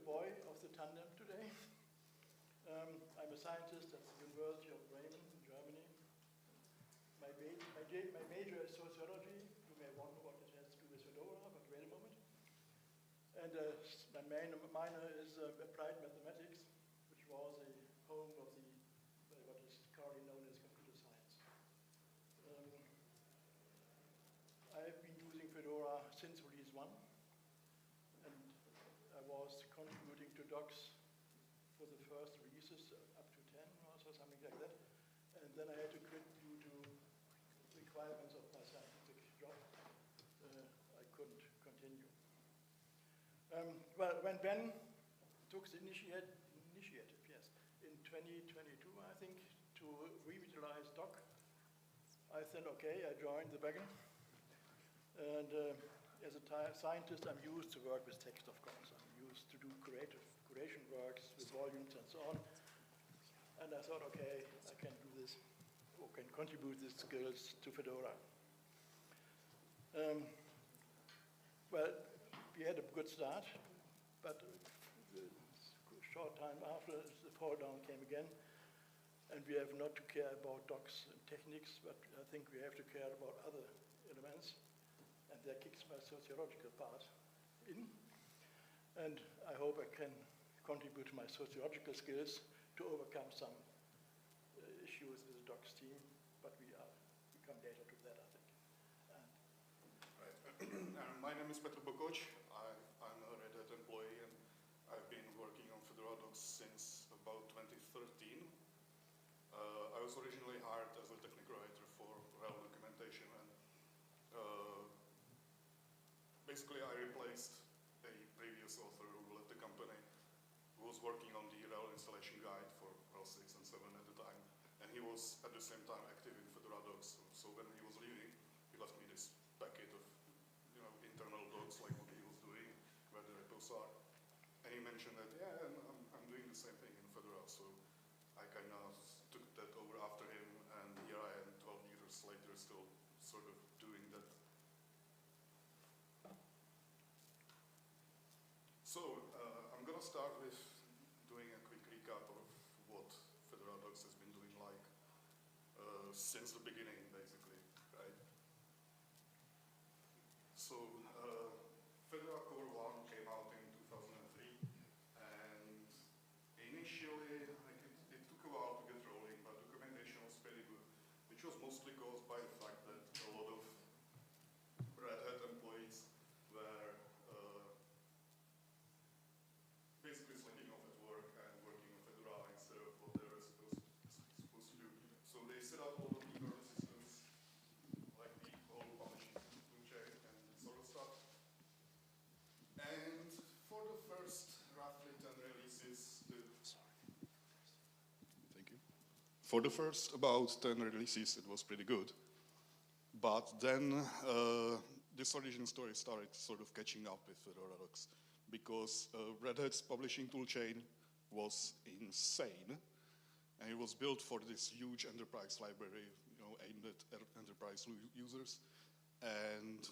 boy of the tandem today. I'm a scientist at the University of Bremen in Germany. My major is sociology. You may wonder what it has to do with Fedora, but wait a moment. And my minor is applied mathematics, which was the home of what is currently known as computer science. I've been using Fedora since release 1, and I was contributing to docs for the first releases up to 10 or so, something like that. And then I had to quit due to requirements of my scientific job. I couldn't continue. Well, when Ben took the initiative, yes, in 2022, I think, to revitalize doc, I said, okay, I joined the wagon. And as a scientist, I'm used to work with text, of course. I'm used to do curation works with volumes and so on. And I thought, okay, I can do this, or can contribute these skills to Fedora. Well, we had a good start, but a short time after, the fall down came again. And we have not to care about docs and techniques, but I think we have to care about other elements. And that kicks my sociological part in. And I hope I can contribute to my sociological skills to overcome some issues with the docs team, but we come later to that, I think. Right. My name is Petr Bokoč. I'm a Red Hat employee, and I've been working on Fedora docs since about 2013. I was originally hired as a technical writer for RHEL documentation, and basically I replaced a previous author who left the company, who was working on the RHEL installation guide for RHEL 6 and 7 at the time, and he was at the same time active in Fedora docs. So when he was leaving, he left me this packet of internal docs, like what he was doing, where the repos are. And he mentioned that, yeah, I'm doing the same thing in Fedora, so I kind of took that over after him, and here I am 12 years later still sort of doing that. So I'm going to start with doing a quick recap of what Fedora docs has been doing since the beginning, basically, right? So Fedora Core 1 came out in 2003, and initially it took a while to get rolling, but documentation was pretty good, which was mostly caused by the fact that a lot of Red Hat employees were basically slacking off at work and working on Fedora instead of what they were supposed to do. So they set up a lot of keyboard systems, like the whole publishing toolchain and sort of stuff. And for the first roughly 10 releases, thank you. For the first about 10 releases, it was pretty good. But then this origin story started sort of catching up with Fedora docs, because Red Hat's publishing toolchain was insane, and it was built for this huge enterprise library, aimed at enterprise users, and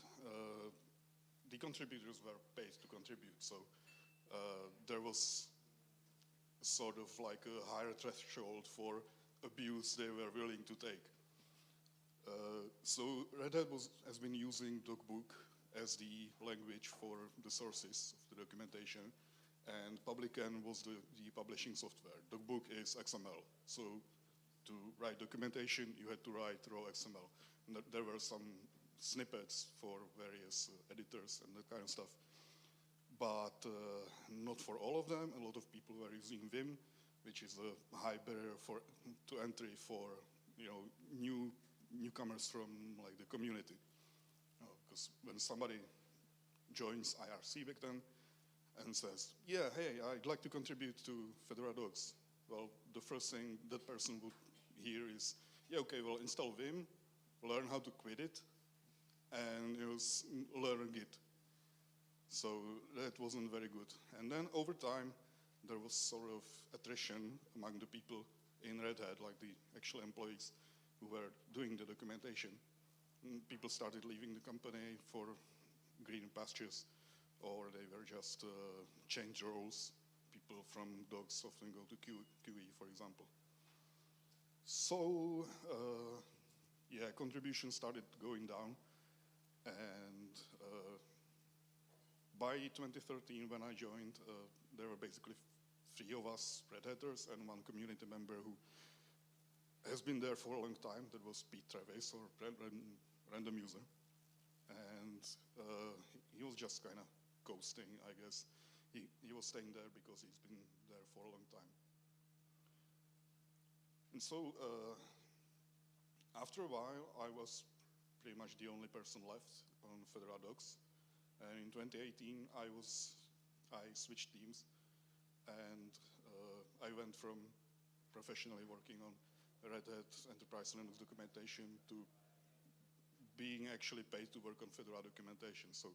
the contributors were paid to contribute, so there was sort of like a higher threshold for abuse they were willing to take. So Red Hat has been using DocBook as the language for the sources of the documentation, and Publican was the publishing software. DocBook is XML, so to write documentation, you had to write raw XML. And there were some snippets for various editors and that kind of stuff, but not for all of them. A lot of people were using Vim, which is a high barrier to entry for newcomers from like the community. Because when somebody joins IRC back then and says, yeah, hey, I'd like to contribute to Fedora docs, well, the first thing that person would hear is, yeah, okay, well, install Vim, learn how to quit it, and learn Git. So that wasn't very good. And then over time, there was sort of attrition among the people in Red Hat, like the actual employees who were doing the documentation. People started leaving the company for green pastures, or they were just changed roles. people from docs often go to QE, for example. So, yeah, contributions started going down, and by 2013, when I joined, there were basically 3 of us Red Hatters and 1 community member who has been there for a long time. That was Pete Travis, or random user. And he was just kind of coasting, I guess. He was staying there because he's been there for a long time. And so after a while, I was pretty much the only person left on Fedora docs. And in 2018, I switched teams, and I went from professionally working on Red Hat Enterprise Linux documentation to being actually paid to work on Fedora documentation. So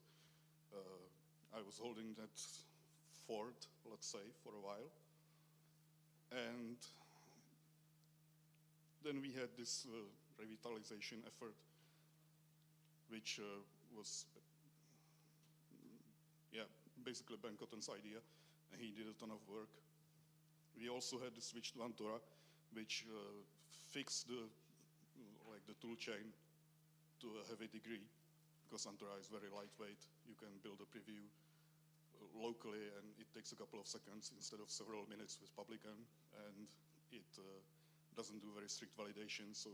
I was holding that fort, let's say, for a while. And then we had this revitalization effort, which was, yeah, basically Ben Cotton's idea, and he did a ton of work. We also had the switch to Antora, which fixed the tool chain to a heavy degree, because Antora is very lightweight. You can build a preview locally, and it takes a couple of seconds instead of several minutes with Publican, and it doesn't do very strict validation. So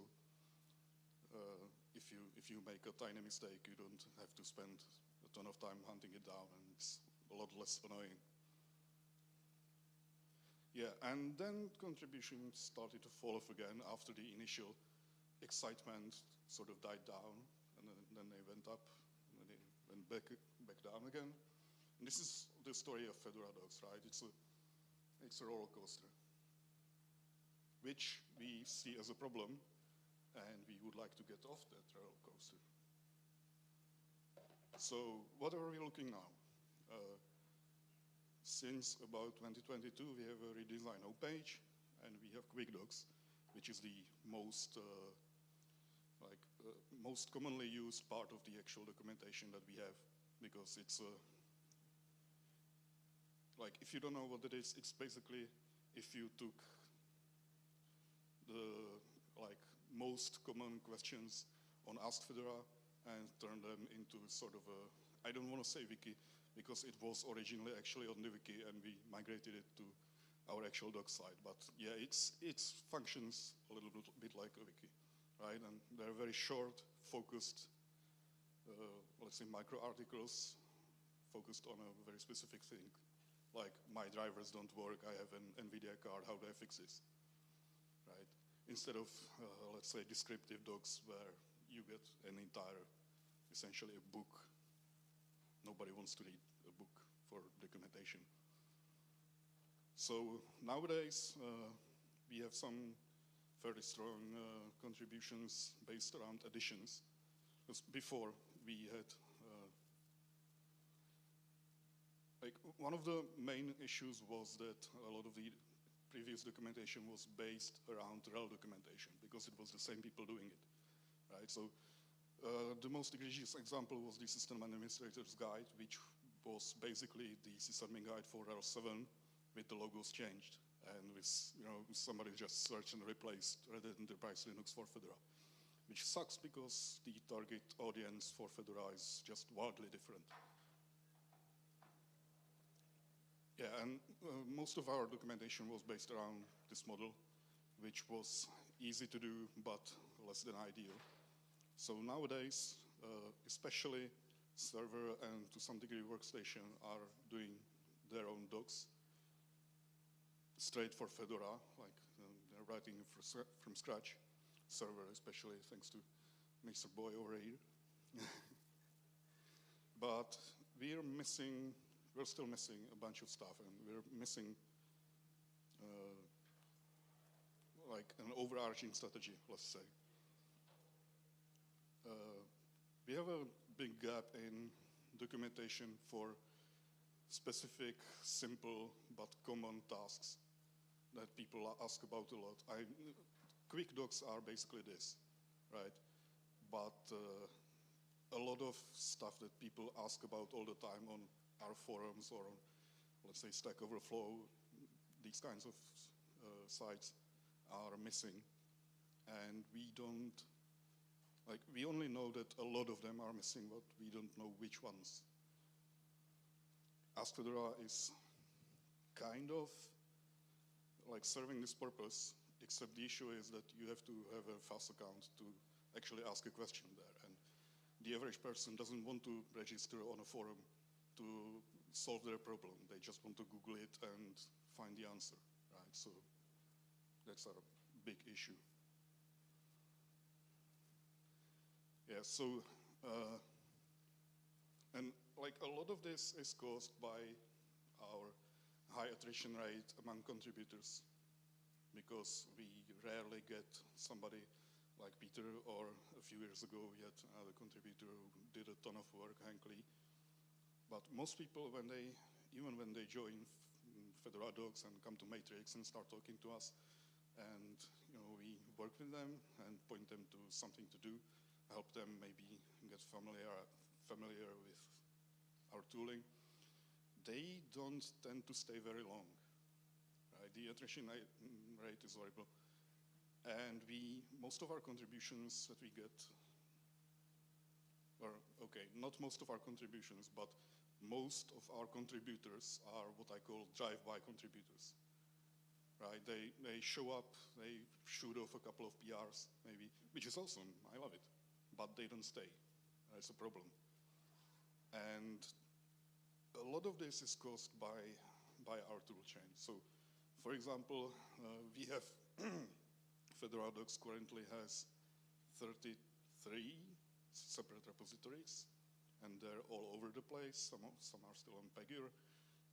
if you make a tiny mistake, you don't have to spend a ton of time hunting it down, and it's a lot less annoying. Yeah, and then contributions started to fall off again after the initial excitement sort of died down, and then they went up, and then they went back down again. And this is the story of Fedora docs, right? It's a roller coaster, which we see as a problem, and we would like to get off that roller coaster. So what are we looking now? Since about 2022, we have a redesigned homepage, and we have quick docs, which is the most most commonly used part of the actual documentation that we have, because it's like, if you don't know what it is, it's basically if you took the most common questions on Ask Fedora and turned them into sort of a, I don't want to say wiki, because it was originally actually on the wiki, and we migrated it to our actual doc site. But yeah, it functions a little bit like a wiki, right? And they're very short, focused, let's say micro articles, focused on a very specific thing. Like, my drivers don't work, I have an NVIDIA card, how do I fix this, right? Instead of, let's say, descriptive docs where you get an entire, essentially a book. Nobody wants to read a book for documentation. So nowadays, we have some fairly strong contributions based around additions. Because before, we had, one of the main issues was that a lot of the previous documentation was based around RHEL documentation, because it was the same people doing it, right? So the most egregious example was the System Administrator's Guide, which was basically the sysadmin guide for RHEL 7 with the logos changed, and with, somebody just searched and replaced Red Hat Enterprise Linux for Fedora, which sucks because the target audience for Fedora is just wildly different. Yeah, and most of our documentation was based around this model, which was easy to do, but less than ideal. So nowadays, especially server and to some degree workstation are doing their own docs straight for Fedora, like they're writing from scratch. Server, especially thanks to Mr. Boy over here. But we're still missing a bunch of stuff, and we're missing like an overarching strategy, let's say. We have a big gap in documentation for specific, simple, but common tasks that people ask about a lot. Quick docs are basically this, right? But a lot of stuff that people ask about all the time on our forums or on, let's say, Stack Overflow, these kinds of sites are missing, and we don't, like, we only know that a lot of them are missing, but we don't know which ones. As Fedora is kind of like serving this purpose, except the issue is that you have to have a fast account to actually ask a question there. And the average person doesn't want to register on a forum to solve their problem. They just want to Google it and find the answer, right? So that's a big issue. Yeah, so, and like a lot of this is caused by our high attrition rate among contributors, because we rarely get somebody like Peter, or a few years ago we had another contributor who did a ton of work, Hank Lee. But most people, even when they join Fedora Docs and come to Matrix and start talking to us, and we work with them and point them to something to do, help them maybe get familiar with our tooling, they don't tend to stay very long. Right? The attrition rate is horrible. And most of our contributions that we get, or okay, not most of our contributions, but most of our contributors are what I call drive-by contributors. Right? They show up, they shoot off a couple of PRs, maybe, which is awesome, I love it, but they don't stay. That's a problem. And a lot of this is caused by our tool chain. So, for example, we have Fedora Docs currently has 33 separate repositories, and they're all over the place. Some are still on Pagure,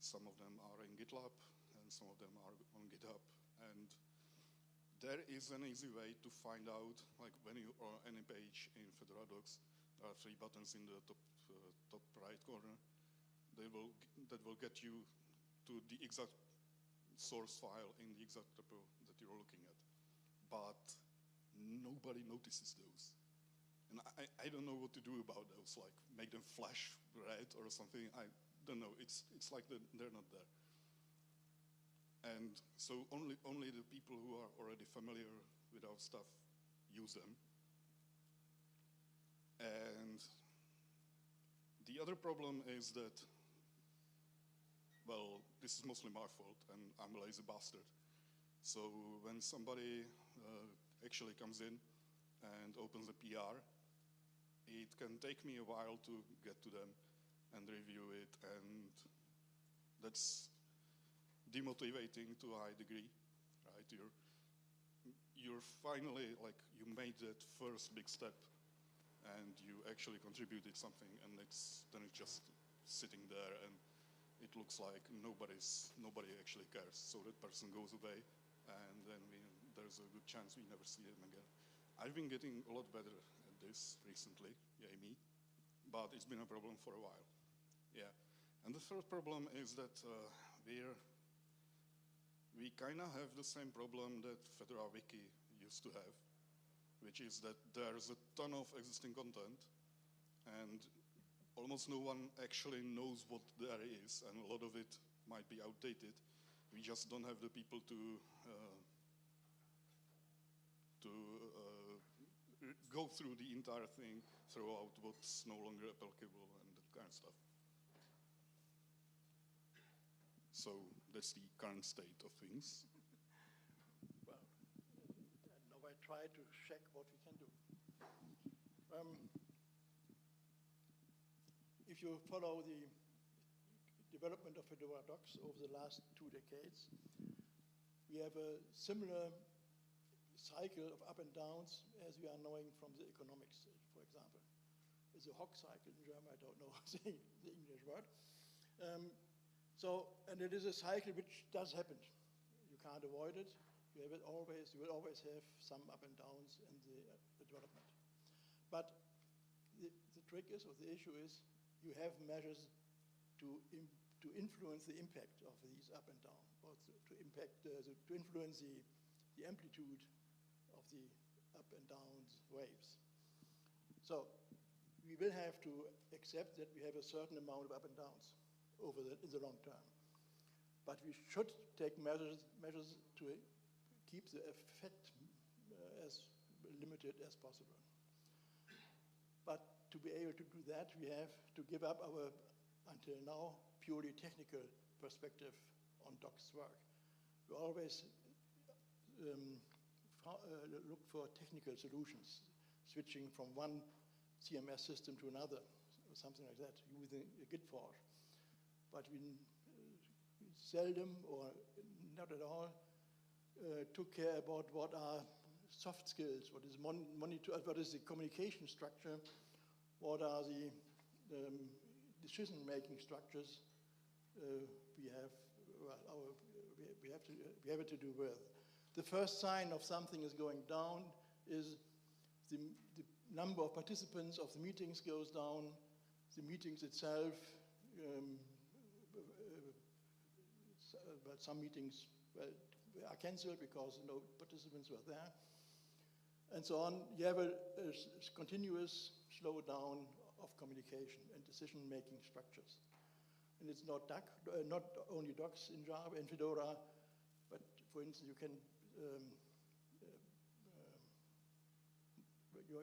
some of them are in GitLab, and some of them are on GitHub. And there is an easy way to find out, like when you are on any page in Fedora Docs, there are 3 buttons in the top right corner. That will get you to the exact source file in the exact repo that you're looking at. But nobody notices those. And I don't know what to do about those, like make them flash red or something. I don't know. It's like they're not there. And so only the people who are already familiar with our stuff use them. And the other problem is that, well, this is mostly my fault, and I'm a lazy bastard. So when somebody actually comes in and opens a PR, it can take me a while to get to them and review it, and that's demotivating to a high degree, right? You're finally, like, you made that first big step, and you actually contributed something, and then it's just sitting there, and it looks like nobody actually cares. So that person goes away, and then there's a good chance we never see them again. I've been getting a lot better at this recently, yay me, but it's been a problem for a while. Yeah, and the third problem is that we kind of have the same problem that Fedora Wiki used to have, which is that there's a ton of existing content, and almost no one actually knows what there is, and a lot of it might be outdated. We just don't have the people to go through the entire thing, throw out what's no longer applicable, and that kind of stuff. So that's the current state of things. Well, now I try to check what we can do. If you follow the development of Fedora Docs over the last 2 decades, we have a similar cycle of up and downs as we are knowing from the economics, for example. It's a Hock cycle in German, I don't know the English word. And it is a cycle which does happen. You can't avoid it. You will always have some up and downs in the development. But the trick is, or the issue is, you have measures to influence the impact of these up and down, or to influence the amplitude of the up and down waves. So we will have to accept that we have a certain amount of up and downs in the long term. but we should take measures to keep the effect as limited as possible. But to be able to do that, we have to give up our, until now, purely technical perspective on docs work. We always look for technical solutions, switching from one CMS system to another, or something like that, using a Git fork. But we seldom, or not at all, took care about what are soft skills, what is what is the communication structure, what are the decision-making structures we have to do with. The first sign of something is going down is the number of participants of the meetings goes down, the meetings itself, but some meetings are cancelled because no participants were there, and so on. You have a continuous slowdown of communication and decision-making structures. And it's not only docs in Java and Fedora, but for instance, you can you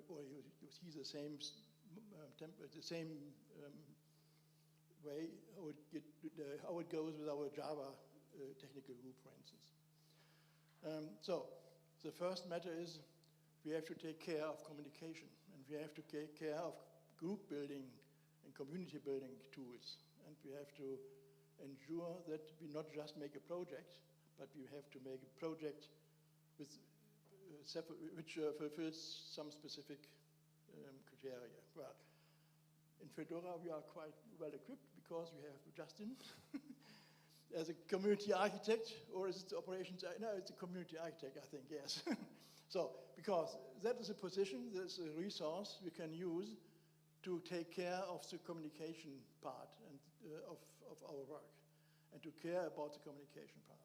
see the same way how it goes with our Java technical group, for instance. So the first matter is we have to take care of communication, and we have to take care of group building and community building tools. And we have to ensure that we not just make a project, but we have to make a project with which fulfills some specific criteria. Well, in Fedora, we are quite well equipped because we have Justin as a community architect, or is it the operations? No, it's a community architect, I think, yes. So, because that is a position, that's a resource we can use to take care of the communication part and of our work, and to care about the communication part.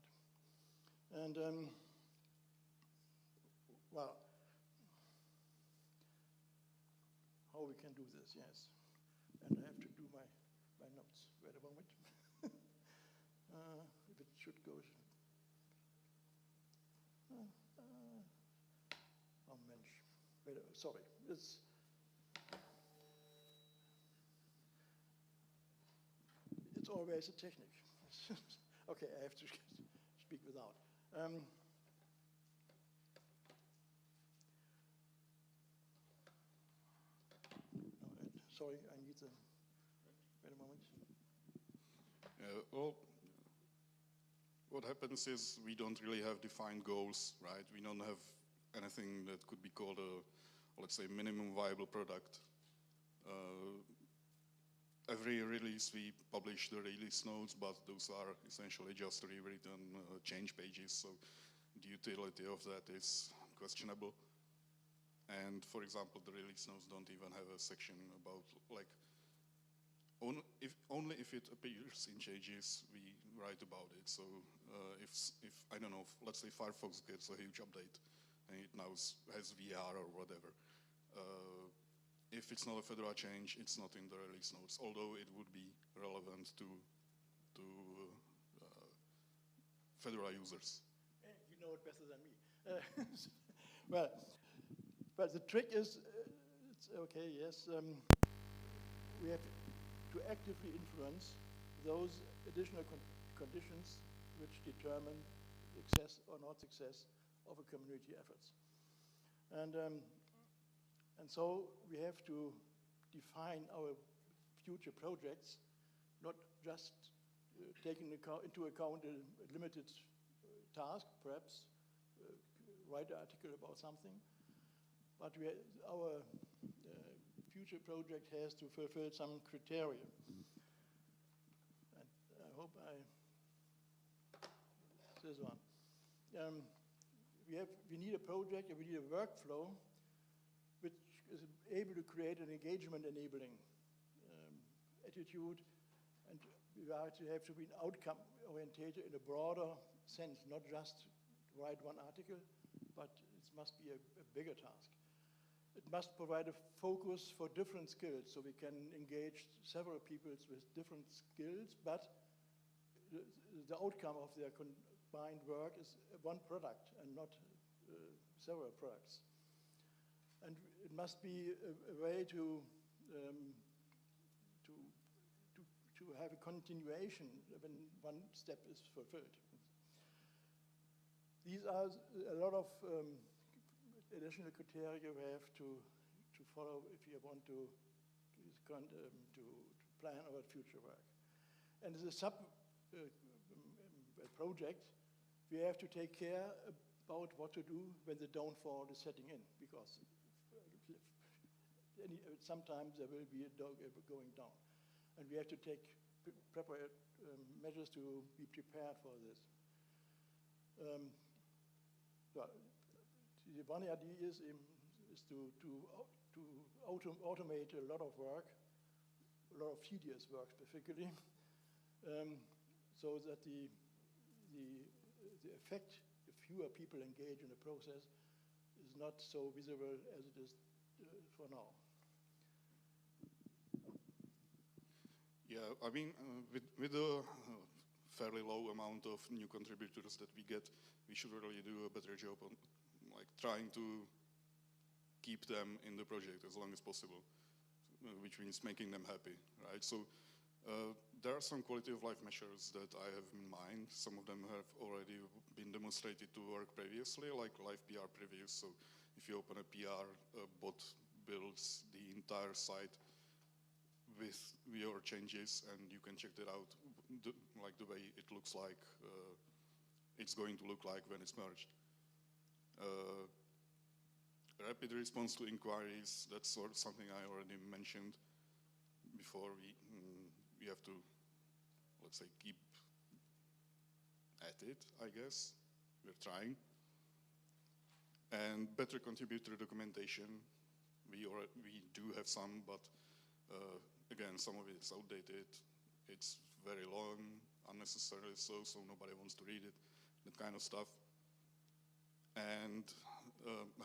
And, well, how we can do this, yes. And I have to do my notes. Wait a moment. If it should go. Oh, mensch. Wait, sorry. It's always a technique. Okay, I have to speak without. No, sorry, I need to. Wait a moment. Well, what happens is we don't really have defined goals, right? We don't have anything that could be called a, let's say, minimum viable product. Every release we publish the release notes, but those are essentially just rewritten change pages, so the utility of that is questionable. And for example, the release notes don't even have a section about, like, only if it appears in changes, we write about it. So if I don't know, let's say Firefox gets a huge update and it now has VR or whatever, if it's not a Fedora change, it's not in the release notes, although it would be relevant to Fedora users. You know it better than me. Well, the trick is, it's okay, yes, we have to actively influence those additional conditions which determine success or not success of a community efforts. And so we have to define our future projects, not just taking into account a limited task, perhaps write an article about something, but our future project has to fulfill some criteria. And I hope this one. We need a project, and we need a workflow which is able to create an engagement-enabling attitude, and we have to be outcome-oriented in a broader sense, not just write one article, but it must be a bigger task. It must provide a focus for different skills, so we can engage several people with different skills, but the outcome of their combined work is one product and not several products. And it must be a way to have a continuation when one step is fulfilled. These are a lot of additional criteria you have to follow if you want to plan our future work. And as a sub project, we have to take care about what to do when the downfall is setting in, because sometimes there will be a dog going down. And we have to take proper measures to be prepared for this. Well, the one idea is to automate a lot of work, a lot of tedious work specifically, so that the effect, if fewer people engage in the process, is not so visible as it is for now. Yeah, I mean, with the fairly low amount of new contributors that we get, we should really do a better job on like trying to keep them in the project as long as possible, which means making them happy, right? So there are some quality of life measures that I have in mind. Some of them have already been demonstrated to work previously, like live PR previews. So if you open a PR, a bot builds the entire site with your changes, and you can check that out, like the way it looks like, it's going to look like when it's merged. Rapid response to inquiries, that's sort of something I already mentioned before. We have to, let's say, keep at it, I guess. We're trying. And better contributor documentation. We do have some, but again, some of it is outdated. It's very long, unnecessarily so nobody wants to read it, that kind of stuff. And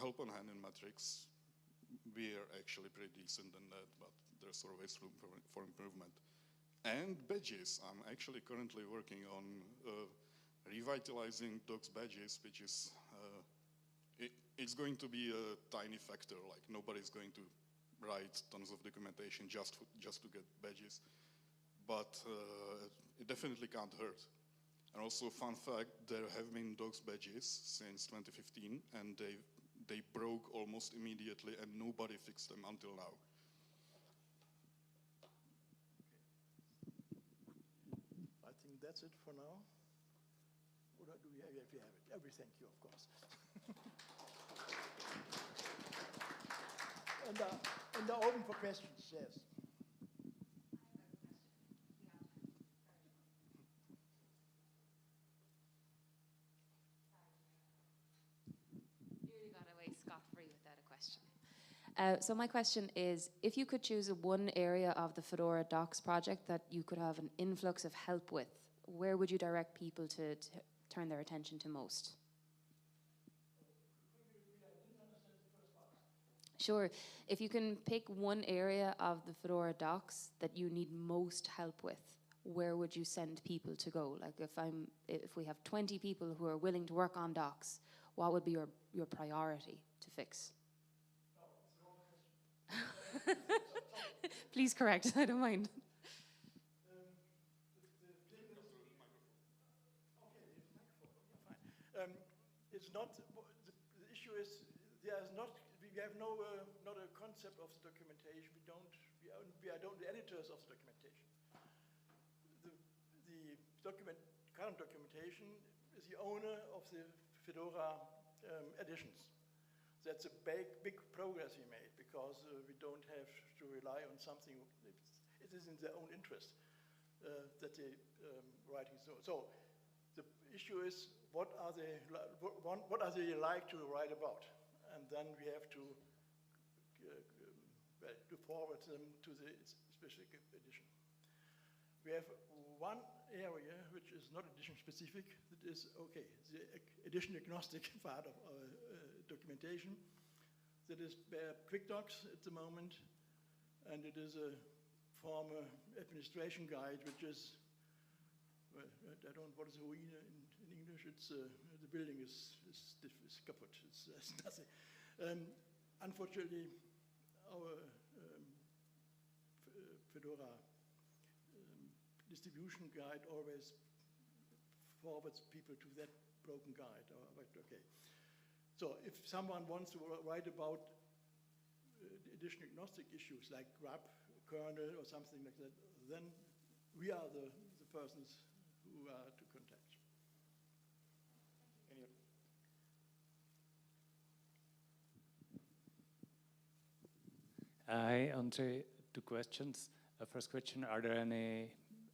help on hand in metrics. We are actually pretty decent in that, but there's always room for improvement. And badges. I'm actually currently working on revitalizing docs badges, which is, it's going to be a tiny factor, like nobody's going to write tons of documentation just to get badges, but it definitely can't hurt. And also, fun fact, there have been docs badges since 2015, and they broke almost immediately, and nobody fixed them until now. I think that's it for now. Or do we have, if you have it? We thank you, of course. And they're open for questions, yes. Nearly got away scot-free without a question. So my question is, if you could choose one area of the Fedora docs project that you could have an influx of help with, where would you direct people to turn their attention to most? Sure. If you can pick one area of the Fedora docs that you need most help with, where would you send people to go? Like if we have 20 people who are willing to work on docs, what would be your priority to fix? No, it's the wrong question. Please correct, I don't mind. It's not, the issue is, there's not, we have no, not a concept of the documentation. We are only editors of the documentation. The current documentation is the owner of the Fedora editions. That's a big progress we made, because we don't have to rely on something. It is in their own interest that they writing so. The issue is, what are they like to write about? And then we have to forward them to the specific edition. We have one area which is not edition specific, that is, okay, the edition agnostic part of our documentation. That is quick docs at the moment, and it is a former administration guide which is well, I don't know what is a ruin in English. It's the building is kaput. It's nothing. Unfortunately, our Fedora distribution guide always forwards people to that broken guide. Okay. So if someone wants to write about additional agnostic issues like grub, kernel, or something like that, then we are the persons who are to contact. Any I answer two questions. First question, are there any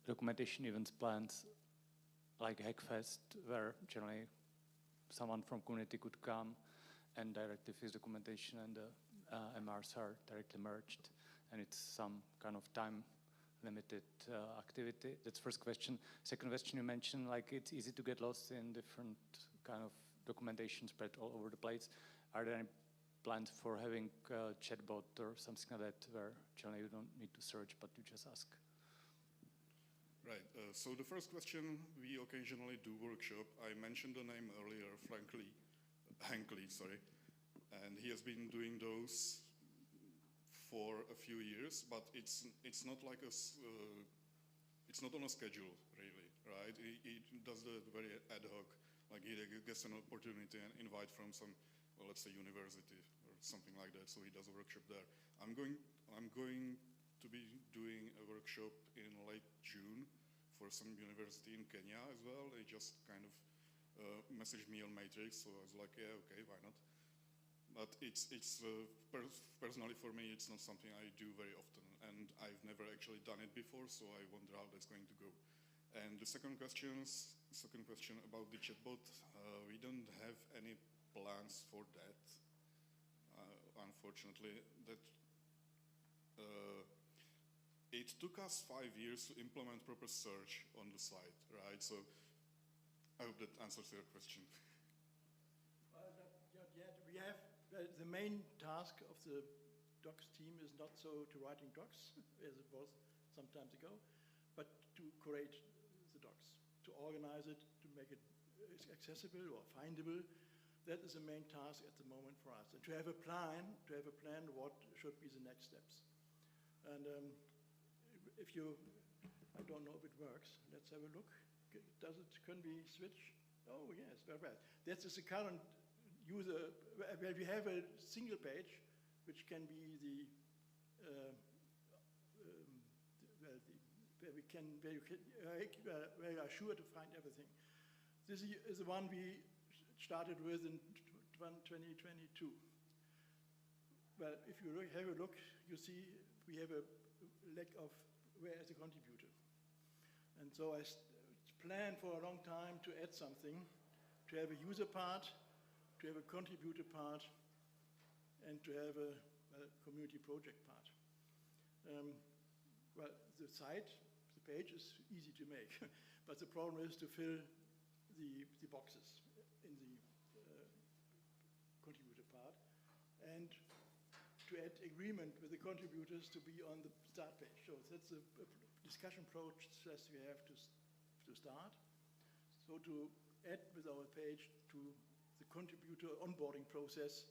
documentation events planned like Hackfest where generally someone from community could come and directly fix documentation and the MRs are directly merged and it's some kind of time limited activity? That's first question. Second question, you mentioned like it's easy to get lost in different kind of documentation spread all over the place. Are there any plans for having a chatbot or something like that where generally you don't need to search but you just ask? Right, so the first question, we occasionally do workshop. I mentioned the name earlier, Hankley, sorry. And he has been doing those for a few years, but it's not like it's not on a schedule, really, right? He does that very ad hoc, like he gets an opportunity and invite from some, well, let's say university or something like that, so he does a workshop there. I'm going to be doing a workshop in late June for some university in Kenya as well. They just kind of messaged me on Matrix, so I was like, yeah, okay, why not? But personally for me, it's not something I do very often, and I've never actually done it before, so I wonder how that's going to go. And the second question about the chatbot, we don't have any plans for that. Unfortunately, it took us 5 years to implement proper search on the site, right? So I hope that answers your question. Not yet. We have the main task of the docs team is not so to writing docs as it was some time ago, but to create the docs, to organize it, to make it accessible or findable. That is the main task at the moment for us, and to have a plan what should be the next steps. And if you, I don't know if it works. Let's have a look. Can we switch? Oh yes, very well. That is the current user, where we have a single page, which can be where you are sure to find everything. This is the one we started with in 2022. Well, if you have a look, you see we have a lack of where is the contributor. And so I planned for a long time to add something, to have a user part, to have a contributor part, and to have a community project part. Well, the page is easy to make, but the problem is to fill the boxes in the contributor part, and to add agreement with the contributors to be on the start page. So that's a discussion process we have to start. So to add with our page to the contributor onboarding process,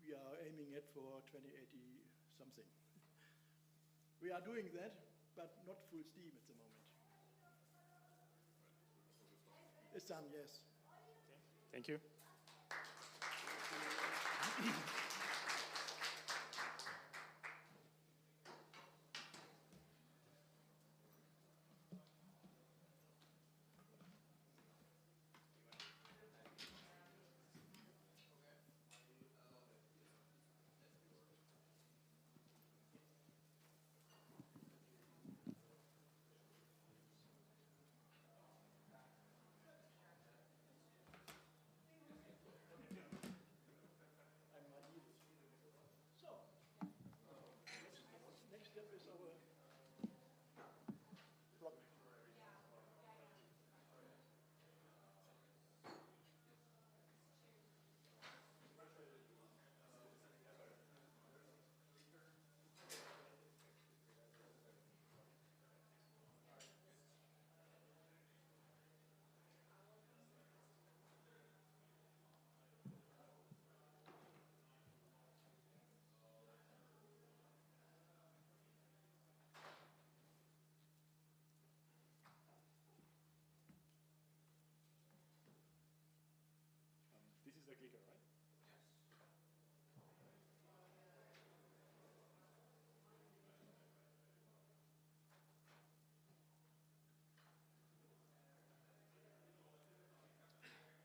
we are aiming at for 2080 something. We are doing that, but not full steam at the moment. It's done, yes. Okay. Thank you.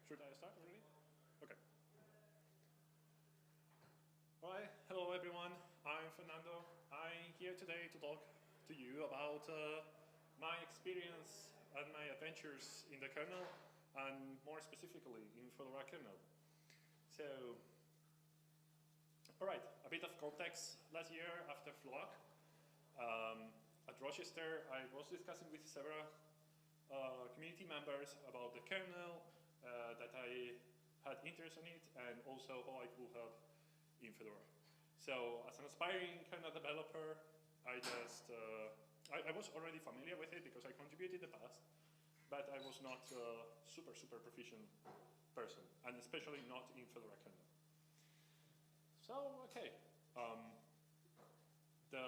Should I start already? Okay. All right, hello everyone. I'm Fernando. I'm here today to talk to you about my experience and my adventures in the kernel, and more specifically in Fedora kernel. So, all right, a bit of context. Last year after Flock, at Rochester, I was discussing with several community members about the kernel, that I had interest in it, and also how I could help in Fedora. So as an aspiring kernel developer, I was already familiar with it because I contributed in the past, but I was not a super proficient person, and especially not in Fedora kernel. So, okay. The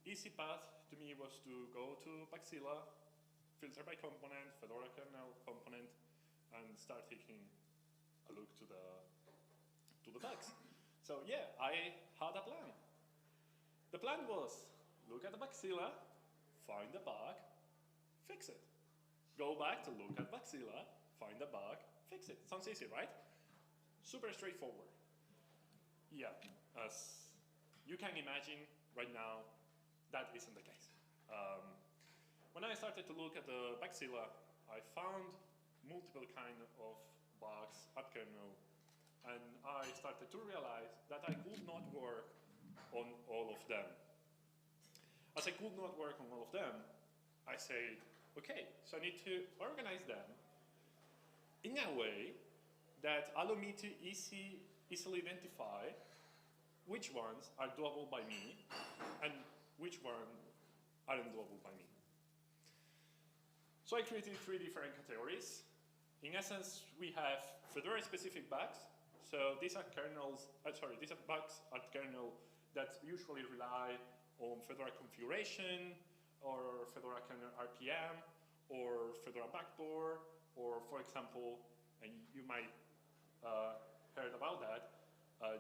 easy path to me was to go to Baxilla, filter by component, Fedora kernel component, and start taking a look to the bugs. So yeah, I had a plan. The plan was, look at the Baxilla, find the bug, fix it. Go back to look at Baxilla, find the bug, fix it. Sounds easy, right? Super straightforward. Yeah, as you can imagine right now, that isn't the case. When I started to look at the Baxilla, I found multiple kind of bugs at kernel, and I started to realize that I could not work on all of them. As I could not work on all of them, I said, okay, so I need to organize them in a way that allow me to easily identify which ones are doable by me and which ones aren't doable by me. So I created 3 different categories. In essence, we have Fedora-specific bugs. So these are these are bugs at kernel that usually rely on Fedora configuration, or Fedora kernel RPM, or Fedora backdoor, or for example, and you might heard about that,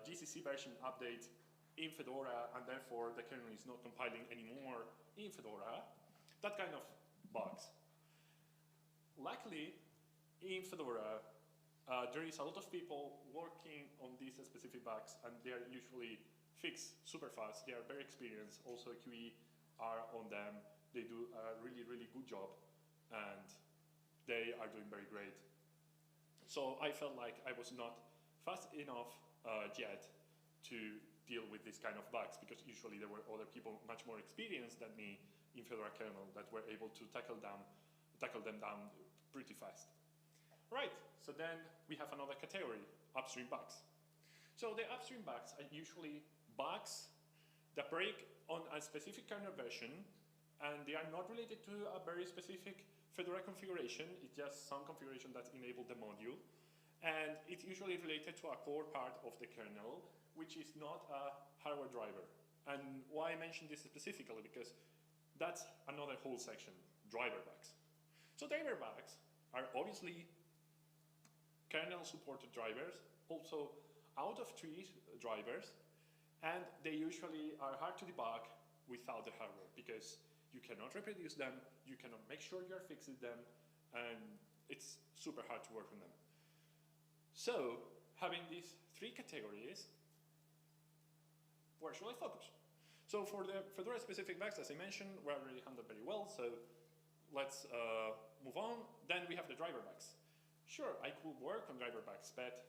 GCC version update in Fedora, and therefore the kernel is not compiling anymore in Fedora. That kind of bugs. Luckily, in Fedora, there is a lot of people working on these specific bugs, and they are usually fixed super fast. They are very experienced. Also, QE are on them. They do a really good job, and they are doing very great. So I felt like I was not fast enough yet to deal with this kind of bugs, because usually there were other people much more experienced than me in Fedora kernel that were able to tackle them down pretty fast. Right, so then we have another category, upstream bugs. So the upstream bugs are usually bugs that break on a specific kernel version, and they are not related to a very specific Fedora configuration. It's just some configuration that enabled the module. And it's usually related to a core part of the kernel, which is not a hardware driver. And why I mention this specifically, because that's another whole section, driver bugs. So driver bugs are obviously kernel-supported drivers, also out-of-tree drivers, and they usually are hard to debug without the hardware, because you cannot reproduce them, you cannot make sure you're fixing them, and it's super hard to work on them. So, having these 3 categories, where should I focus? So for the Fedora-specific bugs, as I mentioned, were already handled very well, so let's move on. Then we have the driver bugs. Sure, I could work on driver bugs, but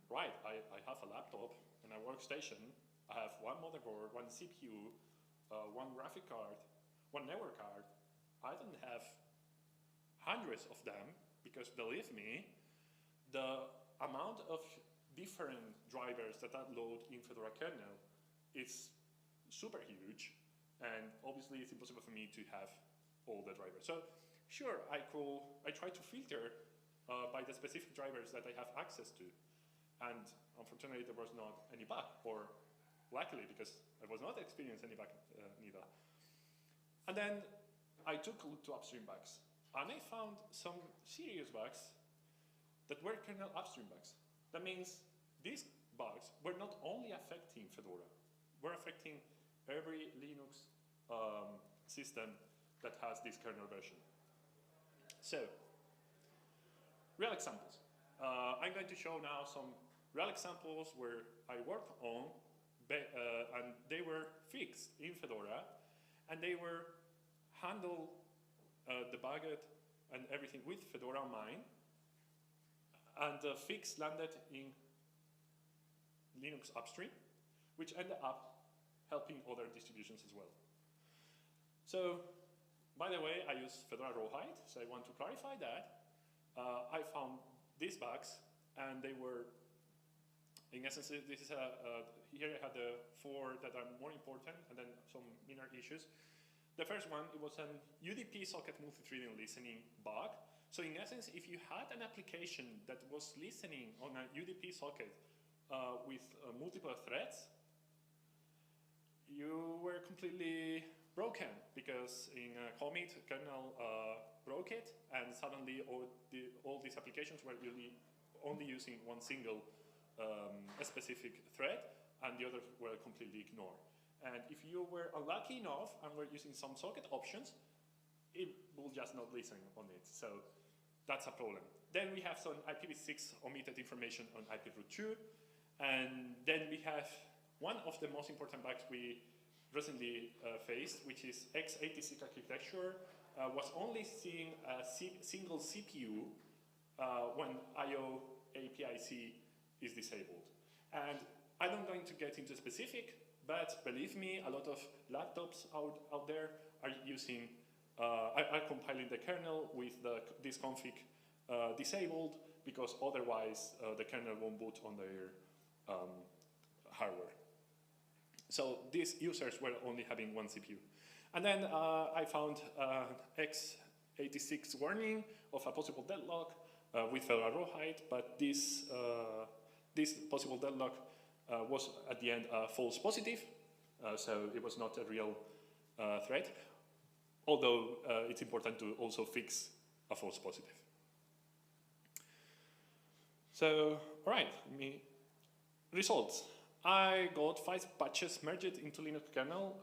right, I have a laptop and a workstation. I have 1 motherboard, 1 CPU, 1 graphic card, 1 network card. I don't have hundreds of them, because believe me, the amount of different drivers that I load in Fedora kernel is super huge, and obviously it's impossible for me to have all the drivers. So sure, I try to filter by the specific drivers that I have access to, and unfortunately there was not any bug, or luckily, because I was not experiencing any bug neither. And then I took a look to upstream bugs, and I found some serious bugs that were kernel upstream bugs. That means these bugs were not only affecting Fedora, were affecting every Linux system that has this kernel version. So, real examples. I'm going to show now some real examples where I worked on, and they were fixed in Fedora, and they were handled, debugged, and everything with Fedora on mine, and the fix landed in Linux upstream, which ended up helping other distributions as well. So, by the way, I use Fedora Rawhide, so I want to clarify that. I found these bugs, and they were, in essence, this is here I had the 4 that are more important, and then some minor issues. The first one, it was an UDP socket multi-threading listening bug. So in essence, if you had an application that was listening on a UDP socket with multiple threads, you were completely broken, because in a commit, kernel broke it, and suddenly all these applications were really only using one single specific thread, and the others were completely ignored. And if you were unlucky enough and were using some socket options, it will just not listen on it. So that's a problem. Then we have some IPv6 omitted information on IP route 2. And then we have one of the most important bugs we recently faced, which is x86 architecture was only seeing a single CPU when IO APIC is disabled. And I'm not going to get into specific, but believe me, a lot of laptops out there are using, are compiling the kernel with this config disabled, because otherwise the kernel won't boot on their hardware. So these users were only having one CPU. And then I found x86 warning of a possible deadlock with Fedora Rawhide, but this possible deadlock was at the end a false positive, so it was not a real threat, although it's important to also fix a false positive. So, all right, results. I got 5 patches merged into Linux kernel.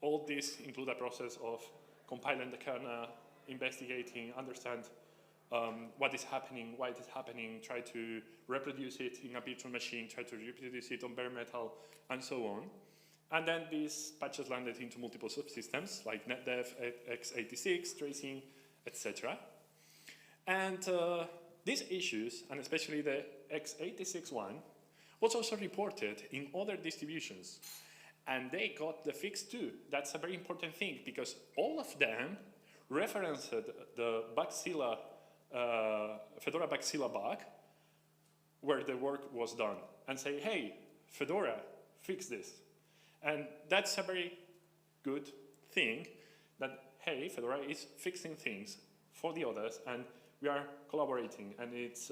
All this include a process of compiling the kernel, investigating, understand what is happening, why it is happening, try to reproduce it in a virtual machine, try to reproduce it on bare metal, and so on. And then these patches landed into multiple subsystems, like NetDev, x86, tracing, etc. And these issues, and especially the x86 one, was also reported in other distributions. And they got the fix too. That's a very important thing, because all of them referenced the Bugzilla, Fedora Bugzilla bug, where the work was done, and say, hey, Fedora, fix this. And that's a very good thing, that, hey, Fedora is fixing things for the others, and we are collaborating. And it's,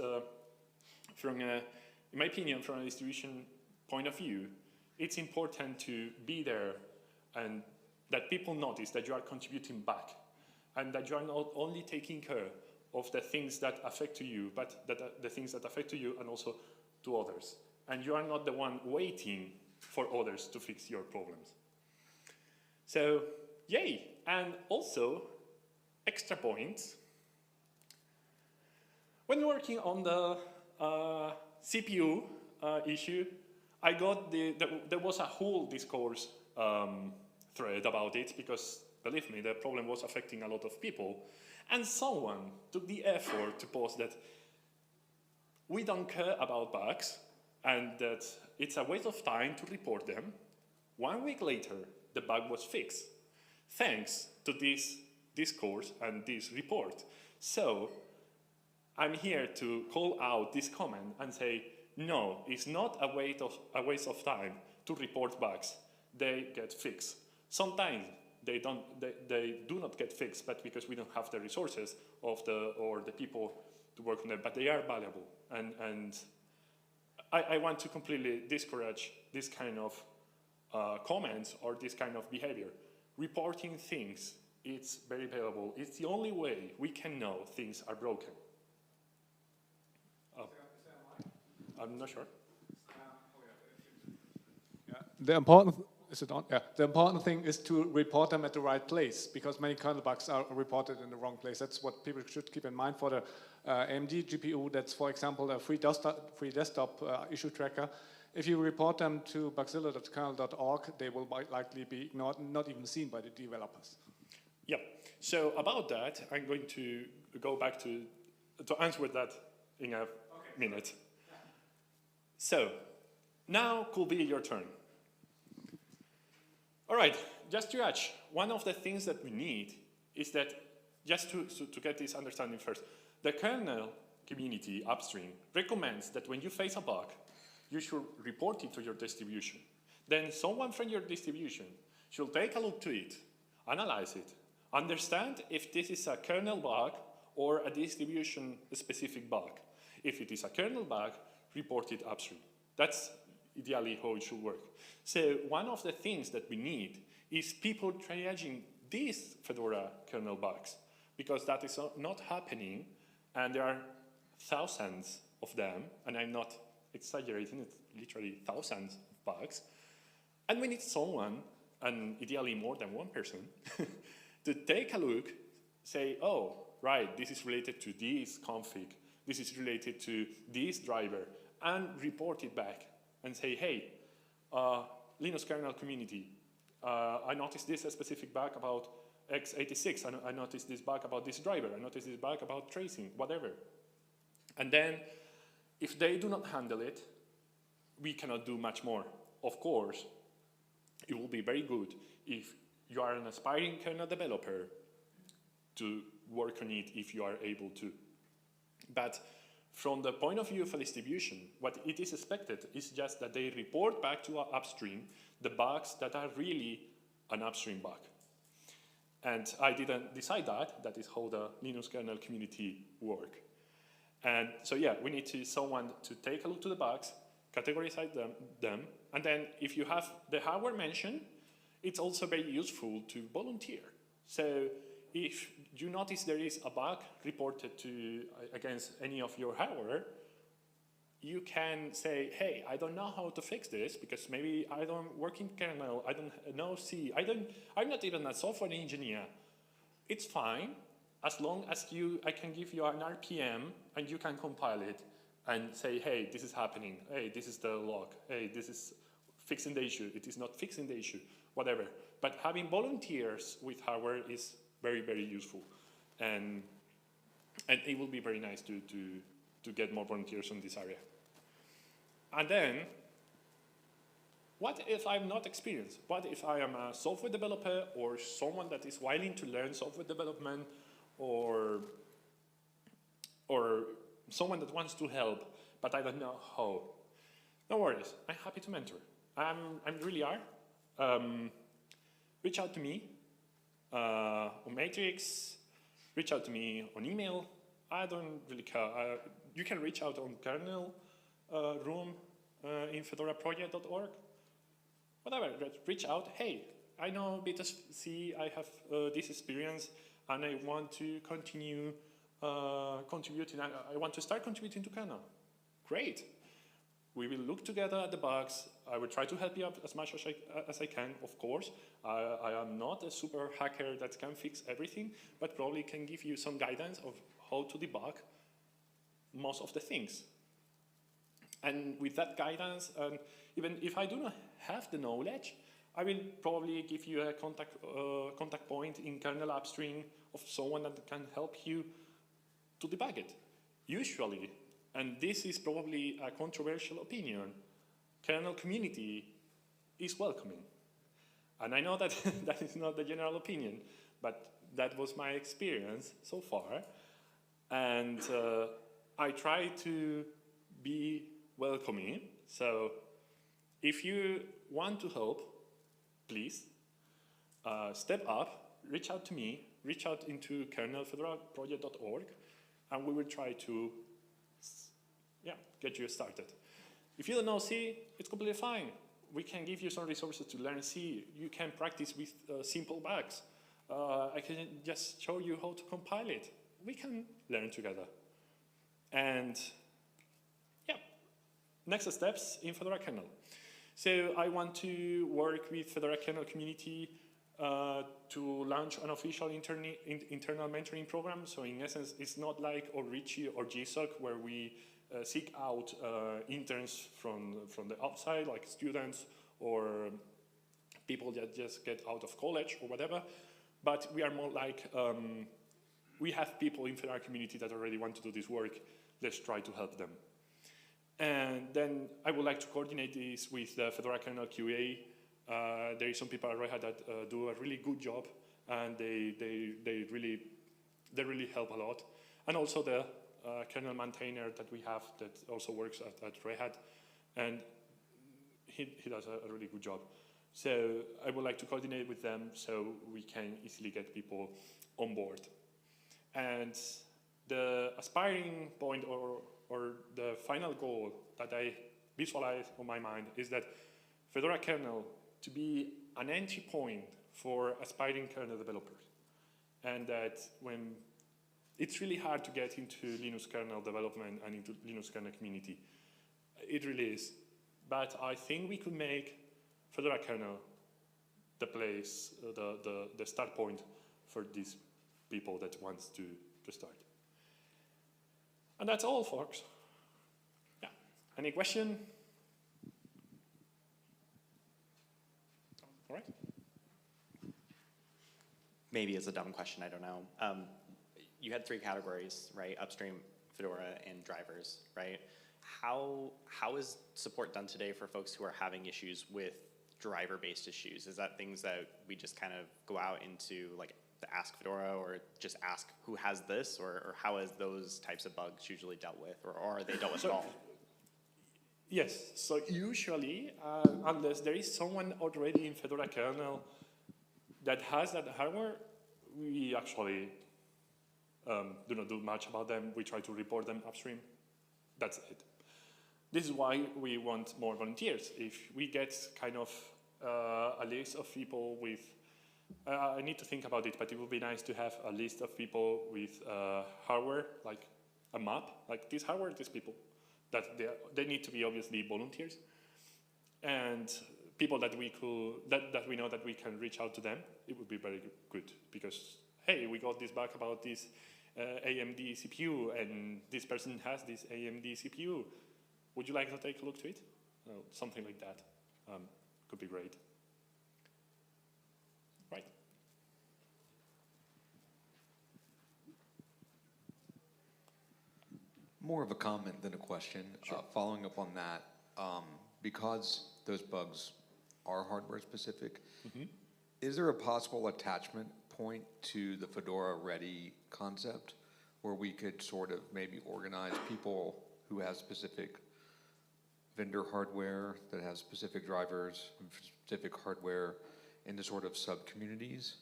in my opinion, from a distribution point of view, it's important to be there and that people notice that you are contributing back, and that you are not only taking care of the things that affect you, but the things that affect you and also to others. And you are not the one waiting for others to fix your problems. So, yay! And also, extra points. When working on the CPU issue, I got there was a whole discourse thread about it, because, believe me, the problem was affecting a lot of people. And someone took the effort to post that we don't care about bugs, and that it's a waste of time to report them. 1 week later, the bug was fixed, thanks to this discourse and this report. So, I'm here to call out this comment and say, no, it's not a waste of time to report bugs. They get fixed. Sometimes they do not get fixed, but because we don't have the resources or the people to work on them, but they are valuable. And I want to completely discourage this kind of comments or this kind of behavior. Reporting things, it's very valuable. It's the only way we can know things are broken. I'm not sure. Yeah. The important is it on? Yeah. The important thing is to report them at the right place, because many kernel bugs are reported in the wrong place. That's what people should keep in mind for the AMD GPU. That's, for example, a free desktop issue tracker. If you report them to bugzilla.kernel.org, they will likely be ignored, not even seen by the developers. Yep. So about that, I'm going to go back to answer that in a minute. So now could be your turn. All right, just to add, one of the things that we need is that, just to get this understanding first, the kernel community upstream recommends that when you face a bug, you should report it to your distribution. Then someone from your distribution should take a look to it, analyze it, understand if this is a kernel bug or a distribution-specific bug. If it is a kernel bug, report it upstream. That's ideally how it should work. So one of the things that we need is people triaging these Fedora kernel bugs, because that is not happening, and there are thousands of them, and I'm not exaggerating, it's literally thousands of bugs. And we need someone, and ideally more than one person, to take a look, say, oh, right, this is related to this config, this is related to this driver, and report it back and say, hey, Linux kernel community, I noticed this specific bug about x86, I noticed this bug about this driver, I noticed this bug about tracing, whatever. And then, if they do not handle it, we cannot do much more. Of course, it will be very good if you are an aspiring kernel developer to work on it if you are able to. But from the point of view of a distribution, what it is expected is just that they report back to our upstream the bugs that are really an upstream bug. And I didn't decide that. That is how the Linux kernel community work. And so yeah, we need someone to take a look to the bugs, categorize them, and then if you have the hardware mentioned, it's also very useful to volunteer. So if you notice there is a bug reported against any of your hardware, you can say, hey, I don't know how to fix this because maybe I don't work in kernel, I don't know C, I'm not even a software engineer. It's fine, as long as I can give you an RPM and you can compile it and say, hey, this is happening, hey, this is the log, hey, this is fixing the issue, it is not fixing the issue, whatever. But having volunteers with hardware is very, very useful. And it will be very nice to get more volunteers in this area. And then, what if I'm not experienced? What if I am a software developer or someone that is willing to learn software development or someone that wants to help, but I don't know how? No worries, I'm happy to mentor. I really are. Reach out to me on Matrix, reach out to me on email. I don't really care. You can reach out on Kernel room in fedoraproject.org. Whatever, reach out. Hey, I know a bit of C, I have this experience, and I want to continue contributing. I want to start contributing to Kernel. Great. We will look together at the bugs. I will try to help you out as much as I can, of course. I am not a super hacker that can fix everything, but probably can give you some guidance of how to debug most of the things. And with that guidance, even if I do not have the knowledge, I will probably give you a contact point in kernel upstream of someone that can help you to debug it. Usually, and this is probably a controversial opinion, kernel community is welcoming. And I know that that is not the general opinion, but that was my experience so far. And I try to be welcoming. So if you want to help, please step up, reach out to me, reach out into kernelfedoraproject.org, and we will try to get you started. If you don't know C, it's completely fine. We can give you some resources to learn C. You can practice with simple bugs. I can just show you how to compile it. We can learn together. And yeah, next steps in Fedora kernel. So I want to work with Fedora kernel community to launch an official internal mentoring program. So in essence, it's not like Orici or GSOC where we seek out interns from the outside, like students or people that just get out of college or whatever. But we are more like, we have people in Fedora community that already want to do this work. Let's try to help them. And then I would like to coordinate this with the Fedora kernel QA. There is some people at Red Hat that do a really good job, and they really help a lot. And also the kernel maintainer that we have that also works at Red Hat, and he does a really good job. So I would like to coordinate with them so we can easily get people on board. And the aspiring point or the final goal that I visualize on my mind is that Fedora kernel to be an entry point for aspiring kernel developers. And that when it's really hard to get into Linux kernel development and into Linux kernel community, it really is. But I think we could make Fedora kernel the place, the start point for these people that wants to start. And that's all, folks. Yeah. Any question? All right. Maybe it's a dumb question, I don't know. You had 3 categories, right? Upstream, Fedora, and drivers, right? How is support done today for folks who are having issues with driver-based issues? Is that things that we just kind of go out into, like, the Ask Fedora, or just ask who has this, or how is those types of bugs usually dealt with, or are they dealt with at all? Yes, so usually, unless there is someone already in Fedora kernel that has that hardware, we actually do not do much about them. We try to report them upstream. That's it. This is why we want more volunteers. If we get kind of a list of people with, I need to think about it, but it would be nice to have a list of people with hardware, like a map, like this hardware, these people. That they need to be obviously volunteers, and people that we could, that we know that we can reach out to them. It would be very good because, hey, we got this back about this AMD CPU, and this person has this AMD CPU. Would you like to take a look to it? Something like that could be great. Right. More of a comment than a question. Sure. Following up on that, because those bugs are hardware specific, is there a possible attachment point to the Fedora Ready concept where we could sort of maybe organize people who have specific vendor hardware that has specific drivers, specific hardware into sort of sub-communities?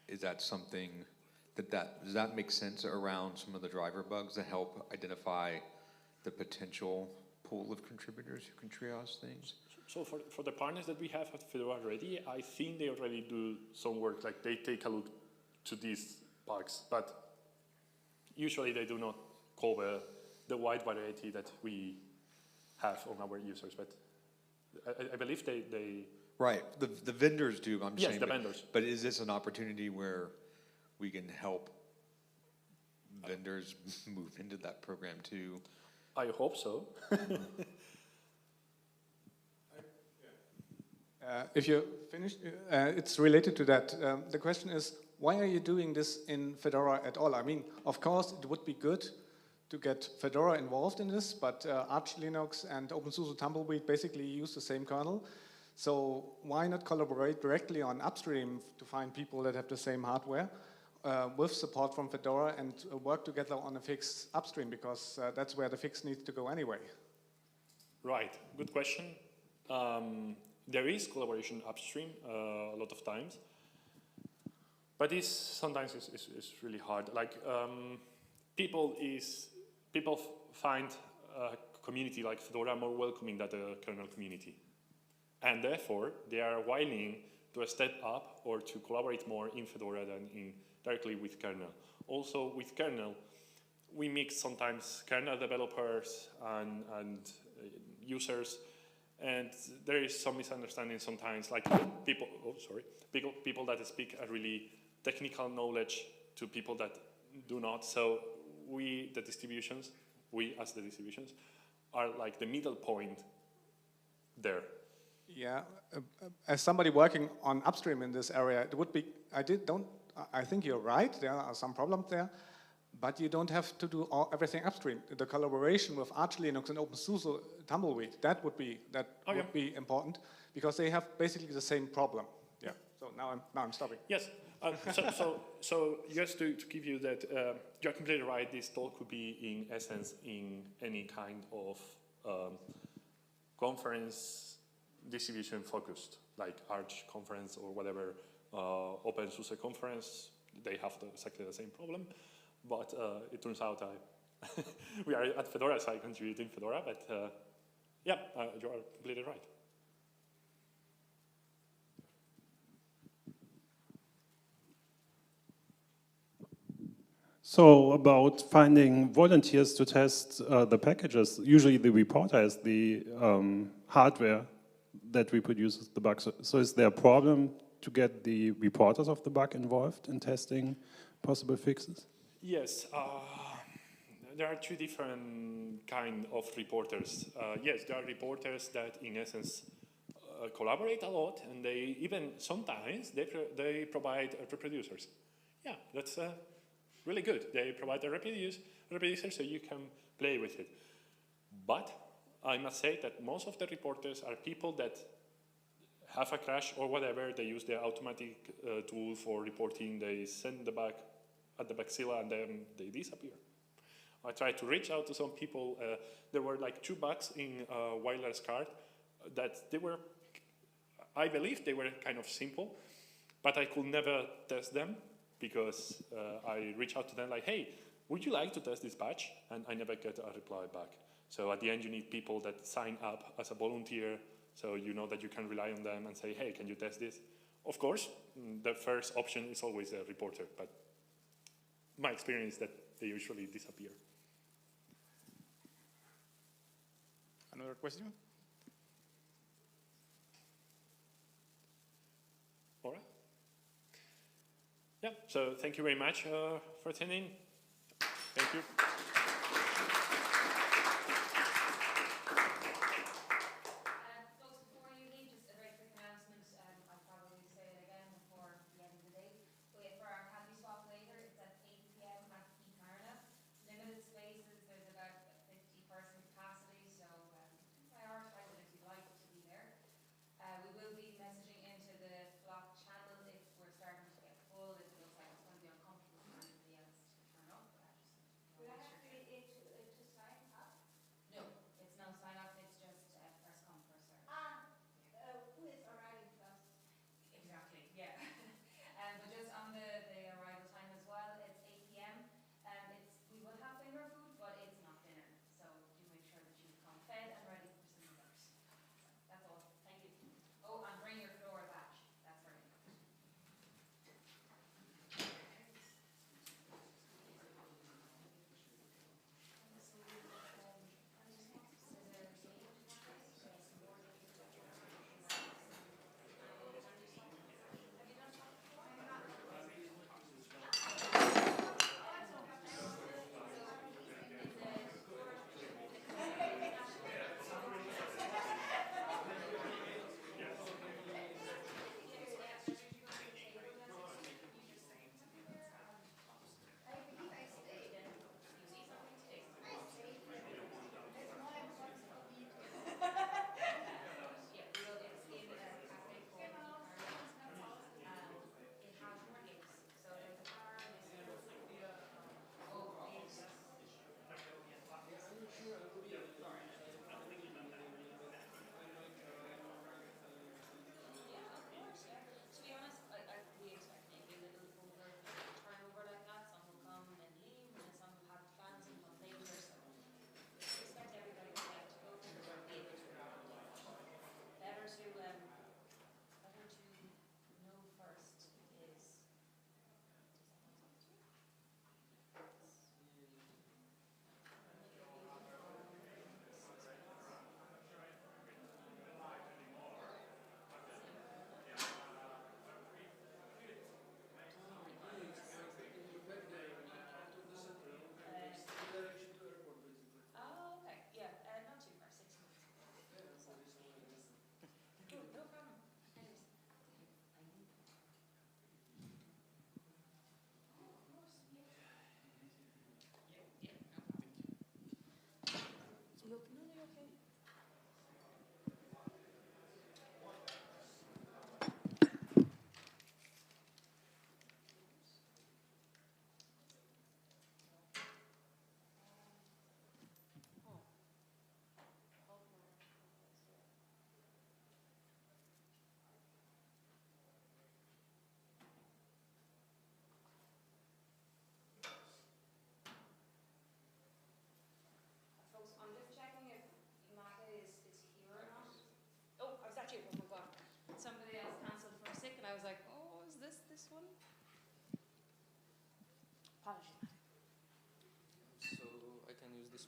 Is that something does that make sense around some of the driver bugs to help identify the potential pool of contributors who can triage things? So for the partners that we have at Fedora Ready, I think they already do some work, like they take a look to these bugs, but usually they do not cover the wide variety that we have on our users, but I believe they Right, the vendors do, I'm saying. Yes, the vendors. But is this an opportunity where we can help vendors move into that program too? I hope so. If you're finished, it's related to that. The question is, why are you doing this in Fedora at all? I mean, of course, it would be good to get Fedora involved in this, but Arch Linux and OpenSUSE Tumbleweed basically use the same kernel. So why not collaborate directly on upstream to find people that have the same hardware with support from Fedora and work together on a fix upstream, because that's where the fix needs to go anyway. Right, good question. There is collaboration upstream a lot of times, but this sometimes is really hard. Like people find a community like Fedora more welcoming than the kernel community, and therefore they are willing to step up or to collaborate more in Fedora than directly with kernel. Also with kernel, we mix sometimes kernel developers and users, And there is some misunderstanding sometimes, like people that speak a really technical knowledge to people that do not. So we as the distributions, are like the middle point there. Yeah, as somebody working on upstream in this area, it would be, I think you're right, there are some problems there, but you don't have to do everything upstream. The collaboration with Arch Linux and OpenSUSE Tumbleweed, that would be important, because they have basically the same problem. Yeah. So now I'm stopping. Yes. So just to give you that, you're completely right. This talk could be in essence in any kind of conference distribution focused, like Arch conference or whatever, OpenSUSE conference. They have exactly the same problem. But it turns out we are at Fedora, so I contribute in Fedora, but yeah, you are completely right. So about finding volunteers to test the packages, usually the reporter has the hardware that reproduces the bugs. So is there a problem to get the reporters of the bug involved in testing possible fixes? Yes, there are two different kind of reporters. Yes, there are reporters that, in essence, collaborate a lot, and they even sometimes they provide reproducers. Yeah, that's really good. They provide a reproducer so you can play with it. But I must say that most of the reporters are people that have a crash or whatever. They use the automatic tool for reporting. They send the bug at the Baxilla and then they disappear. I tried to reach out to some people. There were like 2 bugs in wireless card that I believe they were kind of simple, but I could never test them because I reached out to them like, hey, would you like to test this patch? And I never get a reply back. So at the end, you need people that sign up as a volunteer, so you know that you can rely on them and say, hey, can you test this? Of course, the first option is always a reporter, but my experience is that they usually disappear. Another question? All right. Yeah, so thank you very much for attending. Thank you. Folks, before you leave, just a very quick announcement. I'll probably say it again before the end of the day. But for our happy swap later, it's at 8 p.m. at Kernel. Limited spaces, there's about a 50-person capacity, so prioritize it if you'd like to be there. We will be messaging into the Flock channel if we're starting to get full, if it looks like it's going to be uncomfortable for anybody else to turn up. But I just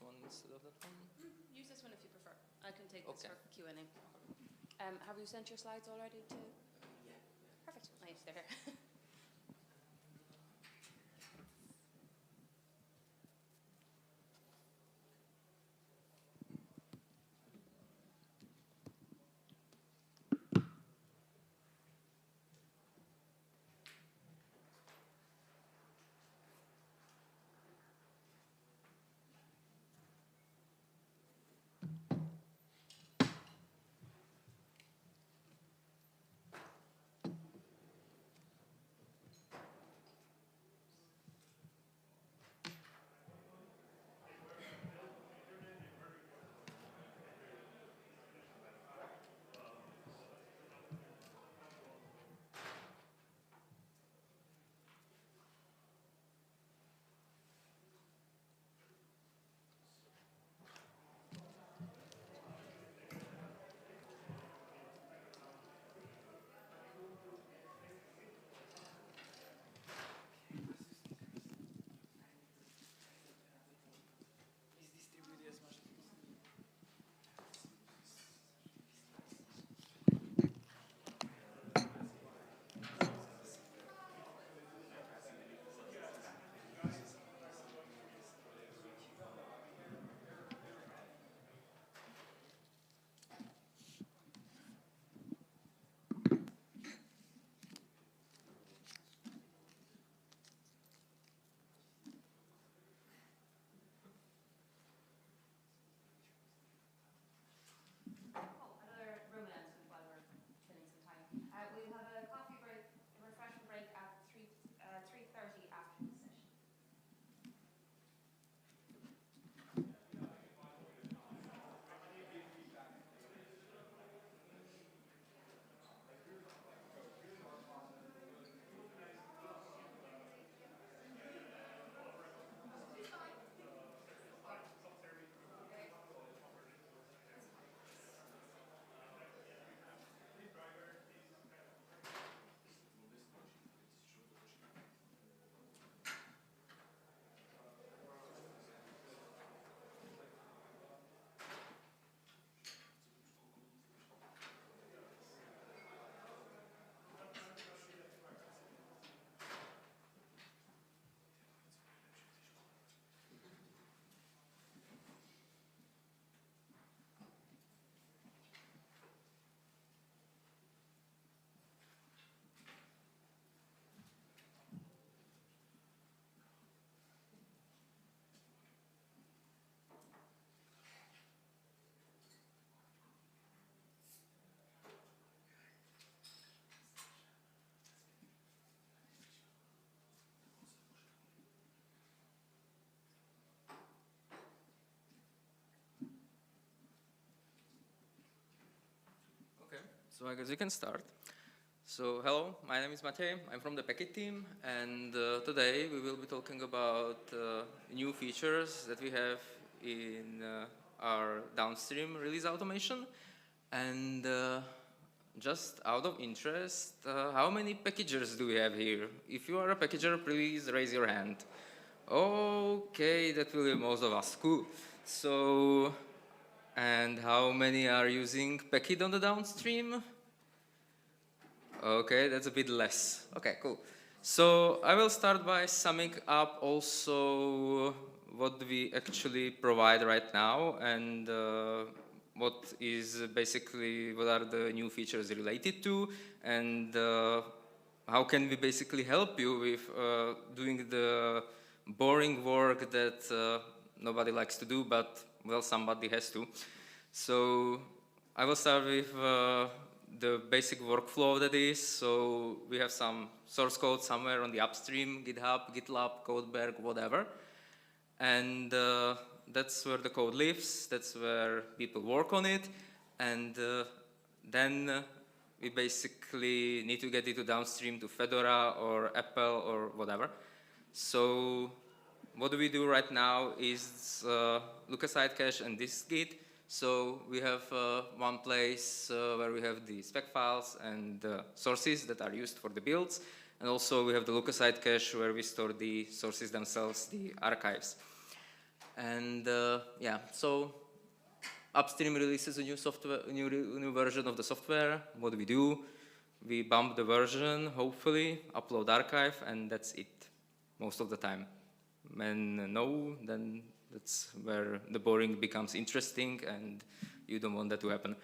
one instead of that one? Use this one if you prefer. I can take this Okay. for Q&A. Have you sent your slides already to? Yeah. Perfect. Nice. They're here. So I guess we can start. So hello, my name is Matej. I'm from the Packet team, and today we will be talking about new features that we have in our downstream release automation. And just out of interest, how many packagers do we have here? If you are a packager, please raise your hand. Okay, that will be most of us. Cool. So, and how many are using Packet on the downstream? Okay, that's a bit less. Okay, cool. So I will start by summing up also what we actually provide right now and what are the new features related to, and how can we basically help you with doing the boring work that nobody likes to do, but well, somebody has to. So I will start with the basic workflow that is. So we have some source code somewhere on the upstream, GitHub, GitLab, Codeberg, whatever. And that's where the code lives. That's where people work on it. And then we basically need to get it to downstream to Fedora or Apple or whatever. So what we do right now is look aside cache and disk git. So we have one place where we have the spec files and the sources that are used for the builds. And also we have the look aside cache where we store the sources themselves, the archives. And yeah, so upstream releases a new software, new version of the software. What do? We bump the version, hopefully, upload archive, and that's it, most of the time. When no, then that's where the boring becomes interesting, and you don't want that to happen.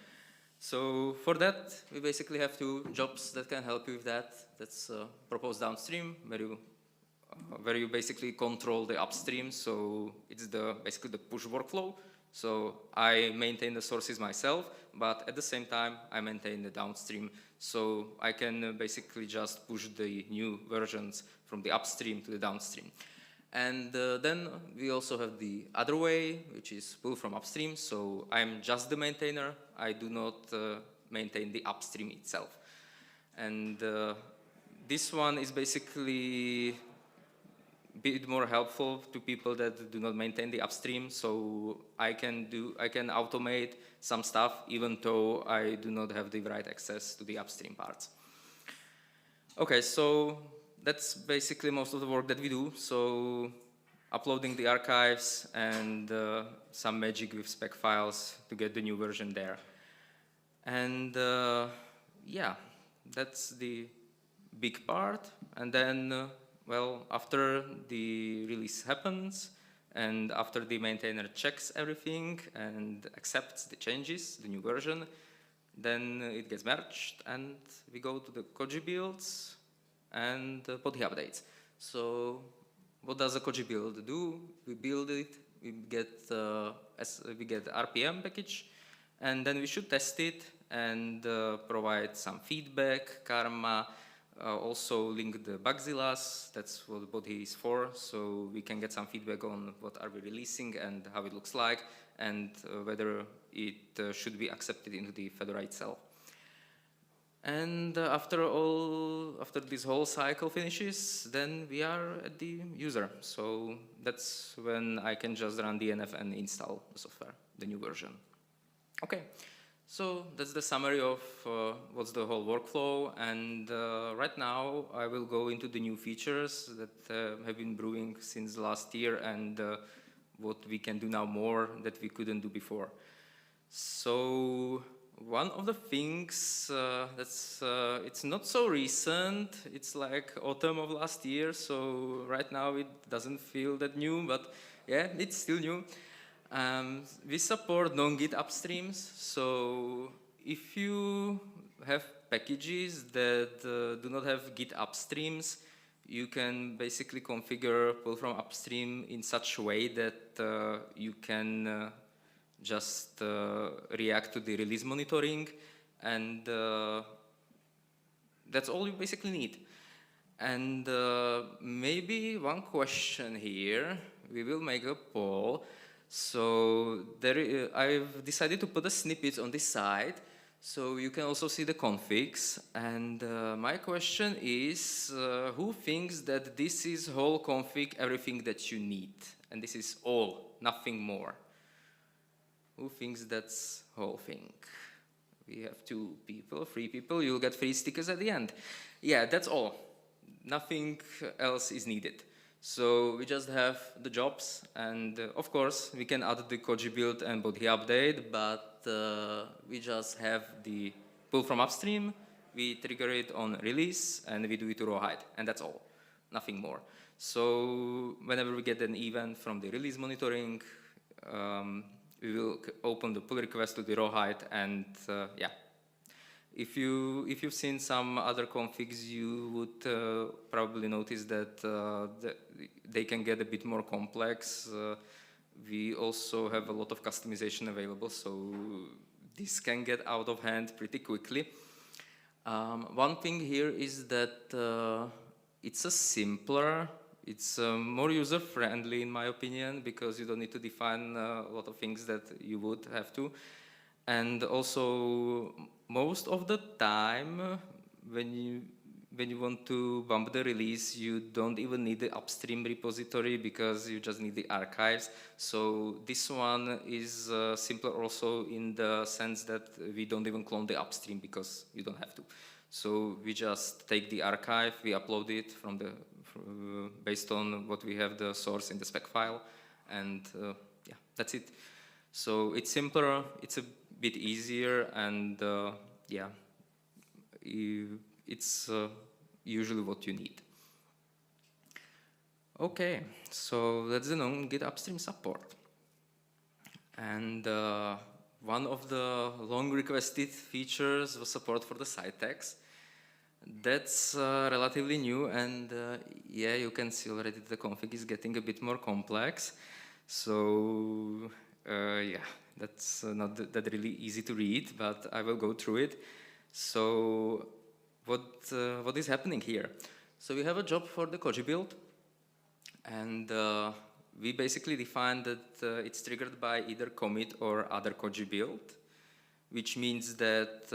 So for that, we basically have two jobs that can help you with that. That's propose downstream, where you basically control the upstream. So it's basically the push workflow. So I maintain the sources myself, but at the same time, I maintain the downstream. So I can basically just push the new versions from the upstream to the downstream. And then we also have the other way, which is pull from upstream. So I'm just the maintainer. I do not maintain the upstream itself. And this one is basically a bit more helpful to people that do not maintain the upstream. So I can automate some stuff, even though I do not have the right access to the upstream parts. Okay, so that's basically most of the work that we do. So uploading the archives and some magic with spec files to get the new version there. And yeah, that's the big part. And then, well, after the release happens and after the maintainer checks everything and accepts the changes, the new version, then it gets merged and we go to the Koji builds and body updates. So what does a Koji build do? We build it, we get RPM package, and then we should test it and provide some feedback, karma, also link the bugzillas. That's what the body is for, so we can get some feedback on what are we releasing and how it looks like, and whether it should be accepted into the Fedora itself. And after this whole cycle finishes, then we are at the user. So that's when I can just run DNF and install the software, the new version. Okay, so that's the summary of what's the whole workflow. And right now I will go into the new features that have been brewing since last year and what we can do now more that we couldn't do before. So one of the things it's not so recent, it's like autumn of last year, so right now it doesn't feel that new, but yeah, it's still new. We support non-Git upstreams, so if you have packages that do not have Git upstreams, you can basically configure pull from upstream in such a way that you can just react to the release monitoring, and that's all you basically need. And maybe one question here, we will make a poll. So I've decided to put the snippets on this side, so you can also see the configs. And my question is, who thinks that this is whole config, everything that you need? And this is all, nothing more. Who thinks that's whole thing? We have 2 people, 3 people, you'll get 3 stickers at the end. Yeah, that's all. Nothing else is needed. So we just have the jobs, and of course we can add the Koji build and body update, but we just have the pull from upstream, we trigger it on release, and we do it to rawhide, and that's all. Nothing more. So whenever we get an event from the release monitoring, we will open the pull request to the rawhide, and yeah. If you've seen some other configs, you would probably notice that they can get a bit more complex. We also have a lot of customization available, so this can get out of hand pretty quickly. One thing here is that it's a simpler, it's more user-friendly in my opinion, because you don't need to define a lot of things that you would have to. And also, most of the time, when you want to bump the release, you don't even need the upstream repository because you just need the archives. So this one is simpler also in the sense that we don't even clone the upstream because you don't have to. So we just take the archive, we upload it from the based on what we have the source in the spec file, and yeah, that's it. So it's simpler, it's a bit easier, and yeah, it's usually what you need. Okay, so let's Git upstream support. And one of the long requested features was support for the side tags. That's relatively new, and yeah, you can see already the config is getting a bit more complex. So yeah, that's not that really easy to read, but I will go through it. So what is happening here? So we have a job for the Koji build, and we basically define that it's triggered by either commit or other Koji build, which means that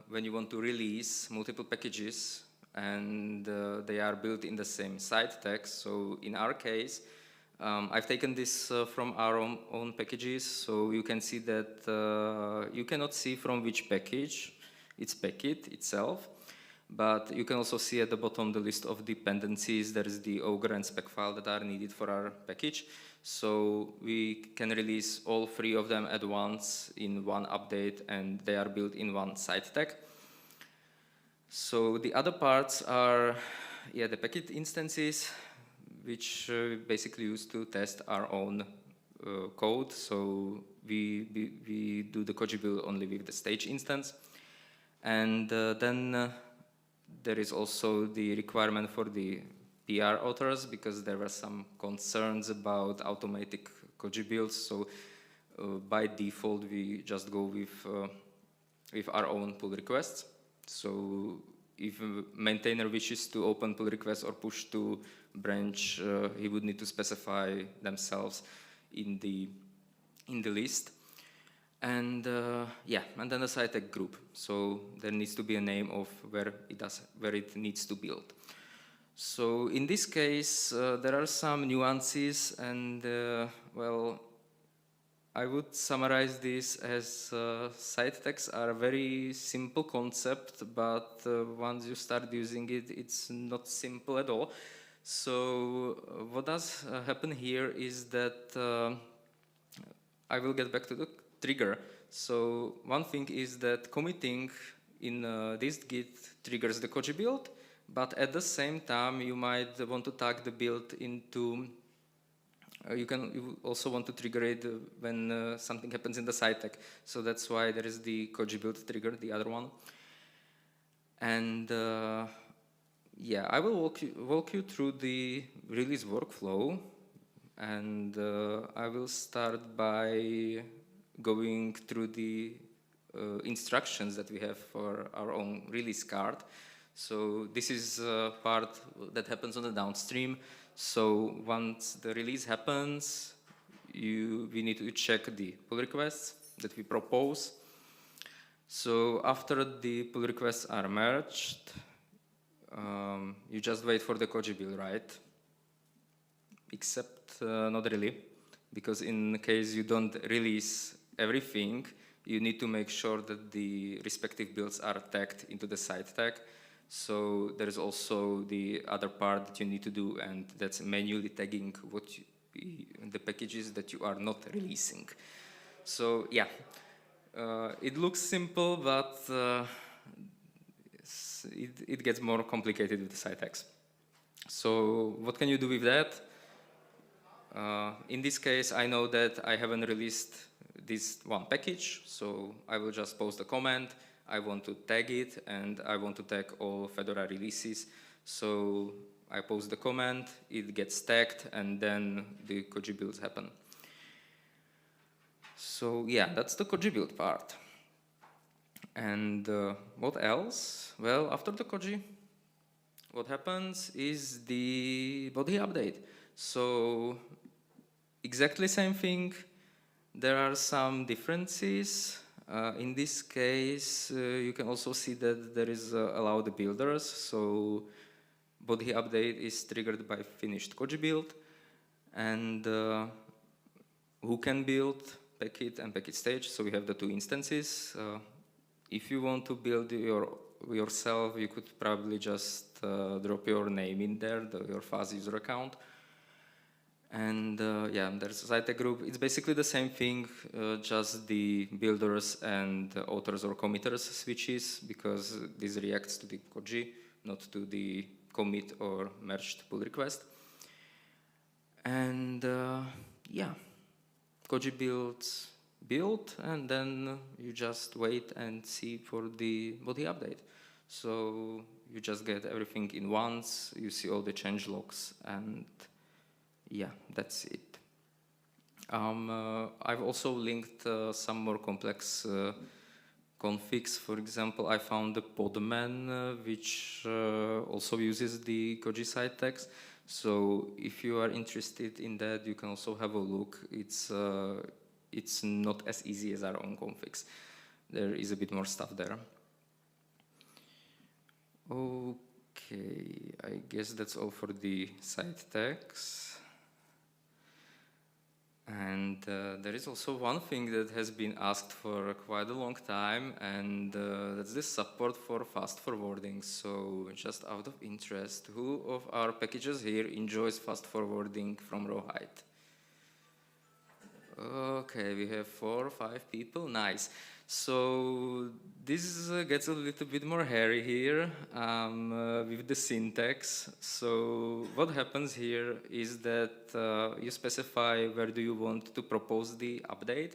when you want to release multiple packages and they are built in the same side tag, so in our case, I've taken this from our own packages, so you can see that you cannot see from which package it's packet itself, but you can also see at the bottom the list of dependencies. There is the Ogre and spec file that are needed for our package. So we can release all 3 of them at once in one update, and they are built in one side tag. So the other parts are the packet instances, which we basically use to test our own code. So we do the Koji build only with the stage instance. And then there is also the requirement for the PR authors, because there were some concerns about automatic Koji builds. So by default, we just go with our own pull requests. So if a maintainer wishes to open pull requests or push to branch, he would need to specify themselves in the list. And yeah, and then a side tag group. So there needs to be a name of where it needs to build. So in this case, there are some nuances, and well, I would summarize this as side tags are a very simple concept, but once you start using it, it's not simple at all. So what does happen here is that I will get back to the trigger. So one thing is that committing in this Git triggers the Koji build, but at the same time you might want to tag the build into, you also want to trigger it when something happens in the side tag. So that's why there is the Koji build trigger, the other one. And yeah, I will walk you through the release workflow, and I will start by going through the instructions that we have for our own release card. So this is a part that happens on the downstream. So once the release happens, we need to check the pull requests that we propose. So after the pull requests are merged, you just wait for the Koji build, right? Except not really, because in case you don't release everything, you need to make sure that the respective builds are tagged into the side tag. So there is also the other part that you need to do, and that's manually tagging the packages that you are not releasing. So yeah, it looks simple, but it gets more complicated with the side tags. So what can you do with that? In this case, I know that I haven't released this one package, so I will just post a comment. I want to tag it, and I want to tag all Fedora releases. So I post the comment, it gets tagged, and then the Koji builds happen. So yeah, that's the Koji build part. And what else? Well, after the Koji, what happens is the body update. So exactly same thing. There are some differences. In this case, you can also see that there is allow the builders. So body update is triggered by finished Koji build. And who can build packet and packet stage? So we have the 2 instances. If you want to build yourself, you could probably just drop your name in there, your fuzz user account. And yeah, there's a site group. It's basically the same thing, just the builders and authors or committers switches, because this reacts to the Koji, not to the commit or merged pull request. And yeah, Koji builds build, and then you just wait and see for the body update. So you just get everything in once, you see all the change logs, and yeah, that's it. I've also linked some more complex configs. For example, I found the Podman, which also uses the Koji side text. So if you are interested in that, you can also have a look. It's not as easy as our own configs. There is a bit more stuff there. Okay, I guess that's all for the side tags. And there is also one thing that has been asked for quite a long time, and that's the support for fast forwarding. So just out of interest, who of our packages here enjoys fast forwarding from Rawhide? Okay, we have 4 or 5 people, nice. So this gets a little bit more hairy here with the syntax. So what happens here is that you specify where do you want to propose the update.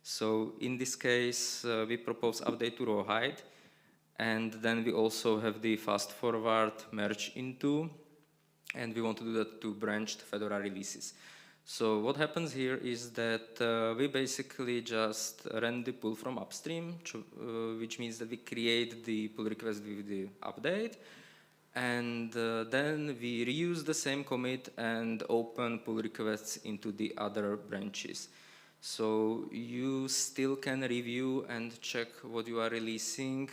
So in this case, we propose update to Rawhide, and then we also have the fast forward merge into, and we want to do that to branched Fedora releases. So what happens here is that we basically just run the pull from upstream, which means that we create the pull request with the update, and then we reuse the same commit and open pull requests into the other branches. So you still can review and check what you are releasing.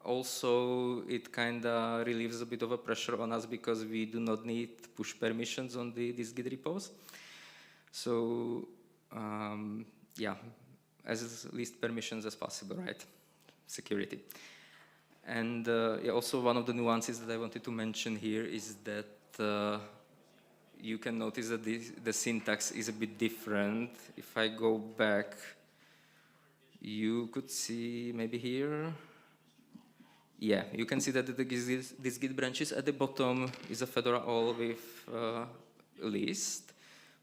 Also, it kind of relieves a bit of a pressure on us because we do not need push permissions on these Git repos. So, yeah, as least permissions as possible, right? Security. And yeah, also one of the nuances that I wanted to mention here is that you can notice that the syntax is a bit different. If I go back, you could see maybe here. Yeah, you can see that these Git branches at the bottom is a Fedora all with list.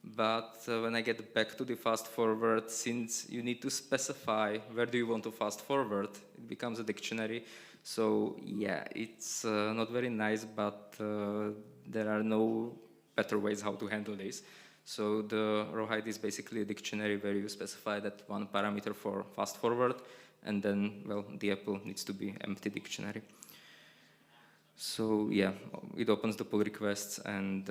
But when I get back to the fast forward, since you need to specify where do you want to fast forward, it becomes a dictionary. So yeah, it's not very nice, but there are no better ways how to handle this. So the Rawhide is basically a dictionary where you specify that one parameter for fast forward, and then, well, the Apple needs to be empty dictionary. So yeah, it opens the pull requests and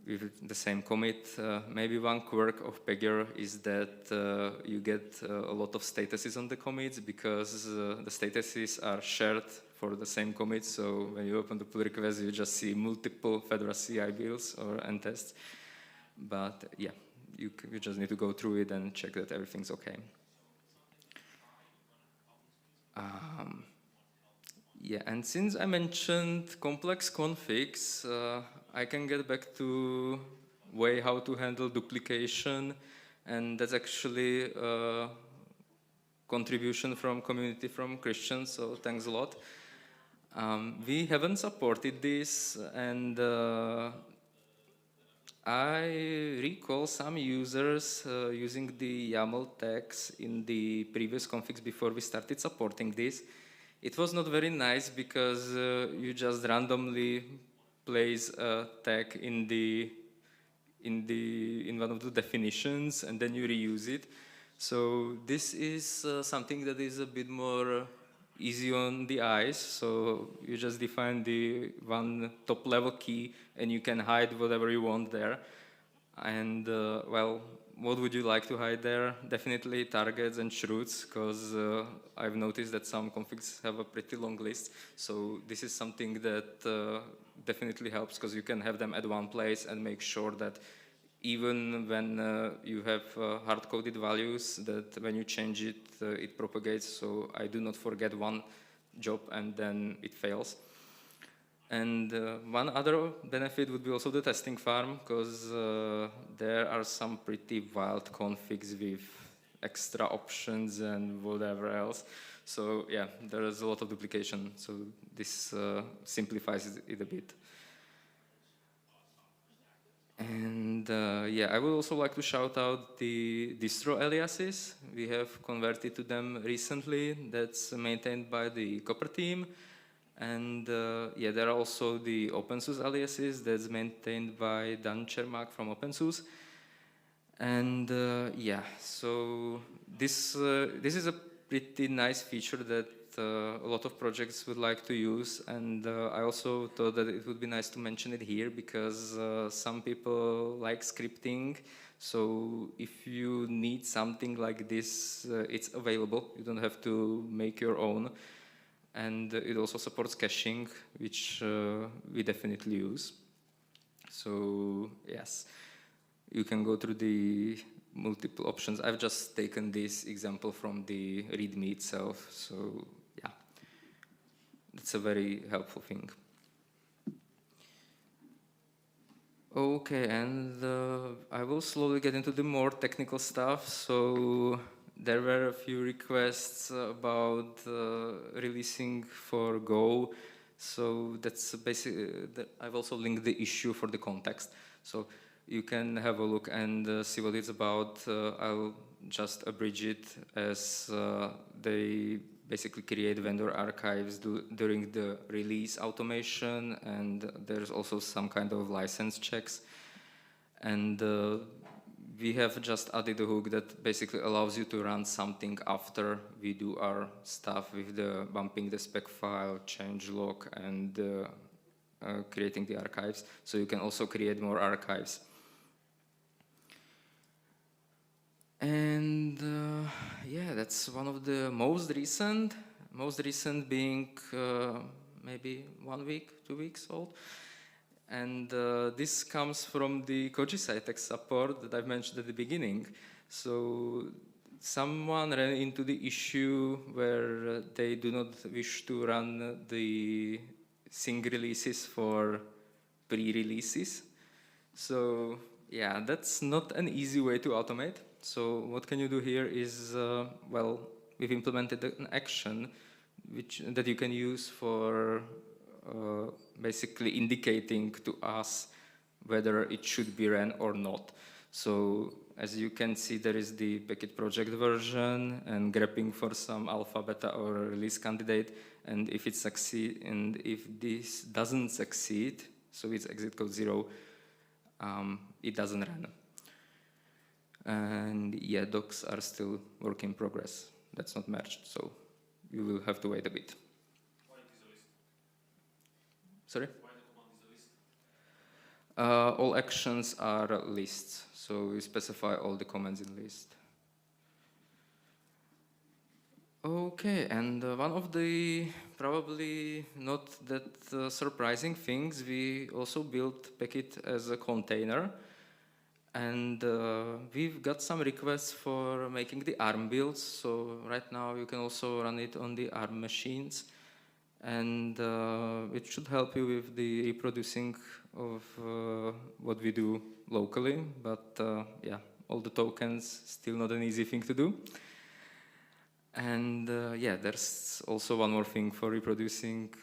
with the same commit. Maybe one quirk of Pagure is that you get a lot of statuses on the commits because the statuses are shared for the same commit. So when you open the pull request, you just see multiple Fedora CI builds or tests. But yeah, you just need to go through it and check that everything's okay. Yeah, and since I mentioned complex configs, I can get back to way how to handle duplication, and that's actually a contribution from community from Christians, so thanks a lot. We haven't supported this, and I recall some users using the YAML tags in the previous configs before we started supporting this. It was not very nice because you just randomly place a tag in one of the definitions and then you reuse it. So this is something that is a bit more easy on the eyes. So you just define the one top level key and you can hide whatever you want there. And well, what would you like to hide there? Definitely targets and shroots, because I've noticed that some configs have a pretty long list. So this is something that definitely helps, because you can have them at one place and make sure that even when you have hard-coded values, that when you change it, it propagates. So I do not forget one job and then it fails. And one other benefit would be also the testing farm, because there are some pretty wild configs with extra options and whatever else. So yeah, there is a lot of duplication. So this simplifies it a bit. And yeah, I would also like to shout out the distro aliases. We have converted to them recently. That's maintained by the Copper team. And yeah, there are also the OpenSUSE aliases that's maintained by Dan Chermak from OpenSUSE. And yeah, so this is a pretty nice feature that a lot of projects would like to use, and I also thought that it would be nice to mention it here because some people like scripting. So if you need something like this, it's available. You don't have to make your own. And it also supports caching, which we definitely use. So yes, you can go through the multiple options. I've just taken this example from the README itself. So yeah, that's a very helpful thing. Okay, and I will slowly get into the more technical stuff. So there were a few requests about releasing for Go. So that's basically, I've also linked the issue for the context. So you can have a look and see what it's about. I'll just abridge it as they basically create vendor archives during the release automation, and there's also some kind of license checks. And we have just added a hook that basically allows you to run something after we do our stuff with the bumping the spec file, changelog, and creating the archives. So you can also create more archives. And yeah, that's one of the most recent being maybe 1 week, 2 weeks old. And this comes from the Koji Sitex support that I've mentioned at the beginning. So someone ran into the issue where they do not wish to run the sync releases for pre-releases. So yeah, that's not an easy way to automate. So what can you do here is, well, we've implemented an action that you can use for basically indicating to us whether it should be ran or not. So as you can see, there is the package project version and grepping for some alpha, beta, or release candidate. And if it succeeds, and if this doesn't succeed, so it's exit code 0, it doesn't run. And yeah, docs are still work in progress. That's not merged, so you will have to wait a bit. Why it is a list? Sorry? Why the command is a list? All actions are lists, so we specify all the commands in list. Okay, and one of the probably not that surprising things, we also built Packit as a container. And we've got some requests for making the ARM builds. So right now you can also run it on the ARM machines. And it should help you with the reproducing of what we do locally. But yeah, all the tokens, still not an easy thing to do. And yeah, there's also one more thing for reproducing.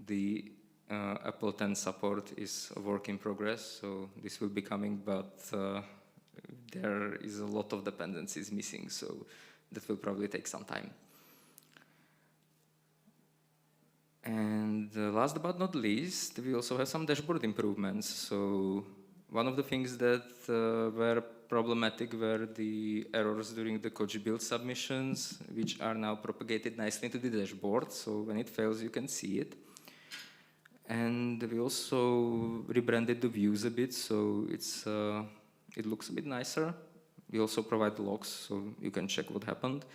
The Apple X support is a work in progress, so this will be coming, but there is a lot of dependencies missing, so that will probably take some time. And last but not least, we also have some dashboard improvements. So one of the things that were problematic were the errors during the Koji build submissions, which are now propagated nicely into the dashboard, so when it fails, you can see it. And we also rebranded the views a bit, so it looks a bit nicer. We also provide logs, so you can check what happened.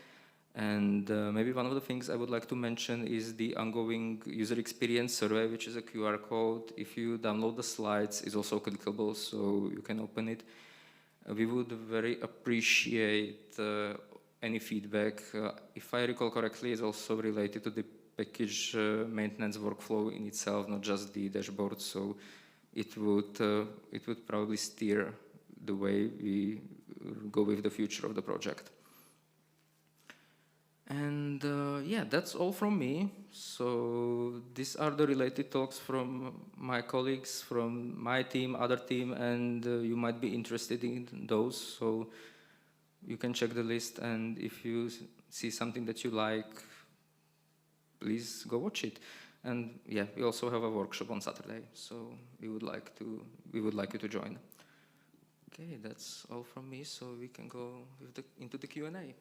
And maybe one of the things I would like to mention is the ongoing user experience survey, which is a QR code. If you download the slides, it's also clickable, so you can open it. We would very appreciate any feedback. If I recall correctly, it's also related to the package maintenance workflow in itself, not just the dashboard. So it would probably steer the way we go with the future of the project. And yeah, that's all from me. So these are the related talks from my colleagues, from my team, other team, and you might be interested in those. So you can check the list, and if you see something that you like, please go watch it. And yeah, we also have a workshop on Saturday, so we would like you to join. Okay, that's all from me. So we can go with into the Q&A.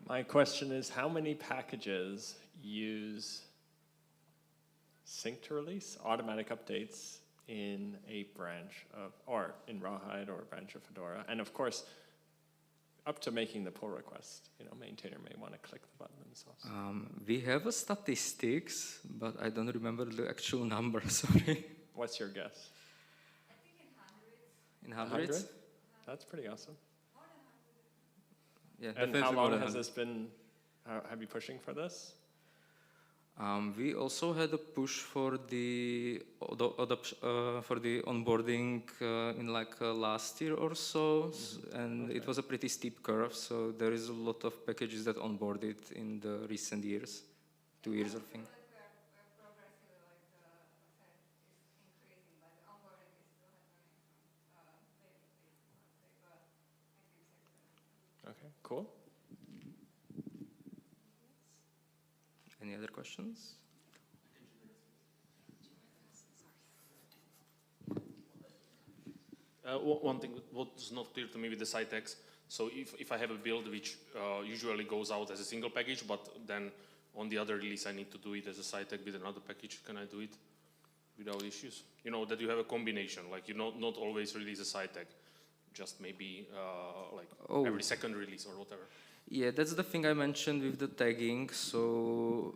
My question is, how many packages use sync to release, automatic updates in a branch of, or in Rawhide or a branch of Fedora? And of course, up to making the pull request, maintainer may want to click the button themselves. We have a statistics, but I don't remember the actual number, sorry. What's your guess? I think in hundreds. 100? That's pretty awesome. Yeah, and how long has this been, have you pushing for this? We also had a push for the onboarding in like last year or so, and it was a pretty steep curve. So there is a lot of packages that onboarded in the recent years, 2 years I think. Okay, cool. Any other questions? One thing what's not clear to me with the sitex, so if I have a build which usually goes out as a single package, but then on the other release I need to do it as a sitec with another package, can I do it without issues? That you have a combination, like you not always release a sitec, just maybe every second release or whatever. Yeah, that's the thing I mentioned with the tagging. So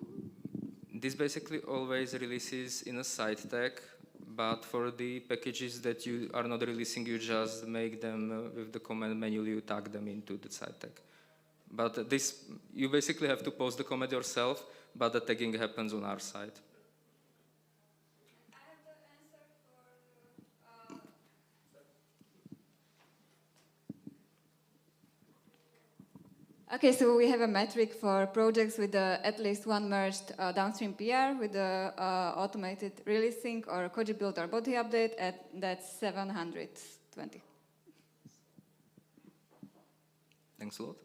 this basically always releases in a site tag, but for the packages that you are not releasing, you just make them with the command manually, you tag them into the site tag. But this, you basically have to post the command yourself, but the tagging happens on our side. Okay, so we have a metric for projects with at least one merged downstream PR with the automated releasing or Koji build or body update, and that's 720. Thanks a lot.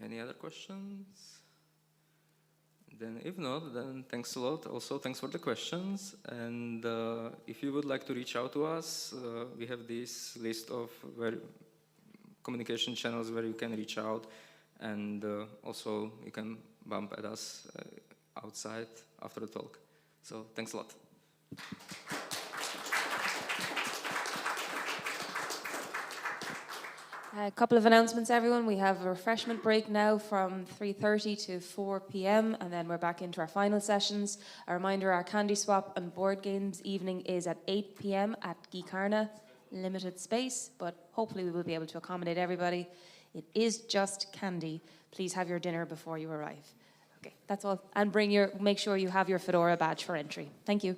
Any other questions? Then if not, then thanks a lot. Also, thanks for the questions. And if you would like to reach out to us, we have this list of communication channels where you can reach out, and also you can bump at us outside after the talk. So thanks a lot. A couple of announcements, everyone. We have a refreshment break now from 3:30 to 4 p.m. and then we're back into our final sessions. A reminder, our candy swap and board games evening is at 8 p.m. at Gikarna. Limited space, but hopefully we will be able to accommodate everybody. It is just candy. Please have your dinner before you arrive. Okay, that's all. And make sure you have your Fedora badge for entry. Thank you.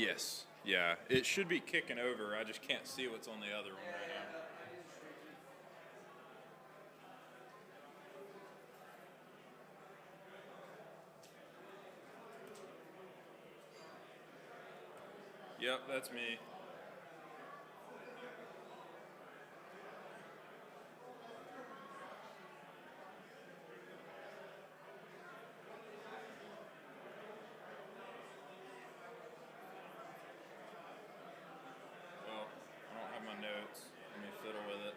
Yes, yeah. It should be kicking over. I just can't see what's on the other one right now. Yep, that's me. Well, I don't have my notes. Let me fiddle with it.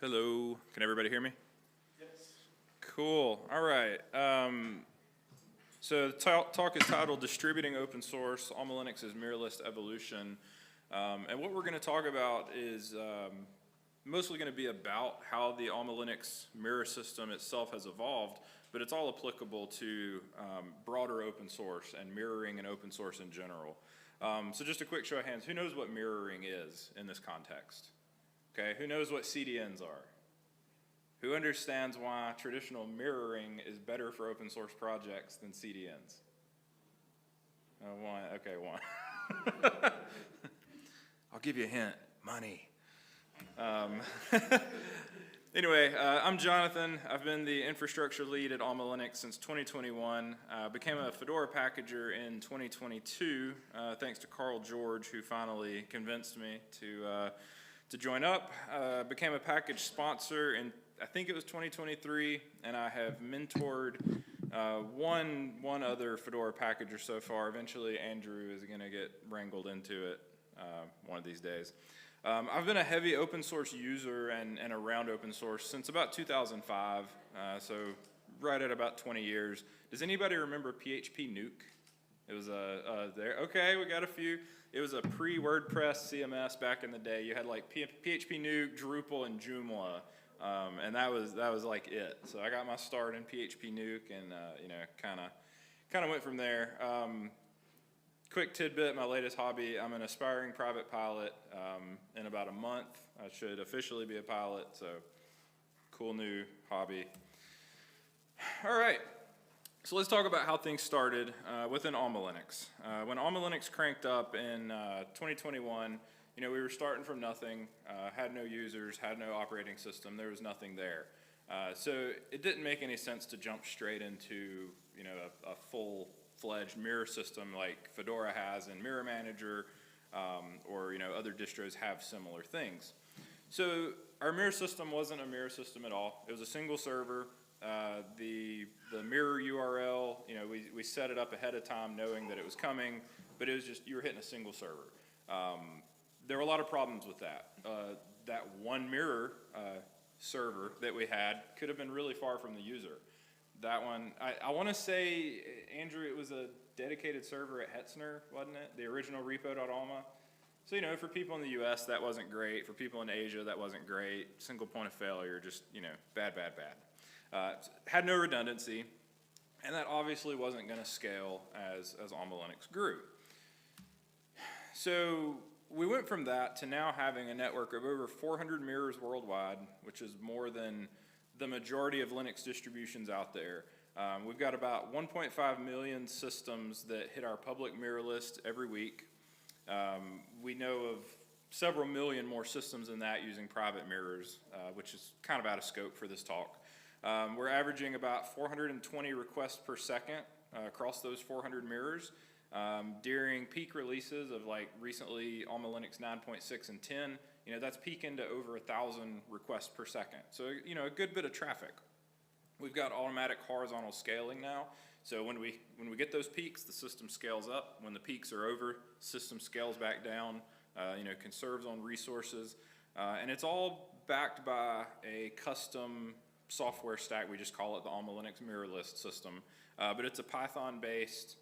Hello, can everybody hear me? Yes. Cool, all right. So the talk is titled Distributing Open Source, Alma Linux's Mirrorless Evolution. And what we're gonna talk about is mostly gonna be about how the Alma Linux mirror system itself has evolved, but it's all applicable to broader open source and mirroring and open source in general. So just a quick show of hands, who knows what mirroring is in this context? Okay, who knows what CDNs are? Who understands why traditional mirroring is better for open source projects than CDNs? One, okay, one. I'll give you a hint, money. Anyway, I'm Jonathan. I've been the infrastructure lead at Alma Linux since 2021. Became a Fedora packager in 2022, thanks to Carl George, who finally convinced me to join up. Became a package sponsor in, I think it was 2023, and I have mentored one other Fedora packager so far. Eventually, Andrew is going to get wrangled into it one of these days. I've been a heavy open source user and around open source since about 2005, so right at about 20 years. Does anybody remember PHP Nuke? It was there. Okay, we got a few. It was a pre-WordPress CMS back in the day. You had like PHP Nuke, Drupal, and Joomla, and that was like it. So I got my start in PHP Nuke, and you know, kind of went from there. Quick tidbit: my latest hobby. I'm an aspiring private pilot. In about a month, I should officially be a pilot. So, cool new hobby. All right. So let's talk about how things started within Alma Linux. When Alma Linux cranked up in 2021, you know, we were starting from nothing, had no users, had no operating system, there was nothing there. So it didn't make any sense to jump straight into, you know, a full-fledged mirror system like Fedora has in Mirror Manager, or, you know, other distros have similar things. So our mirror system wasn't a mirror system at all. It was a single server. The mirror URL, you know, we set it up ahead of time knowing that it was coming, but it was just, you were hitting a single server. There were a lot of problems with that. That one mirror server that we had could have been really far from the user. That one, I want to say, Andrew, it was a dedicated server at Hetzner, wasn't it? The original repo.alma. So, you know, for people in the US, that wasn't great. For people in Asia, that wasn't great. Single point of failure, just, you know, bad. Had no redundancy, and that obviously wasn't going to scale as Alma Linux grew. So we went from that to now having a network of over 400 mirrors worldwide, which is more than the majority of Linux distributions out there. We've got about 1.5 million systems that hit our public mirror list every week. We know of several million more systems than that using private mirrors, which is kind of out of scope for this talk. We're averaging about 420 requests per second across those 400 mirrors. During peak releases of like recently Alma Linux 9.6 and 10, you know, that's peaking to over 1,000 requests per second. So, you know, a good bit of traffic. We've got automatic horizontal scaling now. So when we get those peaks, the system scales up. When the peaks are over, system scales back down, you know, conserves on resources. And it's all backed by a custom software stack. We just call it the Alma Linux Mirror List system. But it's a Python-based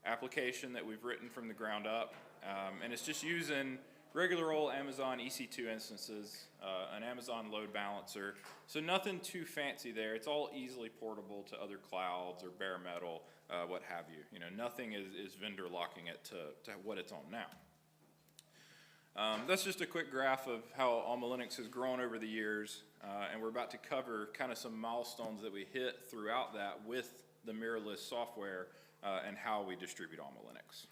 application that we've written from the ground up. And it's just using regular old Amazon EC2 instances, an Amazon load balancer. So nothing too fancy there. It's all easily portable to other clouds or bare metal, what have you. You know, nothing is vendor locking it to what it's on now. That's just a quick graph of how Alma Linux has grown over the years, and we're about to cover kind of some milestones that we hit throughout that with the mirrorless software and how we distribute Alma Linux.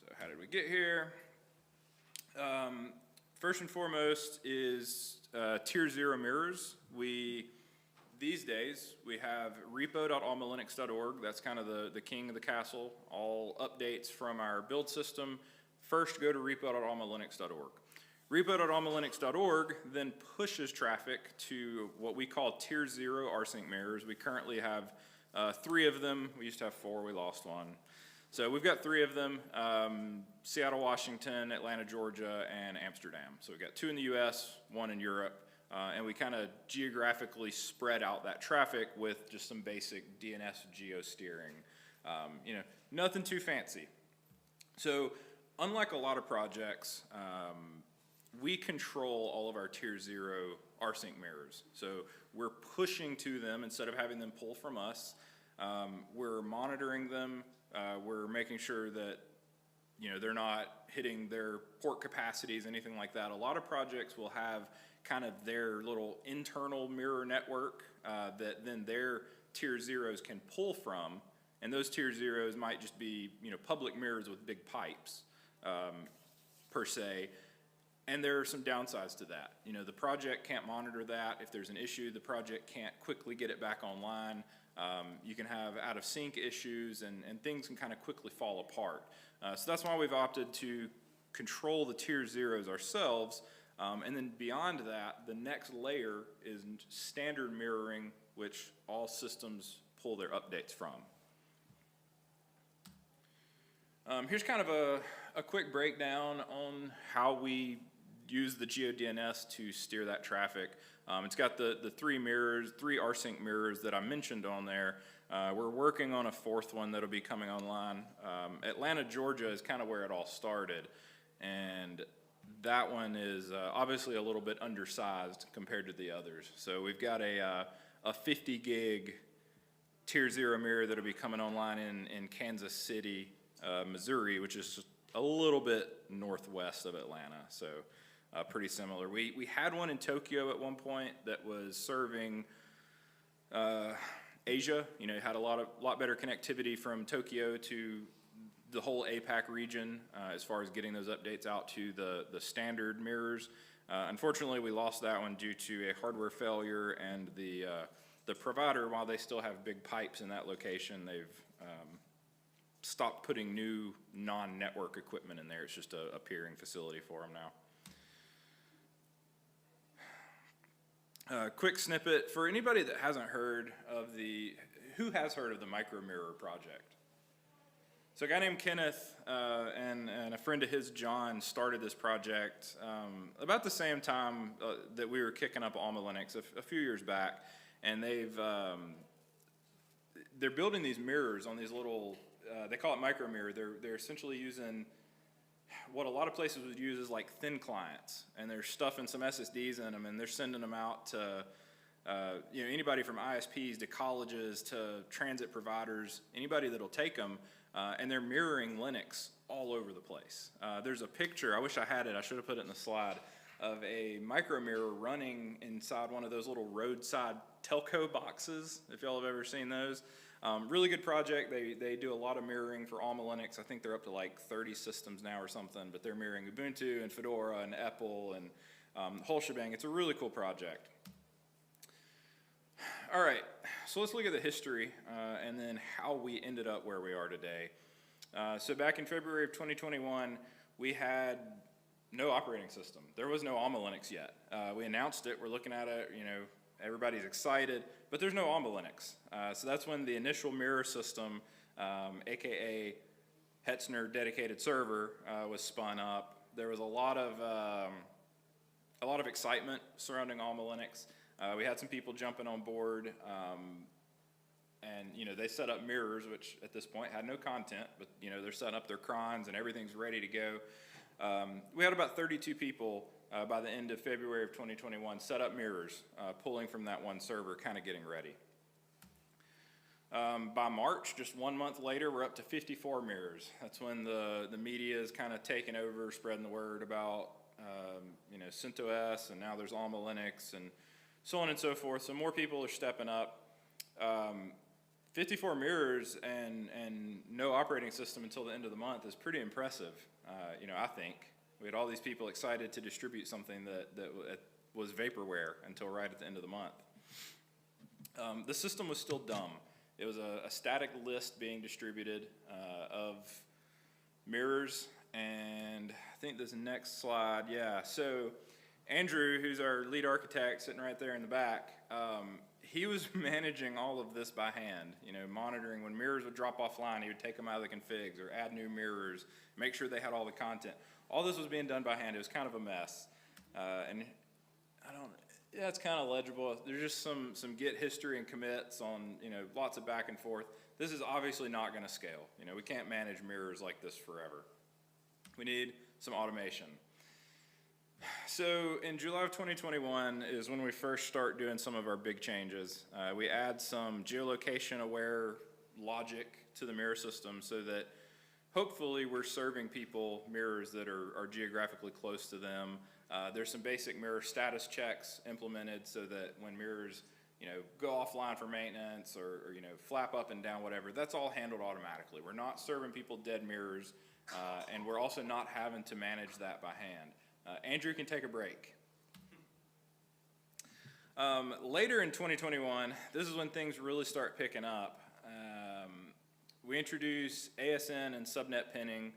So how did we get here? First and foremost is tier 0 mirrors. These days, we have repo.almalinux.org. That's kind of the king of the castle. All updates from our build system first go to repo.almalinux.org. Repo.almalinux.org then pushes traffic to what we call tier 0 rsync mirrors. We currently have 3 of them. We used to have 4, we lost one. So we've got 3 of them, Seattle, Washington, Atlanta, Georgia, and Amsterdam. So we've got 2 in the US, 1 in Europe, and we kind of geographically spread out that traffic with just some basic DNS geosteering. You know, nothing too fancy. So unlike a lot of projects, we control all of our tier 0 rsync mirrors. So we're pushing to them instead of having them pull from us. We're monitoring them. We're making sure that, you know, they're not hitting their port capacities, anything like that. A lot of projects will have kind of their little internal mirror network that then their tier 0s can pull from, and those tier 0s might just be, you know, public mirrors with big pipes per se. And there are some downsides to that. You know, the project can't monitor that. If there's an issue, the project can't quickly get it back online. You can have out of sync issues, and things can kind of quickly fall apart. So that's why we've opted to control the tier 0s ourselves. And then beyond that, the next layer is standard mirroring, which all systems pull their updates from. Here's kind of a quick breakdown on how we use the GeoDNS to steer that traffic. It's got the 3 mirrors, 3 rsync mirrors that I mentioned on there. We're working on a 4th one that'll be coming online. Atlanta, Georgia is kind of where it all started, and that one is obviously a little bit undersized compared to the others. So we've got a 50 gig tier 0 mirror that'll be coming online in Kansas City, Missouri, which is a little bit northwest of Atlanta. So pretty similar. We had one in Tokyo at one point that was serving Asia. You know, it had a lot better connectivity from Tokyo to the whole APAC region as far as getting those updates out to the standard mirrors. Unfortunately, we lost that one due to a hardware failure, and the provider, while they still have big pipes in that location, they've stopped putting new non-network equipment in there. It's just a peering facility for them now. Quick snippet for anybody that hasn't heard of who has heard of the micro mirror project? So a guy named Kenneth and a friend of his, John, started this project about the same time that we were kicking up Alma Linux a few years back, and they're building these mirrors on these little, they call it micro mirror. They're essentially using what a lot of places would use is like thin clients, and they're stuffing some SSDs in them, and they're sending them out to you know, anybody from ISPs to colleges to transit providers, anybody that'll take them, and they're mirroring Linux all over the place. There's a picture, I wish I had it, I should have put it in the slide, of a micro mirror running inside one of those little roadside telco boxes, if y'all have ever seen those. Really good project. They do a lot of mirroring for Alma Linux. I think they're up to like 30 systems now or something, but they're mirroring Ubuntu and Fedora and Apple and the whole shebang. It's a really cool project. All right, so let's look at the history and then how we ended up where we are today. So back in February of 2021, we had no operating system. There was no Alma Linux yet. We announced it. We're looking at it, you know, everybody's excited, but there's no Alma Linux. So that's when the initial mirror system, aka Hetzner dedicated server, was spun up. There was a lot of excitement surrounding Alma Linux. We had some people jumping on board, and you know, they set up mirrors, which at this point had no content, but you know, they're setting up their crons and everything's ready to go. We had about 32 people by the end of February of 2021 set up mirrors, pulling from that one server, kind of getting ready. By March, just 1 month later, we're up to 54 mirrors. That's when the media is kind of taking over, spreading the word about you know, CentOS, and now there's Alma Linux, and so on and so forth. So more people are stepping up. 54 mirrors and no operating system until the end of the month is pretty impressive. You know, I think. We had all these people excited to distribute something that was vaporware until right at the end of the month. The system was still dumb. It was a static list being distributed of mirrors, and I think this next slide, yeah. So Andrew, who's our lead architect sitting right there in the back, he was managing all of this by hand, you know, monitoring when mirrors would drop offline, he would take them out of the configs or add new mirrors, make sure they had all the content. All this was being done by hand. It was kind of a mess. And yeah, it's kind of legible. There's just some Git history and commits on, you know, lots of back and forth. This is obviously not going to scale. You know, we can't manage mirrors like this forever. We need some automation. So in July of 2021 is when we first start doing some of our big changes. We add some geolocation-aware logic to the mirror system so that hopefully we're serving people mirrors that are geographically close to them. There's some basic mirror status checks implemented so that when mirrors, you know, go offline for maintenance or you know, flap up and down, whatever, that's all handled automatically. We're not serving people dead mirrors, and we're also not having to manage that by hand. Andrew can take a break. Later in 2021, this is when things really start picking up. We introduce ASN and subnet pinning.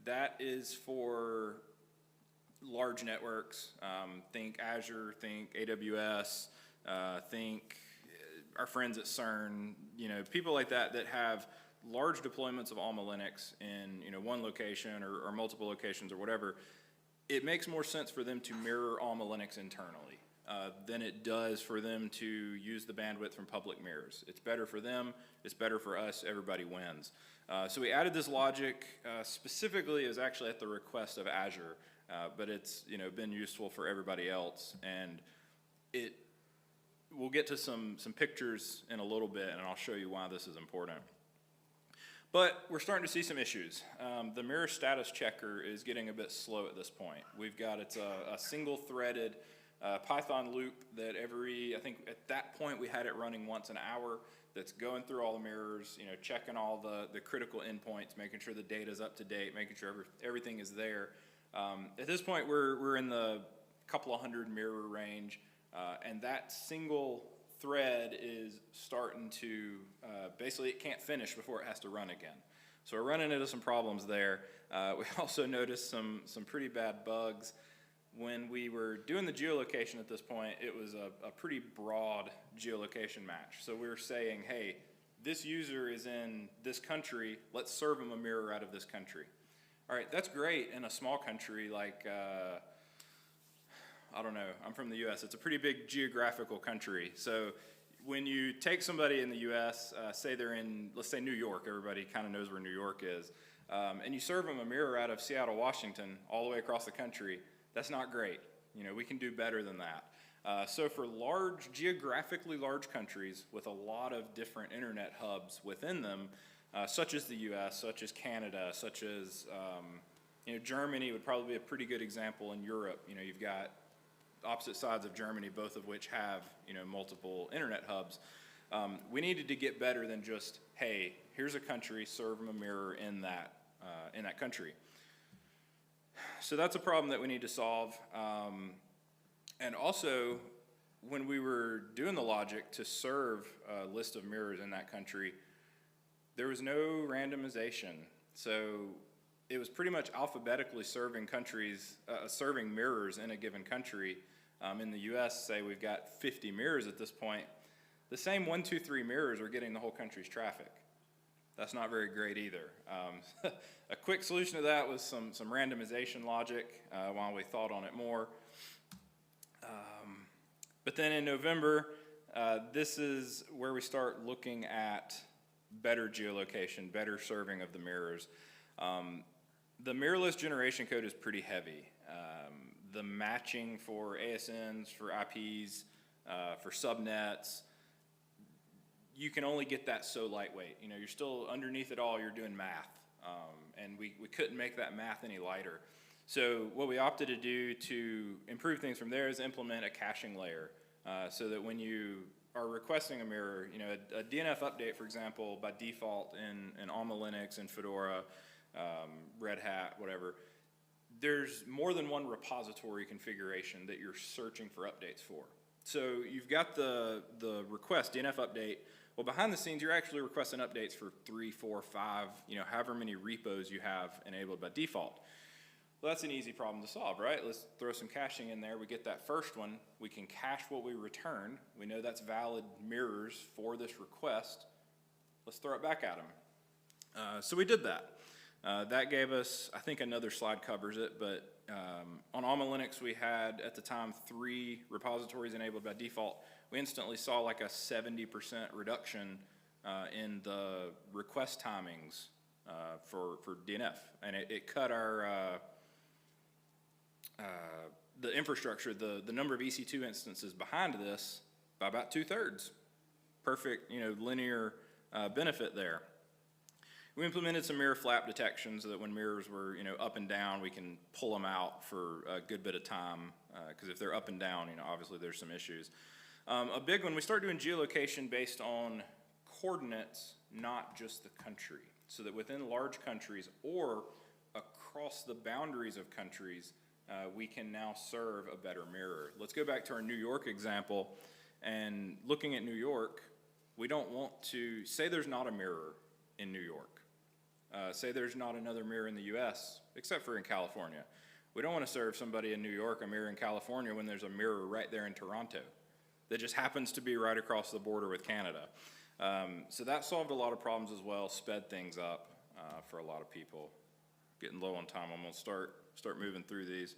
That is for large networks. Think Azure, think AWS, think our friends at CERN, you know, people like that that have large deployments of Alma Linux in, you know, one location or multiple locations or whatever. It makes more sense for them to mirror Alma Linux internally than it does for them to use the bandwidth from public mirrors. It's better for them, it's better for us, everybody wins. So we added this logic, specifically it was actually at the request of Azure, but it's, you know, been useful for everybody else, and we'll get to some pictures in a little bit, and I'll show you why this is important. But we're starting to see some issues. The mirror status checker is getting a bit slow at this point. We've got, it's a single-threaded Python loop that I think at that point we had it running once an hour, that's going through all the mirrors, you know, checking all the critical endpoints, making sure the data's up to date, making sure everything is there. At this point, we're in the couple of hundred mirror range, and that single thread is starting to, basically it can't finish before it has to run again. So we're running into some problems there. We also noticed some pretty bad bugs. When we were doing the geolocation at this point, it was a pretty broad geolocation match. So we were saying, hey, this user is in this country, let's serve them a mirror out of this country. All right, that's great in a small country like, I don't know, I'm from the US. It's a pretty big geographical country. So when you take somebody in the US, say they're in, let's say New York, everybody kind of knows where New York is, and you serve them a mirror out of Seattle, Washington, all the way across the country, that's not great. You know, we can do better than that. So for geographically large countries with a lot of different internet hubs within them, such as the US, such as Canada, such as, you know, Germany would probably be a pretty good example in Europe. You know, you've got opposite sides of Germany, both of which have, you know, multiple internet hubs. We needed to get better than just, hey, here's a country, serve them a mirror in that country. So that's a problem that we need to solve. And also, when we were doing the logic to serve a list of mirrors in that country, there was no randomization. So it was pretty much alphabetically serving mirrors in a given country. In the US, say we've got 50 mirrors at this point. The same 1, 2, 3 mirrors are getting the whole country's traffic. That's not very great either. A quick solution to that was some randomization logic while we thought on it more. But then in November, this is where we start looking at better geolocation, better serving of the mirrors. The mirror list generation code is pretty heavy. The matching for ASNs, for IPs, for subnets, you can only get that so lightweight. You know, you're still underneath it all, you're doing math. And we couldn't make that math any lighter. So what we opted to do to improve things from there is implement a caching layer so that when you are requesting a mirror, you know, a DNF update, for example, by default in Alma Linux and Fedora, Red Hat, whatever, there's more than one repository configuration that you're searching for updates for. So you've got the request, DNF update. Well, behind the scenes, you're actually requesting updates for 3, 4, 5, you know, however many repos you have enabled by default. Well, that's an easy problem to solve, right? Let's throw some caching in there. We get that first one. We can cache what we returned. We know that's valid mirrors for this request. Let's throw it back at them. So we did that. That gave us, I think another slide covers it, but on Alma Linux we had at the time 3 repositories enabled by default. We instantly saw like a 70% reduction in the request timings for DNF, and it cut our the infrastructure, the number of EC2 instances behind this by about 2/3. Perfect, linear benefit there. We implemented some mirror flap detection so that when mirrors were, up and down, we can pull them out for a good bit of time, because if they're up and down, obviously there's some issues. A big one, we started doing geolocation based on coordinates, not just the country, so that within large countries or across the boundaries of countries, we can now serve a better mirror. Let's go back to our New York example, and looking at New York, we don't want to, say there's not a mirror in New York. Say there's not another mirror in the US, except for in California. We don't want to serve somebody in New York a mirror in California when there's a mirror right there in Toronto that just happens to be right across the border with Canada. So that solved a lot of problems as well, sped things up for a lot of people. Getting low on time, I'm going to start moving through these.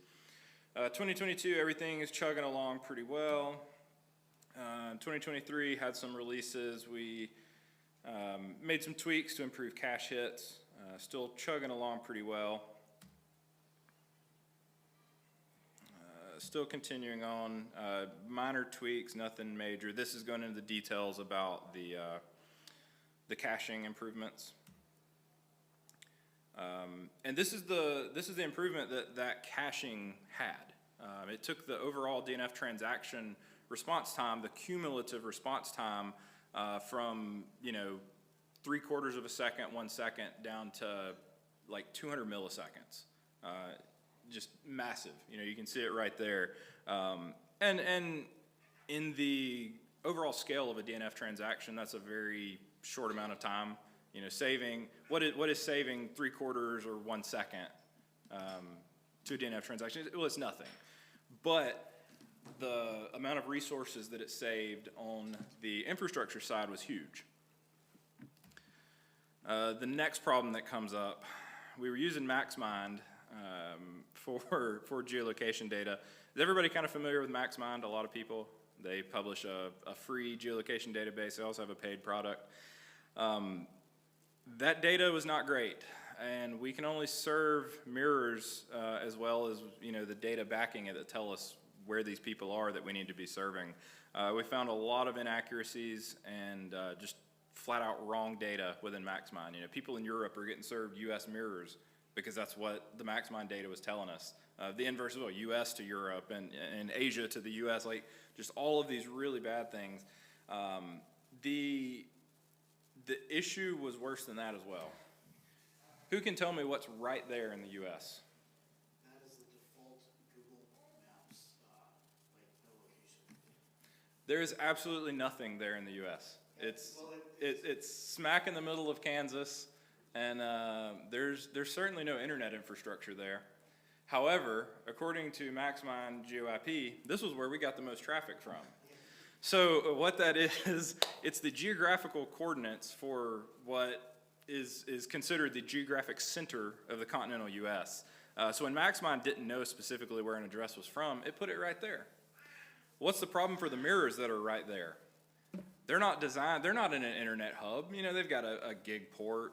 2022, everything is chugging along pretty well. 2023 had some releases. We made some tweaks to improve cache hits. Still chugging along pretty well. Still continuing on. Minor tweaks, nothing major. This is going into the details about the caching improvements. And this is the improvement that caching had. It took the overall DNF transaction response time, the cumulative response time, from 3/4 of a second, 1 second, down to like 200 milliseconds. Just massive. You can see it right there. And in the overall scale of a DNF transaction, that's a very short amount of time. Saving, what is saving 3/4 or 1 second to a DNF transaction? Well, it's nothing. But the amount of resources that it saved on the infrastructure side was huge. The next problem that comes up, we were using MaxMind for geolocation data. Is everybody kind of familiar with MaxMind? A lot of people. They publish a free geolocation database. They also have a paid product. That data was not great, and we can only serve mirrors as well as the data backing it that tell us where these people are that we need to be serving. We found a lot of inaccuracies and just flat out wrong data within MaxMind. People in Europe are getting served US mirrors because that's what the MaxMind data was telling us. The inverse of US to Europe and Asia to the US, like just all of these really bad things. The issue was worse than that as well. Who can tell me what's right there in the US? That is the default Google Maps, no location. There is absolutely nothing there in the US. It's smack in the middle of Kansas, and there's certainly no internet infrastructure there. However, according to MaxMind GeoIP, this was where we got the most traffic from. So what that is, it's the geographical coordinates for what is considered the geographic center of the continental US. So when MaxMind didn't know specifically where an address was from, it put it right there. What's the problem for the mirrors that are right there? They're not designed, they're not in an internet hub. They've got a gig port,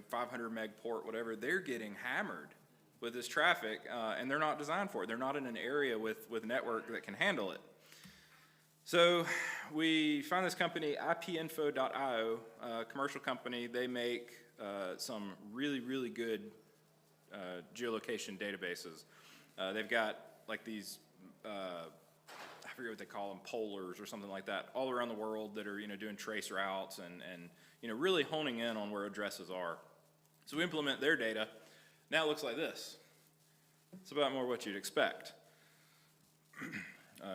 500 meg port, whatever. They're getting hammered with this traffic, and they're not designed for it. They're not in an area with network that can handle it. So we found this company, ipinfo.io, a commercial company. They make some really, really good geolocation databases. They've got like these, I forget what they call them, polars or something like that, all around the world that are doing trace routes and really honing in on where addresses are. So we implement their data. Now it looks like this. It's about more what you'd expect.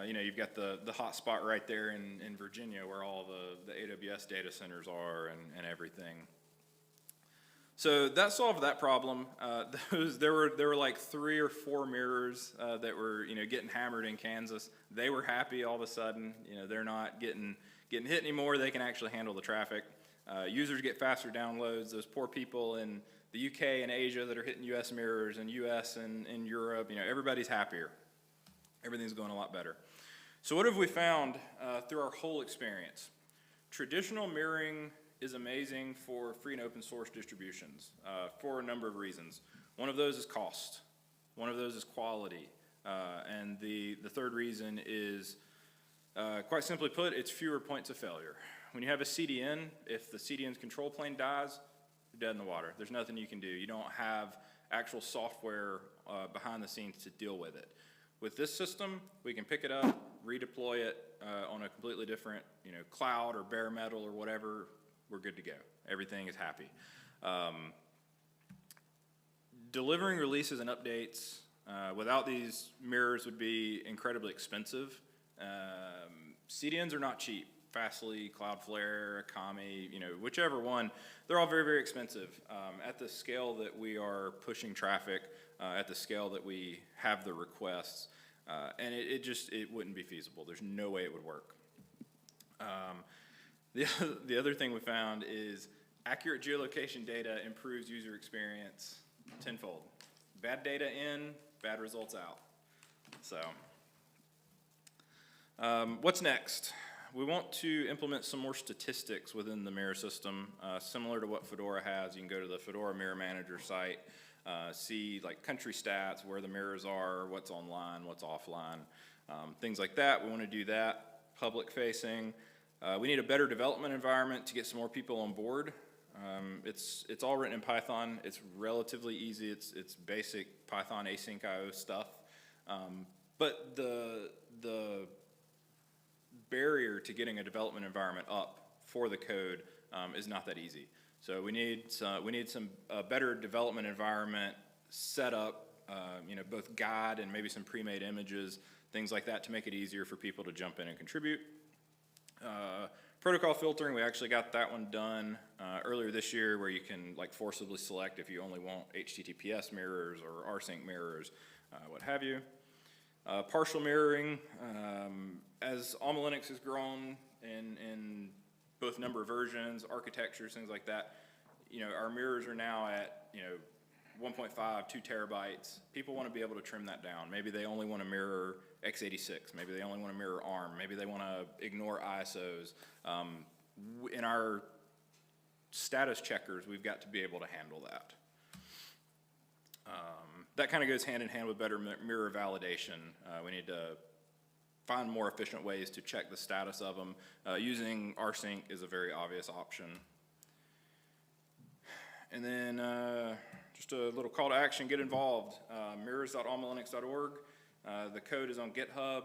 You've got the hot spot right there in Virginia where all the AWS data centers are and everything. So that solved that problem. There were like 3 or 4 mirrors that were getting hammered in Kansas. They were happy all of a sudden. They're not getting hit anymore. They can actually handle the traffic. Users get faster downloads. Those poor people in the UK and Asia that are hitting US mirrors, and US and in Europe, everybody's happier. Everything's going a lot better. So what have we found through our whole experience? Traditional mirroring is amazing for free and open source distributions for a number of reasons. One of those is cost. One of those is quality. And the third reason is, quite simply put, it's fewer points of failure. When you have a CDN, if the CDN's control plane dies, you're dead in the water. There's nothing you can do. You don't have actual software behind the scenes to deal with it. With this system, we can pick it up, redeploy it on a completely different cloud or bare metal or whatever. We're good to go. Everything is happy. Delivering releases and updates without these mirrors would be incredibly expensive. CDNs are not cheap. Fastly, Cloudflare, Akami, whichever one, they're all very, very expensive. At the scale that we are pushing traffic, at the scale that we have the requests, and it wouldn't be feasible. There's no way it would work. The other thing we found is accurate geolocation data improves user experience tenfold. Bad data in, bad results out. So, what's next? We want to implement some more statistics within the mirror system, similar to what Fedora has. You can go to the Fedora Mirror Manager site, see like country stats, where the mirrors are, what's online, what's offline, things like that. We want to do that. Public facing. We need a better development environment to get some more people on board. It's all written in Python. It's relatively easy. It's basic Python async IO stuff. But the barrier to getting a development environment up for the code is not that easy. So we need some better development environment set up, both guide and maybe some pre-made images, things like that, to make it easier for people to jump in and contribute. Protocol filtering, we actually got that one done earlier this year, where you can like forcibly select if you only want HTTPS mirrors or rsync mirrors, what have you. Partial mirroring, as Alma Linux has grown in both number of versions, architectures, things like that, our mirrors are now at 1.5, 2 terabytes. People want to be able to trim that down. Maybe they only want to mirror x86. Maybe they only want to mirror ARM. Maybe they want to ignore ISOs. In our status checkers, we've got to be able to handle that. That kind of goes hand in hand with better mirror validation. We need to find more efficient ways to check the status of them. Using rsync is a very obvious option. And then just a little call to action, get involved. Mirrors.almalinux.org. The code is on GitHub.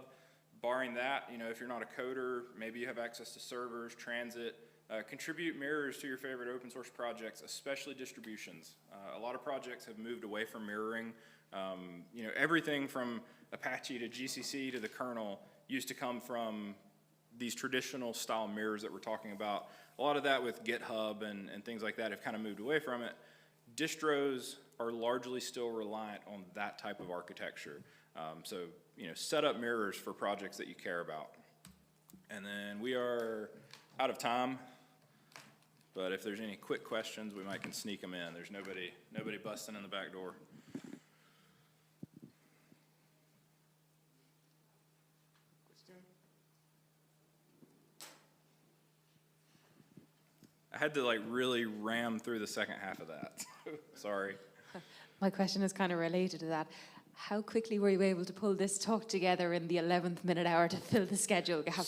Barring that, if you're not a coder, maybe you have access to servers, transit. Contribute mirrors to your favorite open source projects, especially distributions. A lot of projects have moved away from mirroring. Everything from Apache to GCC to the kernel used to come from these traditional style mirrors that we're talking about. A lot of that with GitHub and things like that have kind of moved away from it. Distros are largely still reliant on that type of architecture. So, set up mirrors for projects that you care about. And then we are out of time. But if there's any quick questions, we might can sneak them in. There's nobody busting in the back door. I had to really ram through the second half of that. Sorry. My question is kind of related to that. How quickly were you able to pull this talk together in the 11th minute hour to fill the schedule gap?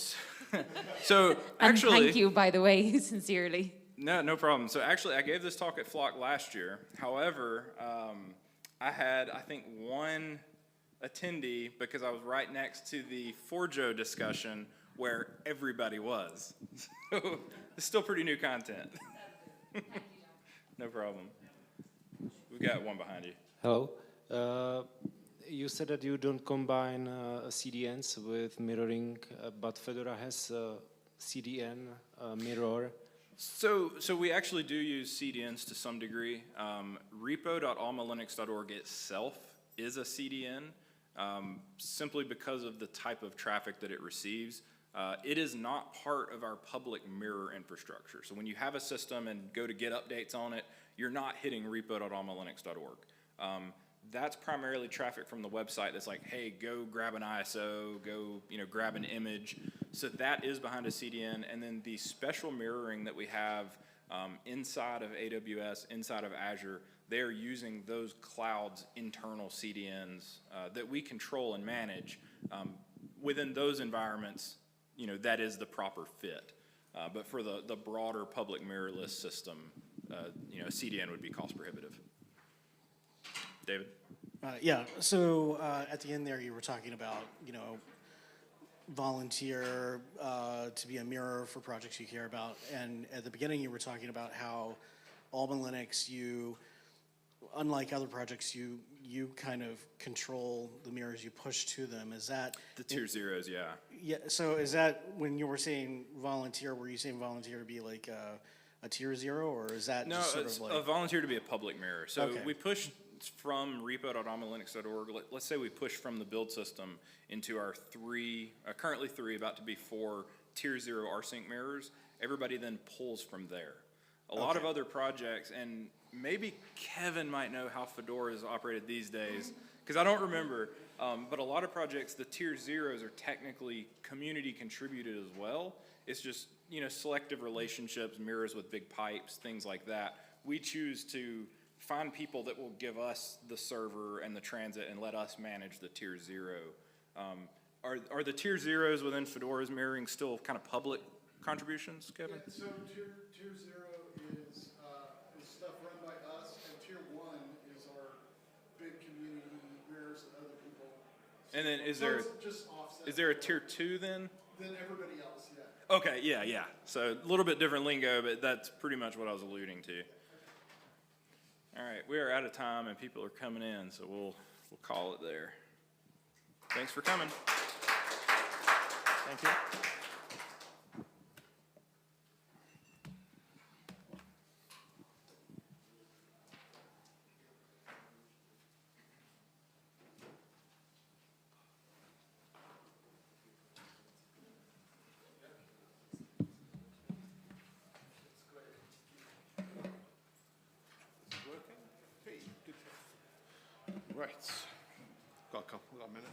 So actually, and thank you, by the way, sincerely. No problem. So actually, I gave this talk at Flock last year. However, I had, I think, one attendee because I was right next to the Forjo discussion where everybody was. So it's still pretty new content. No problem. We've got one behind you. Hello. You said that you don't combine CDNs with mirroring, but Fedora has a CDN mirror So we actually do use CDNs to some degree. Repo.almalinux.org itself is a CDN, simply because of the type of traffic that it receives. It is not part of our public mirror infrastructure. So when you have a system and go to get updates on it, you're not hitting repo.almalinux.org. That's primarily traffic from the website that's like, hey, go grab an ISO, go grab an image. So that is behind a CDN. And then the special mirroring that we have inside of AWS, inside of Azure, they're using those clouds' internal CDNs that we control and manage. Within those environments, that is the proper fit. But for the broader public mirrorless system, a CDN would be cost prohibitive. David? Yeah, so at the end there you were talking about, volunteer to be a mirror for projects you care about. And at the beginning you were talking about how Alma Linux, unlike other projects, you kind of control the mirrors you push to them. Is that the tier zeros? Yeah. Yeah. So is that when you were saying volunteer? Were you saying volunteer to be like a tier 0, or is that no? Just sort It's of like a volunteer to be a public mirror. So okay. we push from repo.almalinux.org. Let's say we push from the build system into our currently 3, about to be 4 tier 0 rsync mirrors. Everybody then pulls from there. A lot of other projects, and maybe Kevin might know how Fedora is operated these days, because I don't remember, but a lot of projects, the tier 0s are technically community contributed as well. It's just, selective relationships, mirrors with big pipes, things like that. We choose to find people that will give us the server and the transit and let us manage the tier 0. Are the tier 0s within Fedora's mirroring still kind of public contributions, Kevin? Yeah, so tier 0 is stuff run by us, and tier 1 is our big community mirrors that other people. And then is there a tier 2 then? Then everybody else, yeah. Okay, yeah. So a little bit different lingo, but that's pretty much what I was alluding to. All right, we are out of time and people are coming in, so we'll call it there. Thanks for coming. Thank you. Right. Got a minute.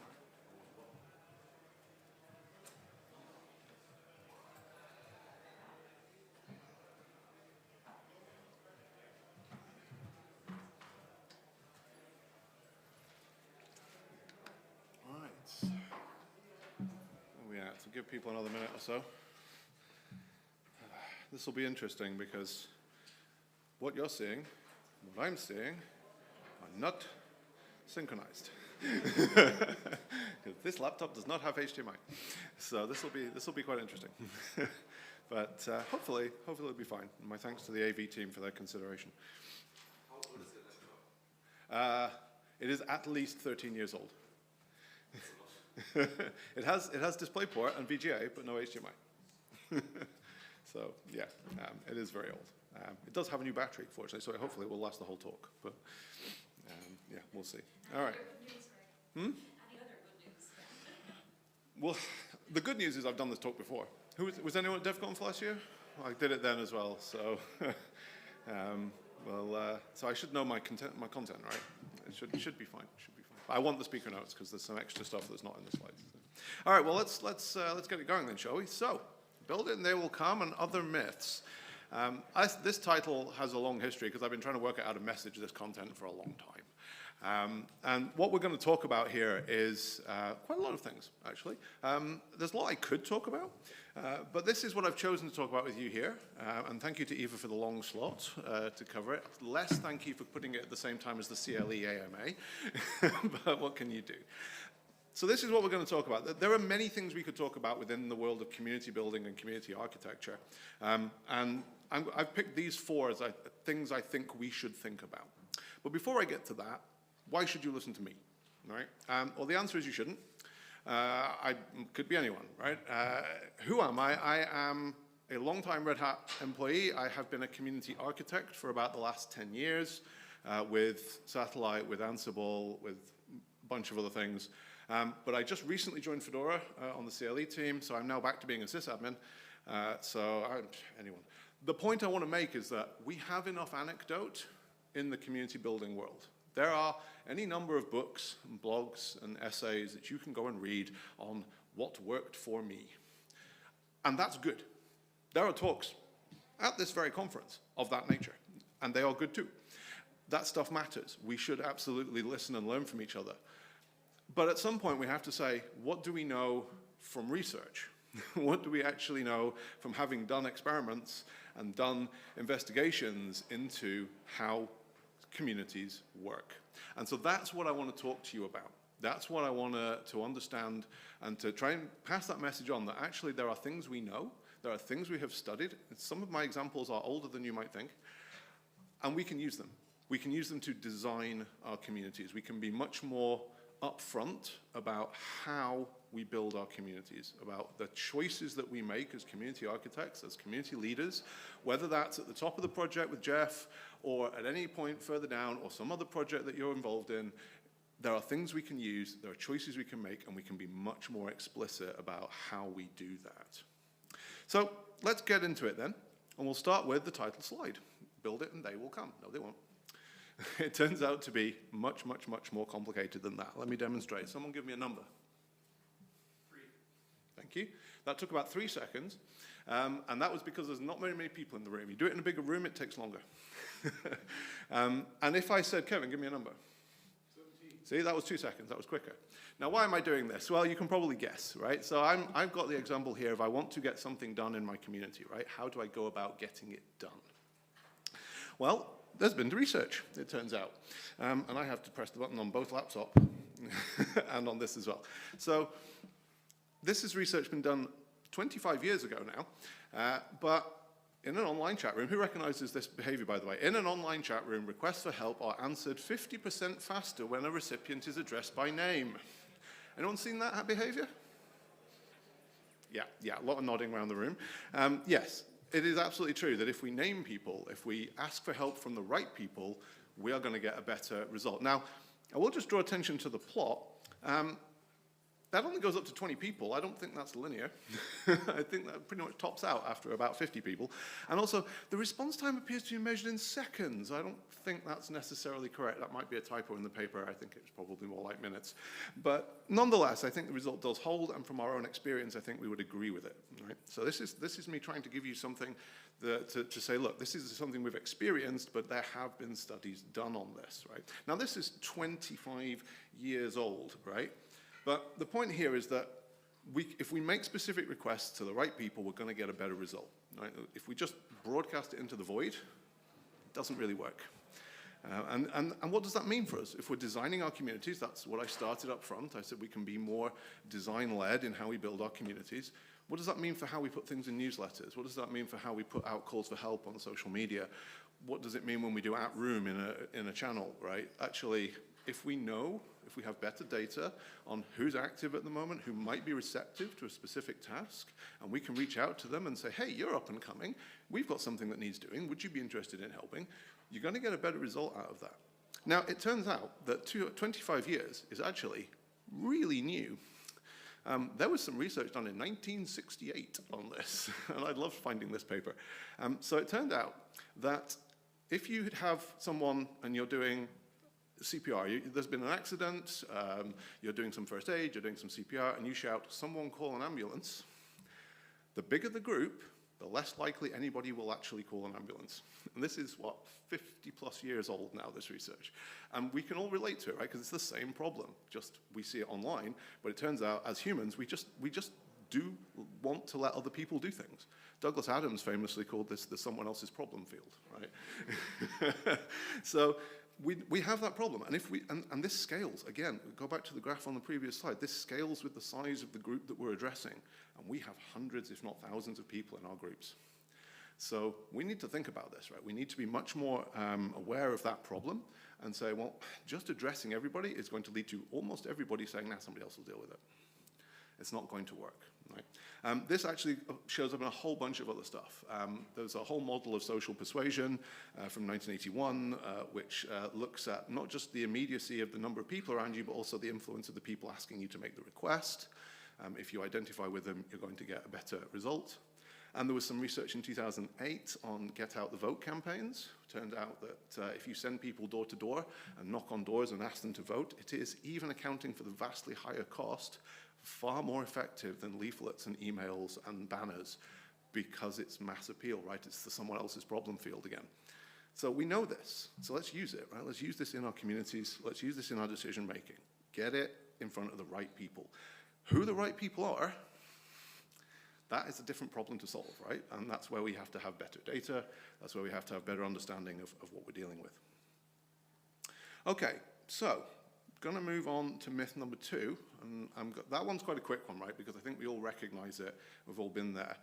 Right. Where are we at? So give people another minute or so. This will be interesting because what you're seeing, what I'm seeing, are not synchronized. Because this laptop does not have HDMI, so this will be quite interesting. But hopefully it'll be fine. My thanks to the AV team for their consideration. How old is the laptop? It is at least 13 years old. It has DisplayPort and VGA, but no HDMI. So yeah, it is very old. It does have a new battery, fortunately, so hopefully it will last the whole talk. But yeah, we'll see. All right. Any other good news? Well, the good news is I've done this talk before. Was anyone at DEF CONF last year? I did it then as well, so so I should know my content, right? It should be fine. I want the speaker notes because there's some extra stuff that's not in the slides. All right, well let's get it going then, shall we? So, build it and they will come, and other myths. This title has a long history because I've been trying to work out how to message this content for a long time. And what we're going to talk about here is quite a lot of things, actually. There's a lot I could talk about, but this is what I've chosen to talk about with you here. And thank you to Eva for the long slot to cover it. Less thank you for putting it at the same time as the CLE AMA, but what can you do? So this is what we're going to talk about. There are many things we could talk about within the world of community building and community architecture. And I've picked these 4 as things I think we should think about. But before I get to that, why should you listen to me, right? Well, the answer is you shouldn't. I could be anyone, right? Who am I? I am a long-time Red Hat employee. I have been a community architect for about the last 10 years with Satellite, with Ansible, with a bunch of other things. But I just recently joined Fedora on the CLE team, so I'm now back to being a sysadmin. Anyone. The point I want to make is that we have enough anecdote in the community building world. There are any number of books and blogs and essays that you can go and read on what worked for me. And that's good. There are talks at this very conference of that nature, and they are good too. That stuff matters. We should absolutely listen and learn from each other. But at some point we have to say, what do we know from research? What do we actually know from having done experiments and done investigations into how communities work? And so that's what I want to talk to you about. That's what I want to understand and to try and pass that message on, that actually there are things we know, there are things we have studied. Some of my examples are older than you might think, and we can use them. We can use them to design our communities. We can be much more upfront about how we build our communities, about the choices that we make as community architects, as community leaders, whether that's at the top of the project with Jeff or at any point further down or some other project that you're involved in. There are things we can use, there are choices we can make, and we can be much more explicit about how we do that. So let's get into it then, and we'll start with the title slide. Build it and they will come. No, they won't. It turns out to be much, much, much more complicated than that. Let me demonstrate. Someone give me a number. 3. Thank you. That took about 3 seconds, and that was because there's not very many people in the room. You do it in a bigger room, it takes longer. And if I said, Kevin, give me a number. 17. See, that was 2 seconds. That was quicker. Now, why am I doing this? Well, you can probably guess, right? So I've got the example here of I want to get something done in my community, right? How do I go about getting it done? Well, there's been research, it turns out. And I have to press the button on both laptop and on this as well. So this is research been done 25 years ago now, but in an online chat room, who recognizes this behavior, by the way? In an online chat room, requests for help are answered 50% faster when a recipient is addressed by name. Anyone seen that behavior? Yeah, a lot of nodding around the room. Yes. It is absolutely true that if we name people, if we ask for help from the right people, we are going to get a better result. Now, I will just draw attention to the plot. That only goes up to 20 people. I don't think that's linear. I think that pretty much tops out after about 50 people. And also, the response time appears to be measured in seconds. I don't think that's necessarily correct. That might be a typo in the paper. I think it's probably more like minutes. But nonetheless, I think the result does hold, and from our own experience, I think we would agree with it. Right? So this is me trying to give you something to say, look, this is something we've experienced, but there have been studies done on this. Right? Now, this is 25 years old, right? But the point here is that if we make specific requests to the right people, we're going to get a better result. Right? If we just broadcast it into the void, it doesn't really work. And what does that mean for us? If we're designing our communities, that's what I started up front. I said we can be more design-led in how we build our communities. What does that mean for how we put things in newsletters? What does that mean for how we put out calls for help on social media? What does it mean when we do at room in a channel, right? Actually, if we have better data on who's active at the moment, who might be receptive to a specific task, and we can reach out to them and say, hey, you're up and coming, we've got something that needs doing, would you be interested in helping? You're going to get a better result out of that. Now, it turns out that 25 years is actually really new. There was some research done in 1968 on this, and I loved finding this paper. So it turned out that if you have someone and you're doing CPR, there's been an accident, you're doing some first aid, you're doing some CPR, and you shout, someone call an ambulance. The bigger the group, the less likely anybody will actually call an ambulance. And this is, 50 plus years old now, this research. And we can all relate to it, right? Because it's the same problem, just we see it online, but it turns out as humans, we just do want to let other people do things. Douglas Adams famously called this the someone else's problem field, right? So we have that problem, and this scales, again, go back to the graph on the previous slide, this scales with the size of the group that we're addressing, and we have hundreds, if not thousands of people in our groups. So we need to think about this, right? We need to be much more aware of that problem and say, well, just addressing everybody is going to lead to almost everybody saying, nah, somebody else will deal with it. it's not going to work. Right? This actually shows up in a whole bunch of other stuff. There's a whole model of social persuasion from 1981, which looks at not just the immediacy of the number of people around you, but also the influence of the people asking you to make the request. If you identify with them, you're going to get a better result. And there was some research in 2008 on Get Out the Vote campaigns. It turned out that if you send people door to door and knock on doors and ask them to vote, it is, even accounting for the vastly higher cost, far more effective than leaflets and emails and banners, because it's mass appeal, right? It's the someone else's problem field again. So we know this, so let's use it, right? Let's use this in our communities, let's use this in our decision making. Get it in front of the right people. Who the right people are, that is a different problem to solve, right? And that's where we have to have better data, that's where we have to have better understanding of what we're dealing with. Okay, so, going to move on to myth number 2, and that one's quite a quick one, right? Because I think we all recognize it, we've all been there.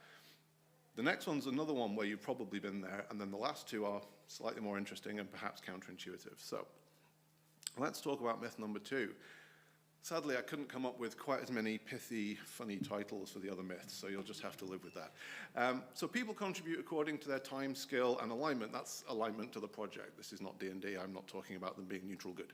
The next one's another one where you've probably been there, and then the last 2 are slightly more interesting and perhaps counterintuitive. So, let's talk about myth number 2. Sadly, I couldn't come up with quite as many pithy, funny titles for the other myths, so you'll just have to live with that. So people contribute according to their time, skill, and alignment. That's alignment to the project. This is not D&D. I'm not talking about them being neutral good.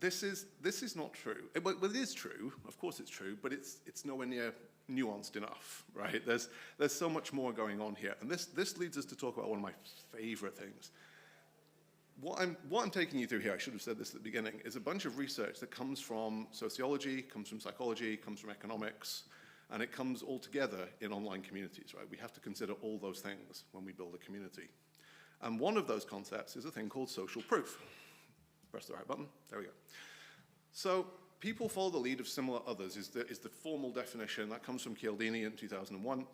This is not true. Well, it is true. Of course it's true, but it's nowhere near nuanced enough, right? There's so much more going on here. And this leads us to talk about one of my favorite things. What I'm taking you through here, I should have said this at the beginning, is a bunch of research that comes from sociology, comes from psychology, comes from economics, and it comes all together in online communities, right? We have to consider all those things when we build a community. And one of those concepts is a thing called social proof. Press the right button, there we go. So people follow the lead of similar others is the formal definition. That comes from Cialdini in 2001.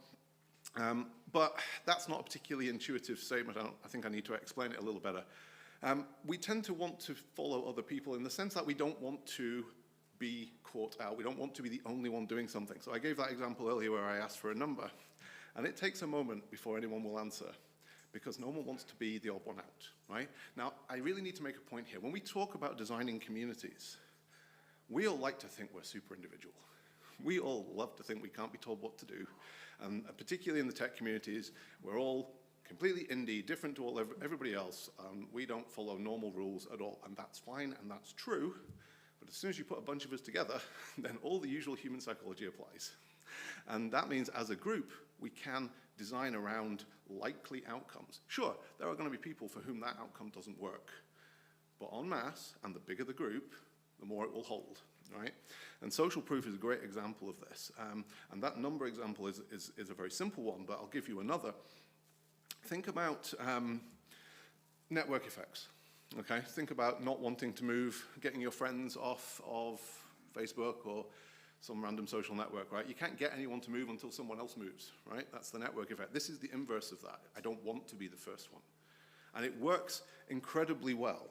But that's not a particularly intuitive statement. I think I need to explain it a little better. We tend to want to follow other people in the sense that we don't want to be caught out. We don't want to be the only one doing something. So I gave that example earlier where I asked for a number. And it takes a moment before anyone will answer, because no one wants to be the odd one out, right? Now, I really need to make a point here. When we talk about designing communities, we all like to think we're super individual. We all love to think we can't be told what to do. And particularly in the tech communities, we're all completely indie, different to everybody else. We don't follow normal rules at all, and that's fine, and that's true. But as soon as you put a bunch of us together, then all the usual human psychology applies. And that means as a group, we can design around likely outcomes. Sure, there are going to be people for whom that outcome doesn't work. But en masse, and the bigger the group, the more it will hold, right? And social proof is a great example of this. And that number example is a very simple one, but I'll give you another. Think about network effects, okay? Think about not wanting to move, getting your friends off of Facebook or some random social network, right? You can't get anyone to move until someone else moves, right? That's the network effect. This is the inverse of that. I don't want to be the first one. And it works incredibly well.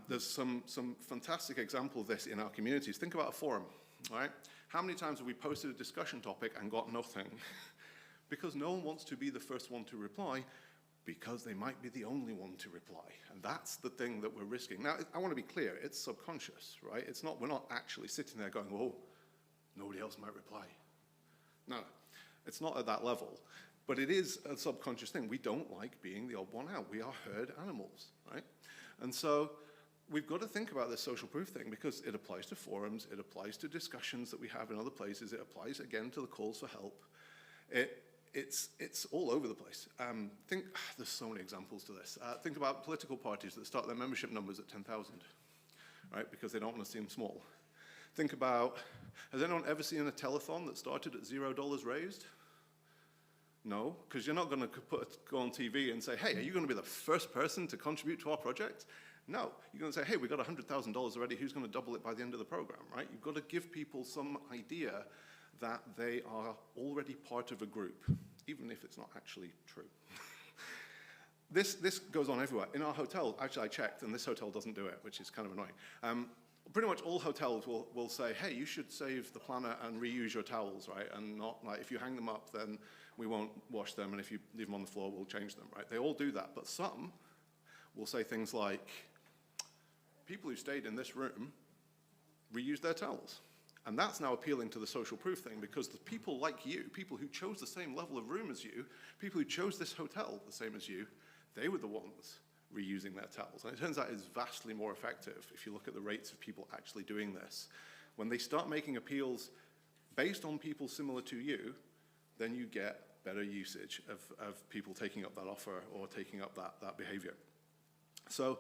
There's some fantastic example of this in our communities. Think about a forum, right? How many times have we posted a discussion topic and got nothing? Because no one wants to be the first one to reply, because they might be the only one to reply. And that's the thing that we're risking. Now, I want to be clear, it's subconscious, right? We're not actually sitting there going, oh, nobody else might reply. No, it's not at that level. But it is a subconscious thing. We don't like being the odd one out. We are herd animals, right? And so we've got to think about this social proof thing, because it applies to forums, it applies to discussions that we have in other places, it applies, again, to the calls for help. It's all over the place. There's so many examples to this. Think about political parties that start their membership numbers at 10,000, right? Because they don't want to seem small. Think about, has anyone ever seen a telethon that started at $0 raised? No, because you're not going to go on TV and say, hey, are you going to be the first person to contribute to our project? No, you're going to say, hey, we've got $100,000 already, who's going to double it by the end of the program, right? You've got to give people some idea that they are already part of a group, even if it's not actually true. This goes on everywhere. In our hotel, actually I checked, and this hotel doesn't do it, which is kind of annoying. Pretty much all hotels will say, hey, you should save the planet and reuse your towels, right? And not like, if you hang them up, then we won't wash them, and if you leave them on the floor, we'll change them, right? They all do that, but some will say things like, people who stayed in this room reused their towels. And that's now appealing to the social proof thing, because the people like you, people who chose the same level of room as you, people who chose this hotel the same as you, they were the ones reusing their towels. And it turns out it's vastly more effective if you look at the rates of people actually doing this. When they start making appeals based on people similar to you, then you get better usage of people taking up that offer or taking up that behavior. So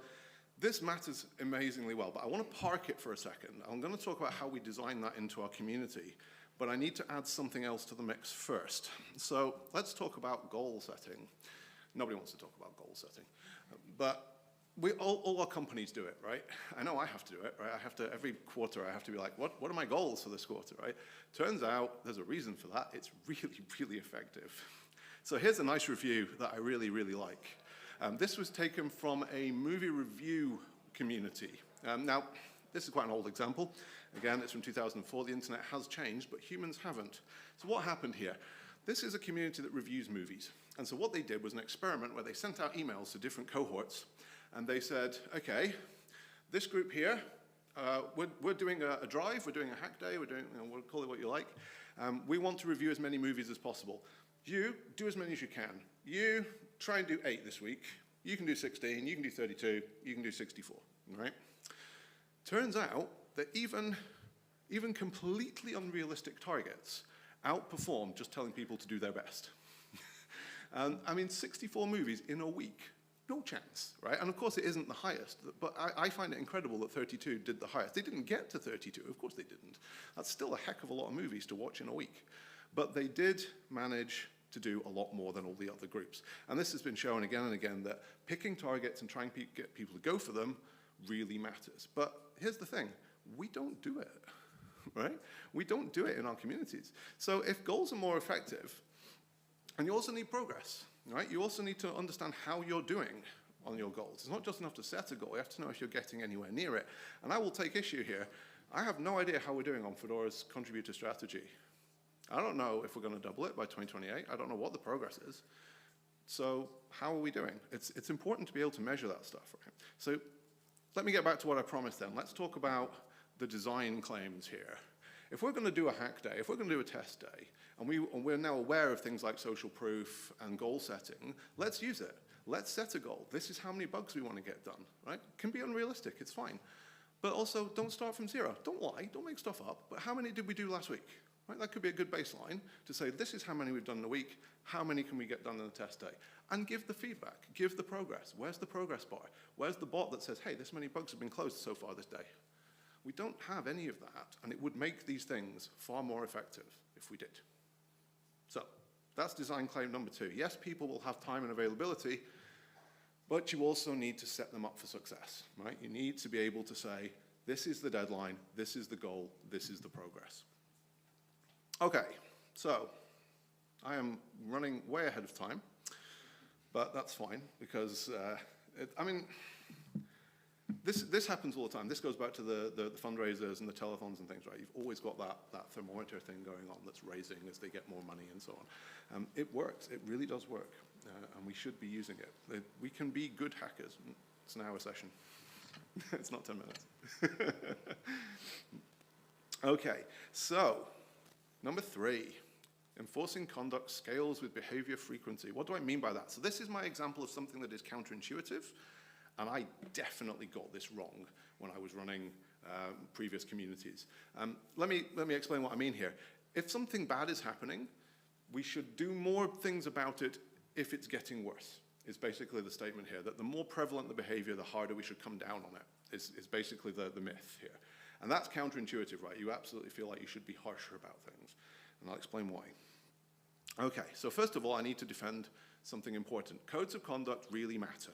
this matters amazingly well, but I want to park it for a second. I'm going to talk about how we design that into our community, but I need to add something else to the mix first. So let's talk about goal setting. Nobody wants to talk about goal setting, but all our companies do it, right? I know I have to do it, right? I have to, every quarter I have to be like, what are my goals for this quarter, right? Turns out there's a reason for that. It's really, really effective. So here's a nice review that I really, really like. This was taken from a movie review community. Now, this is quite an old example. Again, it's from 2004. The internet has changed, but humans haven't. So what happened here? This is a community that reviews movies. And so what they did was an experiment where they sent out emails to different cohorts, and they said, okay, this group here, we're doing a drive, we're doing a hack day, we're doing, we'll call it what you like. We want to review as many movies as possible. You, do as many as you can. You, try and do 8 this week. You can do 16, you can do 32, you can do 64, right? Turns out that even completely unrealistic targets outperform just telling people to do their best. I mean, 64 movies in a week, no chance, right? And of course it isn't the highest, but I find it incredible that 32 did the highest. They didn't get to 32, of course they didn't. That's still a heck of a lot of movies to watch in a week. But they did manage to do a lot more than all the other groups. And this has been shown again and again that picking targets and trying to get people to go for them really matters. But here's the thing, we don't do it, right? We don't do it in our communities. So if goals are more effective, and you also need progress, right? You also need to understand how you're doing on your goals. It's not just enough to set a goal, you have to know if you're getting anywhere near it. And I will take issue here. I have no idea how we're doing on Fedora's contributor strategy. I don't know if we're going to double it by 2028. I don't know what the progress is. So how are we doing? It's important to be able to measure that stuff, right? So let me get back to what I promised then. Let's talk about the design claims here. If we're going to do a hack day, if we're going to do a test day, and we're now aware of things like social proof and goal setting, let's use it. Let's set a goal. This is how many bugs we want to get done, right? It can be unrealistic, it's fine. But also, don't start from 0. Don't lie, don't make stuff up. But how many did we do last week? Right? That could be a good baseline to say, this is how many we've done in a week, how many can we get done in a test day? And give the feedback, give the progress. Where's the progress bar? Where's the bot that says, hey, this many bugs have been closed so far this day? We don't have any of that, and it would make these things far more effective if we did. So that's design claim number 2. Yes, people will have time and availability, but you also need to set them up for success, right? You need to be able to say, this is the deadline, this is the goal, this is the progress. Okay, so I am running way ahead of time, but that's fine because, I mean, this happens all the time. This goes back to the fundraisers and the telethons and things, right? You've always got that thermometer thing going on that's raising as they get more money and so on. It works, it really does work, and we should be using it. We can be good hackers. It's an hour session. It's not 10 minutes. Okay, so number 3, enforcing conduct scales with behavior frequency. What do I mean by that? So this is my example of something that is counterintuitive, and I definitely got this wrong when I was running previous communities. Let me explain what I mean here. If something bad is happening, we should do more things about it if it's getting worse, is basically the statement here, that the more prevalent the behavior, the harder we should come down on it, is basically the myth here. And that's counterintuitive, right? You absolutely feel like you should be harsher about things. And I'll explain why. Okay, so first of all, I need to defend something important. Codes of conduct really matter.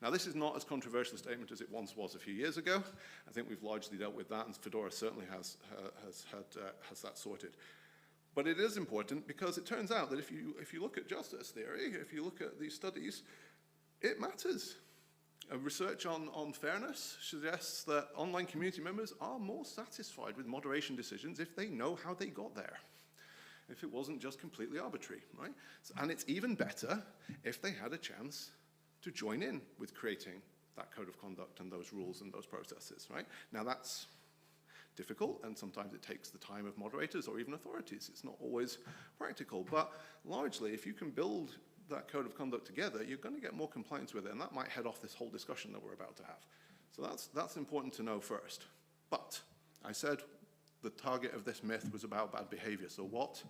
Now, this is not as controversial a statement as it once was a few years ago. I think we've largely dealt with that, and Fedora certainly has that sorted. But it is important because it turns out that if you look at justice theory, if you look at these studies, it matters. Research on fairness suggests that online community members are more satisfied with moderation decisions if they know how they got there, if it wasn't just completely arbitrary, right? And it's even better if they had a chance to join in with creating that code of conduct and those rules and those processes, right? Now difficult, and sometimes it takes the time of moderators or even authorities. It's not always practical, but largely, if you can build that code of conduct together, you're going to get more compliance with it, and that might head off this whole discussion that we're about to have. So that's important to know first. But I said the target of this myth was about bad behavior. So what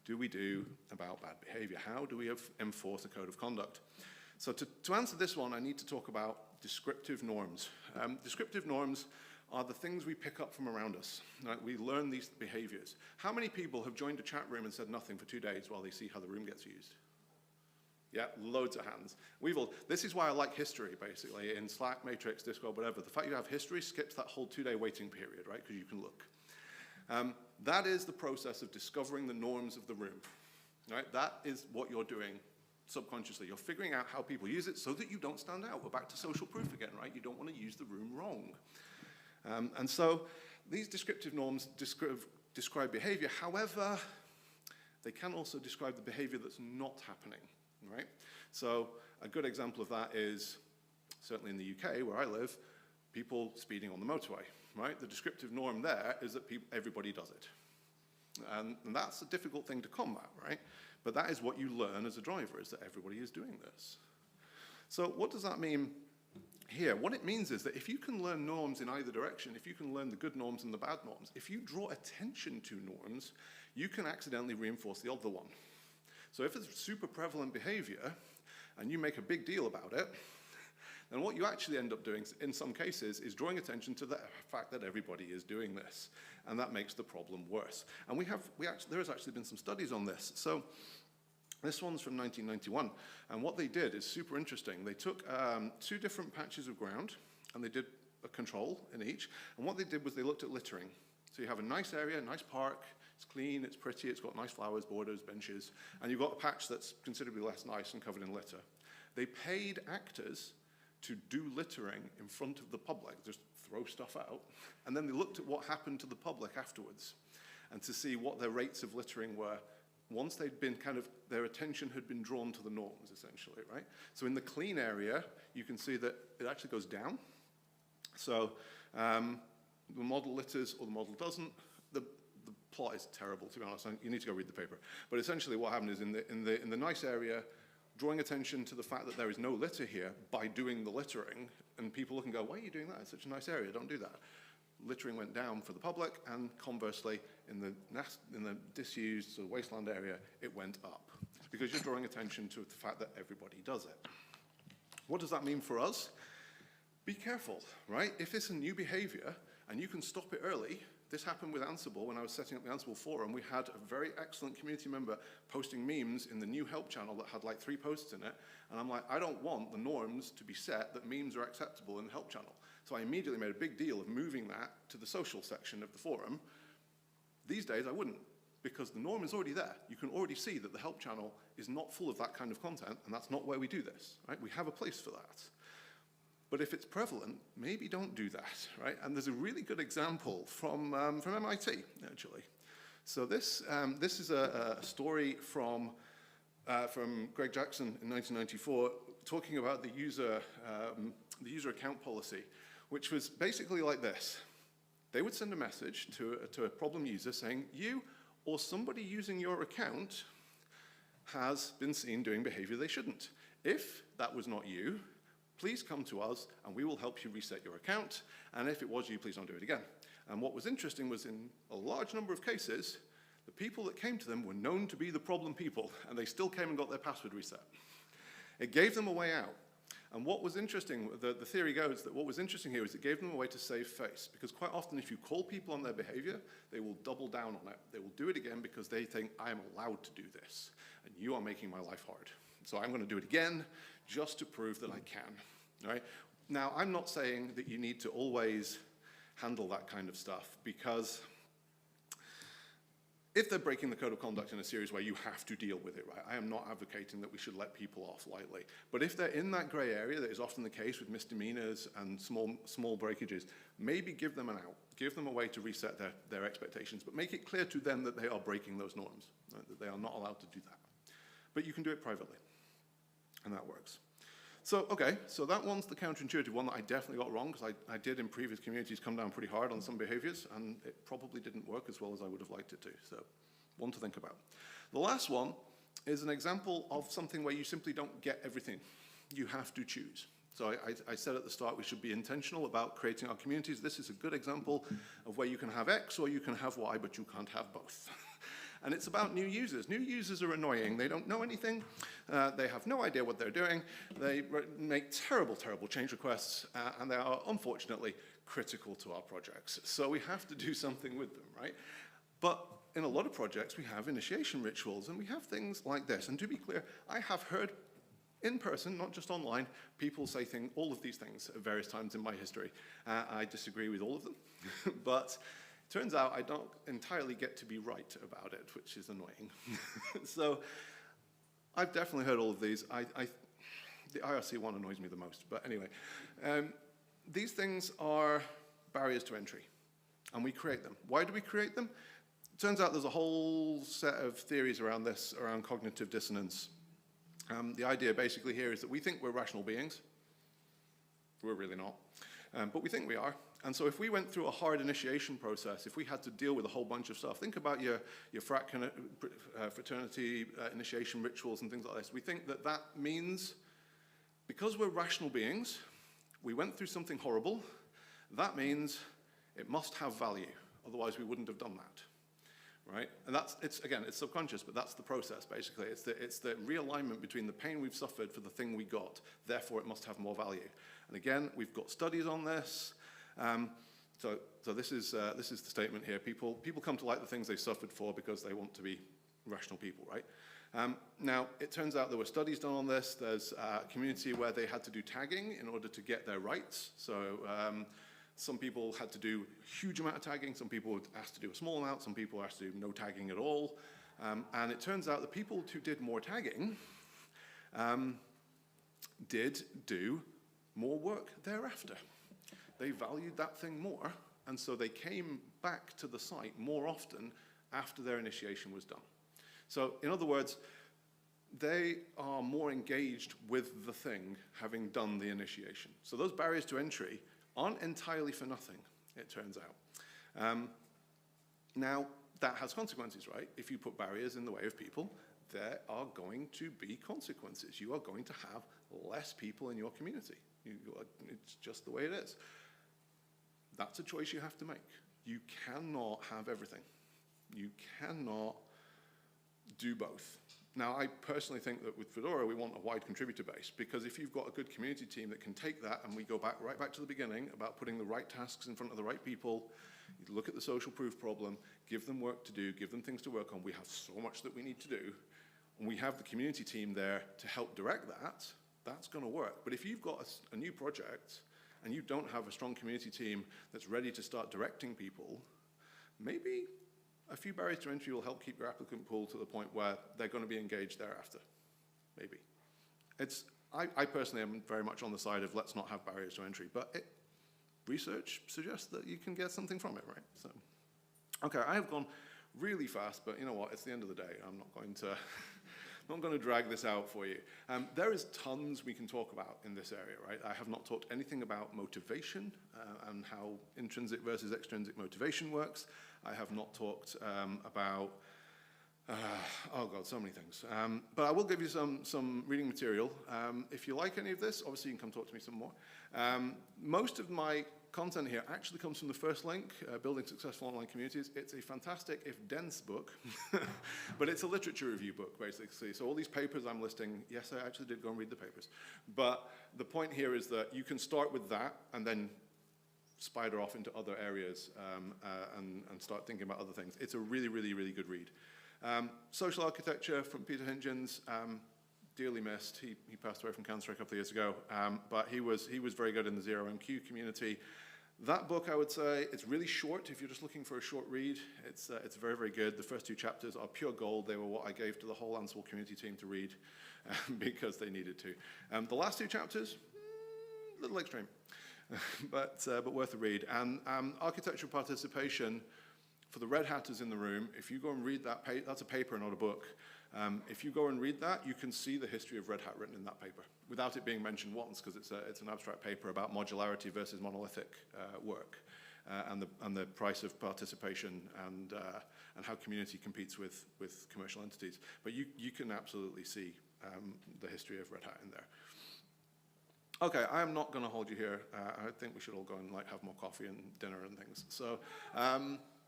do we do about bad behavior? How do we enforce a code of conduct? So to answer this one, I need to talk about descriptive norms. Descriptive norms are the things we pick up from around us. Right? We learn these behaviors. How many people have joined a chat room and said nothing for 2 days while they see how the room gets used? Yeah, loads of hands. This is why I like history, basically, in Slack, Matrix, Discord, whatever. The fact you have history skips that whole 2-day waiting period, right? Because you can look. That is the process of discovering the norms of the room, right? That is what you're doing subconsciously. You're figuring out how people use it so that you don't stand out. We're back to social proof again, right? You don't want to use the room wrong. And so these descriptive norms describe behavior. However, they can also describe the behavior that's not happening, right? So a good example of that is, certainly in the UK, where I live, people speeding on the motorway, right? The descriptive norm there is that everybody does it. And that's a difficult thing to combat, right? But that is what you learn as a driver, is that everybody is doing this. So what does that mean here? What it means is that if you can learn norms in either direction, if you can learn the good norms and the bad norms, if you draw attention to norms, you can accidentally reinforce the other one. So if it's super prevalent behavior, and you make a big deal about it, then what you actually end up doing, in some cases, is drawing attention to the fact that everybody is doing this. And that makes the problem worse. And there has actually been some studies on this. So this one's from 1991. And what they did is super interesting. They took 2 different patches of ground, and they did a control in each. And what they did was they looked at littering. So you have a nice area, nice park. It's clean, it's pretty, it's got nice flowers, borders, benches. And you've got a patch that's considerably less nice and covered in litter. They paid actors to do littering in front of the public, just throw stuff out. And then they looked at what happened to the public afterwards and to see what their rates of littering were once they'd been their attention had been drawn to the norms, essentially, right? So in the clean area, you can see that it actually goes down. So the model litters or the model doesn't. The plot is terrible, to be honest. You need to go read the paper. But essentially what happened is in the nice area, drawing attention to the fact that there is no litter here by doing the littering, and people look and go, why are you doing that? It's such a nice area, don't do that. Littering went down for the public, and conversely, in the disused sort of wasteland area, it went up. Because you're drawing attention to the fact that everybody does it. What does that mean for us? Be careful, right? If it's a new behavior, and you can stop it early. This happened with Ansible when I was setting up the Ansible forum. We had a very excellent community member posting memes in the new help channel that had like 3 posts in it. And I'm like, I don't want the norms to be set that memes are acceptable in the help channel. So I immediately made a big deal of moving that to the social section of the forum. These days I wouldn't, because the norm is already there. You can already see that the help channel is not full of that kind of content, and that's not where we do this, right? We have a place for that. But if it's prevalent, maybe don't do that, right? And there's a really good example from MIT, actually. So this is a story from Greg Jackson in 1994, talking about the user account policy, which was basically like this. They would send a message to a problem user saying, you or somebody using your account has been seen doing behavior they shouldn't. If that was not you, please come to us and we will help you reset your account. And if it was you, please don't do it again. And what was interesting was in a large number of cases, the people that came to them were known to be the problem people, and they still came and got their password reset. It gave them a way out. And what was interesting, the theory goes that what was interesting here is it gave them a way to save face, because quite often if you call people on their behavior, they will double down on it. They will do it again because they think, I am allowed to do this, and you are making my life hard. So I'm going to do it again just to prove that I can, right? Now, I'm not saying that you need to always handle that kind of stuff, because if they're breaking the code of conduct in a serious way, you have to deal with it, right? I am not advocating that we should let people off lightly. But if they're in that gray area, that is often the case with misdemeanors and small breakages, maybe give them an out. Give them a way to reset their expectations, but make it clear to them that they are breaking those norms, right? That they are not allowed to do that. But you can do it privately, and that works. So, okay, so that one's the counterintuitive one that I definitely got wrong, because I did in previous communities come down pretty hard on some behaviors, and it probably didn't work as well as I would have liked it to. So, one to think about. The last one is an example of something where you simply don't get everything. You have to choose. So I said at the start we should be intentional about creating our communities. This is a good example of where you can have X or you can have Y, but you can't have both. And it's about new users. New users are annoying. They don't know anything. They have no idea what they're doing. They make terrible, terrible change requests, and they are unfortunately critical to our projects. So we have to do something with them, right? But in a lot of projects, we have initiation rituals, and we have things like this. And to be clear, I have heard in person, not just online, people say all of these things at various times in my history. I disagree with all of them, but turns out I don't entirely get to be right about it, which is annoying. So I've definitely heard all of these. The IRC one annoys me the most, but anyway. These things are barriers to entry, and we create them. Why do we create them? It turns out there's a whole set of theories around this, around cognitive dissonance. The idea basically here is that we think we're rational beings. We're really not, but we think we are. And so if we went through a hard initiation process, if we had to deal with a whole bunch of stuff, think about your fraternity initiation rituals and things like this. We think that that means, because we're rational beings, we went through something horrible, that means it must have value. Otherwise, we wouldn't have done that. Right? And it's subconscious, but that's the process, basically. It's the realignment between the pain we've suffered for the thing we got, therefore it must have more value. And again, we've got studies on this. So this is the statement here. People come to like the things they suffered for because they want to be rational people, right? Now, it turns out there were studies done on this. There's a community where they had to do tagging in order to get their rights. So some people had to do a huge amount of tagging, some people were asked to do a small amount, some people were asked to do no tagging at all. And it turns out the people who did more tagging did do more work thereafter. They valued that thing more, and so they came back to the site more often after their initiation was done. So in other words, they are more engaged with the thing having done the initiation. So those barriers to entry aren't entirely for nothing, it turns out. Now, that has consequences, right? If you put barriers in the way of people, there are going to be consequences. You are going to have less people in your community. It's just the way it is. That's a choice you have to make. You cannot have everything. You cannot do both. Now, I personally think that with Fedora, we want a wide contributor base, because if you've got a good community team that can take that, and we go right back to the beginning about putting the right tasks in front of the right people, you look at the social proof problem, give them work to do, give them things to work on. We have so much that we need to do, and we have the community team there to help direct that. That's going to work. But if you've got a new project and you don't have a strong community team that's ready to start directing people, maybe a few barriers to entry will help keep your applicant pool to the point where they're going to be engaged thereafter. Maybe. I personally am very much on the side of let's not have barriers to entry, but research suggests that you can get something from it, right? So, okay, I have gone really fast, but you know what? It's the end of the day. I'm not going to drag this out for you. There is tons we can talk about in this area, right? I have not talked anything about motivation and how intrinsic versus extrinsic motivation works. I have not talked about, oh God, so many things. But I will give you some reading material. If you like any of this, obviously you can come talk to me some more. Most of my content here actually comes from the first link, Building Successful Online Communities. It's a fantastic, if dense book, but it's a literature review book, basically. So all these papers I'm listing, yes, I actually did go and read the papers. But the point here is that you can start with that and then spider off into other areas and start thinking about other things. It's a really, really, really good read. Social Architecture from Peter Hitchens, dearly missed. He passed away from cancer a couple of years ago, but he was very good in the ZeroMQ community. That book, I would say, it's really short. If you're just looking for a short read, it's very, very good. The first two chapters are pure gold. They were what I gave to the whole Ansible community team to read because they needed to. The last two chapters, a little extreme, but worth a read. And architectural participation for the Red Hatters in the room, if you go and read that that's a paper, not a book. If you go and read that, you can see the history of Red Hat written in that paper, without it being mentioned once, because it's an abstract paper about modularity versus monolithic work, and the price of participation, and how community competes with commercial entities. But you can absolutely see the history of Red Hat in there. Okay, I am not going to hold you here. I think we should all go and have more coffee and dinner and things. So,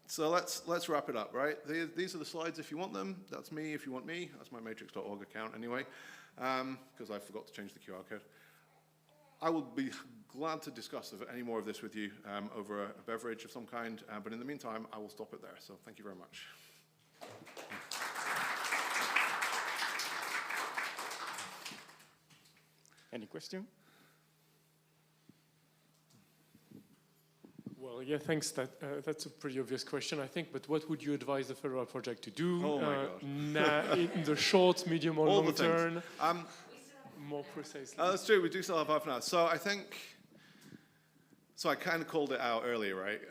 so let's wrap it up, right? These are the slides if you want them. That's me if you want me. That's my matrix.org account anyway, because I forgot to change the QR code. I will be glad to discuss any more of this with you over a beverage of some kind, but in the meantime, I will stop it there. So thank you very much. Any question? Well, yeah, thanks. That's a pretty obvious question, I think. But what would you advise the Fedora project to do in the short, medium, or long term? More precisely. That's true. We do still have half an hour. So I think. So I kind of called it out earlier, right?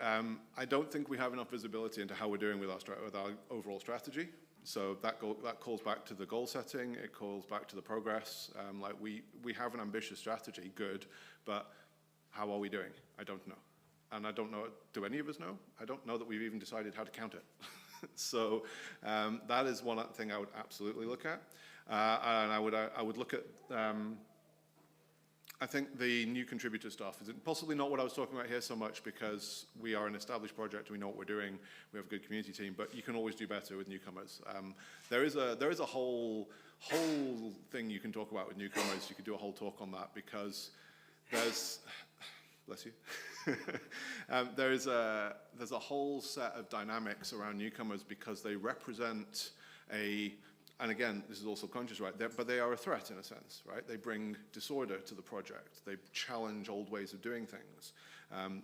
I don't think we have enough visibility into how we're doing with our overall strategy. So that calls back to the goal setting. It calls back to the progress. We have an ambitious strategy, good, but how are we doing? I don't know. And I don't know, do any of us know? I don't know that we've even decided how to count it. So that is one thing I would absolutely look at. And I would look at, I think the new contributor stuff is possibly not what I was talking about here so much, because we are an established project, we know what we're doing, we have a good community team, but you can always do better with newcomers. There is a whole thing you can talk about with newcomers. You could do a whole talk on that, because there's, bless you. There's a whole set of dynamics around newcomers, because they represent and again, this is also conscious, right? But they are a threat in a sense, right? They bring disorder to the project. They challenge old ways of doing things.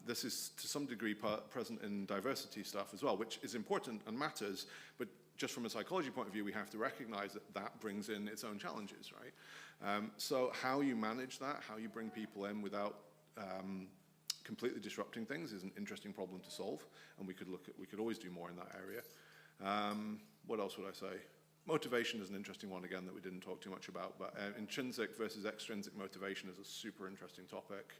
This is to some degree present in diversity stuff as well, which is important and matters, but just from a psychology point of view, we have to recognize that brings in its own challenges, right? So how you manage that, how you bring people in without completely disrupting things is an interesting problem to solve, and we could always do more in that area. What else would I say? Motivation is an interesting one, again, that we didn't talk too much about, but intrinsic versus extrinsic motivation is a super interesting topic.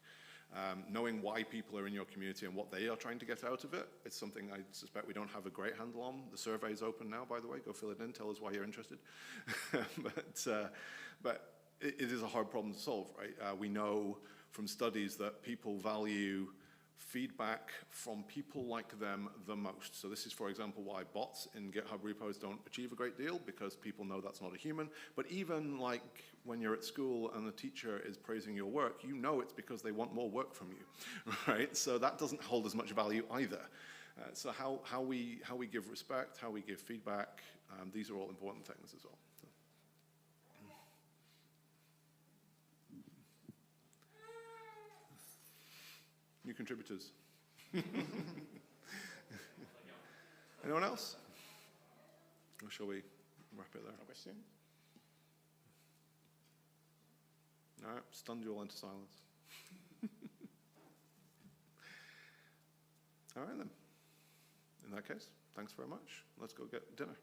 Knowing why people are in your community and what they are trying to get out of it, it's something I suspect we don't have a great handle on. The survey is open now, by the way. Go fill it in, tell us why you're interested. But it is a hard problem to solve, right? We know from studies that people value feedback from people like them the most. So this is, for example, why bots in GitHub repos don't achieve a great deal, because people know that's not a human. But even like when you're at school and the teacher is praising your work, you know it's because they want more work from you, right? So that doesn't hold as much value either. So how we give respect, how we give feedback, these are all important things as well. So. New contributors. Anyone else? Or shall we wrap it there? No question? All right, stunned you all into silence. All right then. In that case, thanks very much. Let's go get dinner.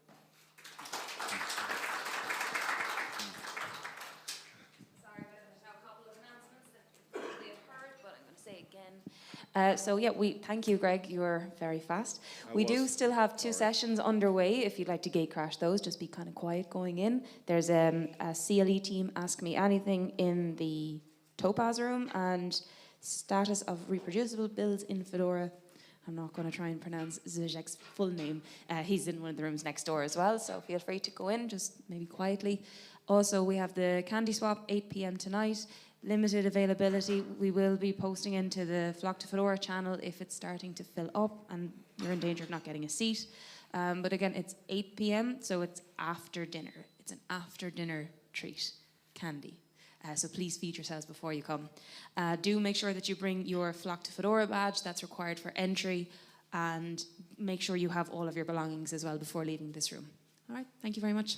So yeah, thank you, Greg. You were very fast. We do still have two sessions underway. If you'd like to gate crash those, just be kind of quiet going in. There's a CLE team Ask Me Anything in the Topaz room, and status of reproducible builds in Fedora. I'm not going to try and pronounce Zizek's full name. He's in one of the rooms next door as well, so feel free to go in, just maybe quietly. Also, we have the Candy Swap, 8 p.m. tonight. Limited availability. We will be posting into the Flock to Fedora channel if it's starting to fill up and you're in danger of not getting a seat. But again, it's 8 p.m., so it's after dinner. It's an after dinner treat, candy. So please feed yourselves before you come. Do make sure that you bring your Flock to Fedora badge. That's required for entry. And make sure you have all of your belongings as well before leaving this room. All right, thank you very much.